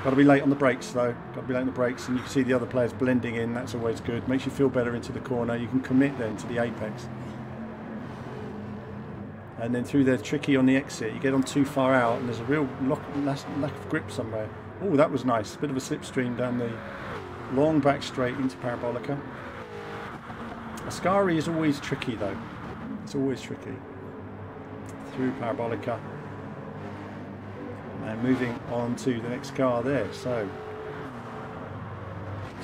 Got to be late on the brakes though. Got to be late on the brakes, and you can see the other players blending in. That's always good. Makes you feel better into the corner. You can commit then to the apex. And then through there, tricky on the exit. You get on too far out, and there's a real lack of grip somewhere. Oh, that was nice. Bit of a slipstream down the long back straight into Parabolica. Ascari is always tricky though. It's always tricky. Through Parabolica. And moving on to the next car there. So,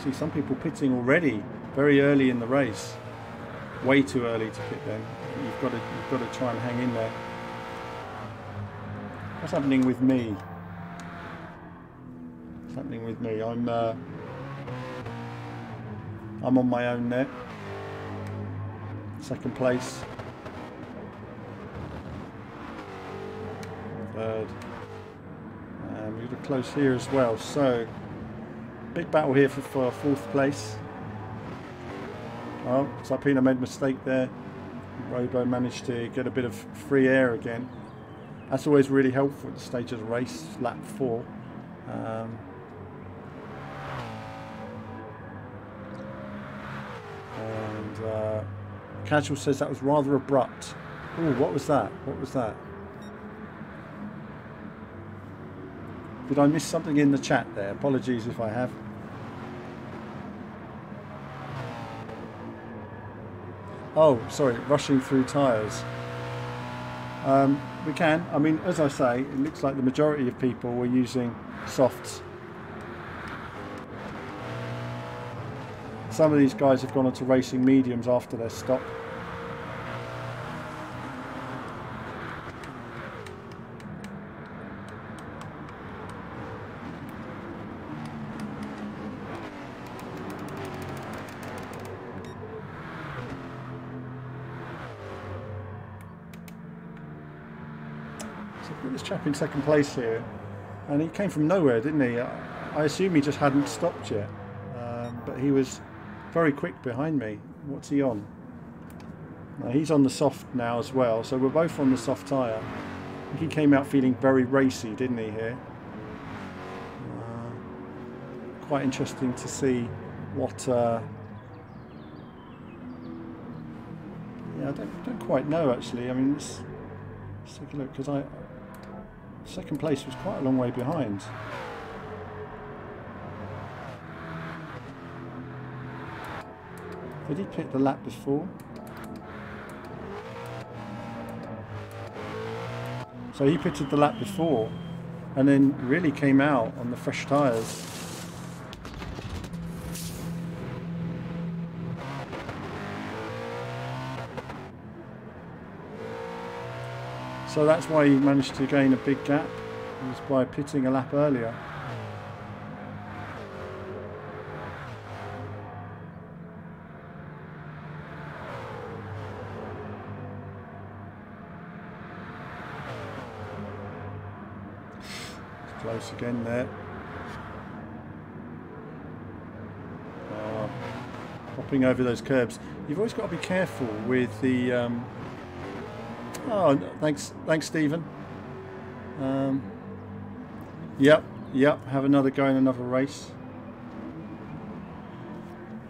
see some people pitting already very early in the race. Way too early to pit then. You've got to try and hang in there. What's happening with me? What's happening with me? I'm on my own there. Second place. Third. And we're close here as well. So big battle here for 4th place. Oh, Sarpino made a mistake there. Robo managed to get a bit of free air again. That's always really helpful at the stage of the race, lap 4. Casual says that was rather abrupt. Oh, what was that? What was that? Did I miss something in the chat there? Apologies if I have. Oh, sorry, rushing through tyres. We can. I mean, as I say, it looks like the majority of people were using softs. Some of these guys have gone on to racing mediums after their stop. This chap in second place here, and he came from nowhere, didn't he? I assume he just hadn't stopped yet, but he was very quick behind me. What's he on? He's on the soft now as well, so we're both on the soft tyre. He came out feeling very racy, didn't he, here? Quite interesting to see what... yeah, I don't quite know, actually. I mean, let's take a look, because second place was quite a long way behind. Did he pit the lap before? So he pitted the lap before and then really came out on the fresh tyres. So that's why he managed to gain a big gap. just by pitting a lap earlier. It's close again there. Hopping over those curbs. You've always got to be careful with the... Oh, thanks Stephen. Yep, have another go in another race.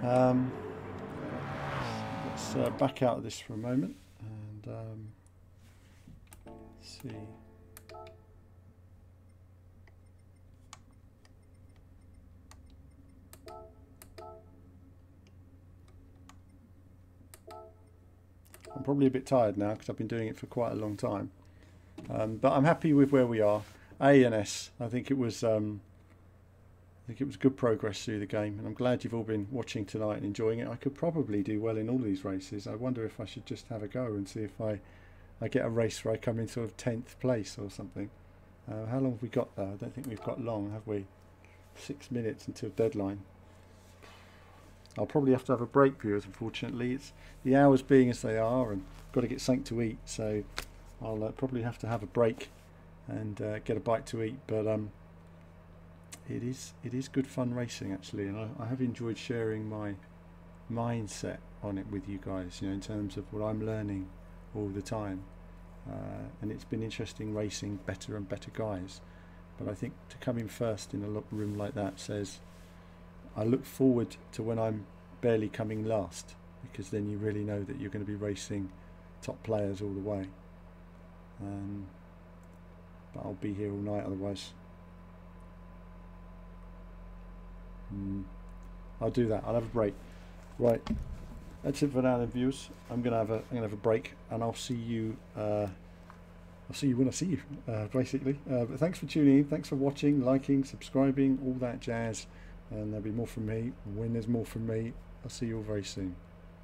Let's back out of this for a moment and see. I'm probably a bit tired now because I've been doing it for quite a long time, but I'm happy with where we are. A and S. I think it was good progress through the game, and I'm glad you've all been watching tonight and enjoying it. I could probably do well in all these races. I wonder if I should just have a go and see if I get a race where I come in sort of 10th place or something. How long have we got though? I don't think we've got long, have we? 6 minutes until deadline. I'll probably have to have a break, viewers, unfortunately. It's the hours being as they are, and got to get something to eat, so I'll probably have to have a break and get a bite to eat. But it is good fun racing, actually, and I have enjoyed sharing my mindset on it with you guys, you know, in terms of what I'm learning all the time, and it's been interesting racing better and better guys. But I think to come in first in a room like that says I look forward to when I'm barely coming last, because then you really know that you're going to be racing top players all the way. But I'll be here all night otherwise. I'll do that. I'll have a break. Right, that's it for now, then, viewers. I'm gonna have a break, and I'll see you. I'll see you when I see you, basically. But thanks for tuning in. Thanks for watching, liking, subscribing, all that jazz. And there'll be more from me. When there's more from me, I'll see you all very soon.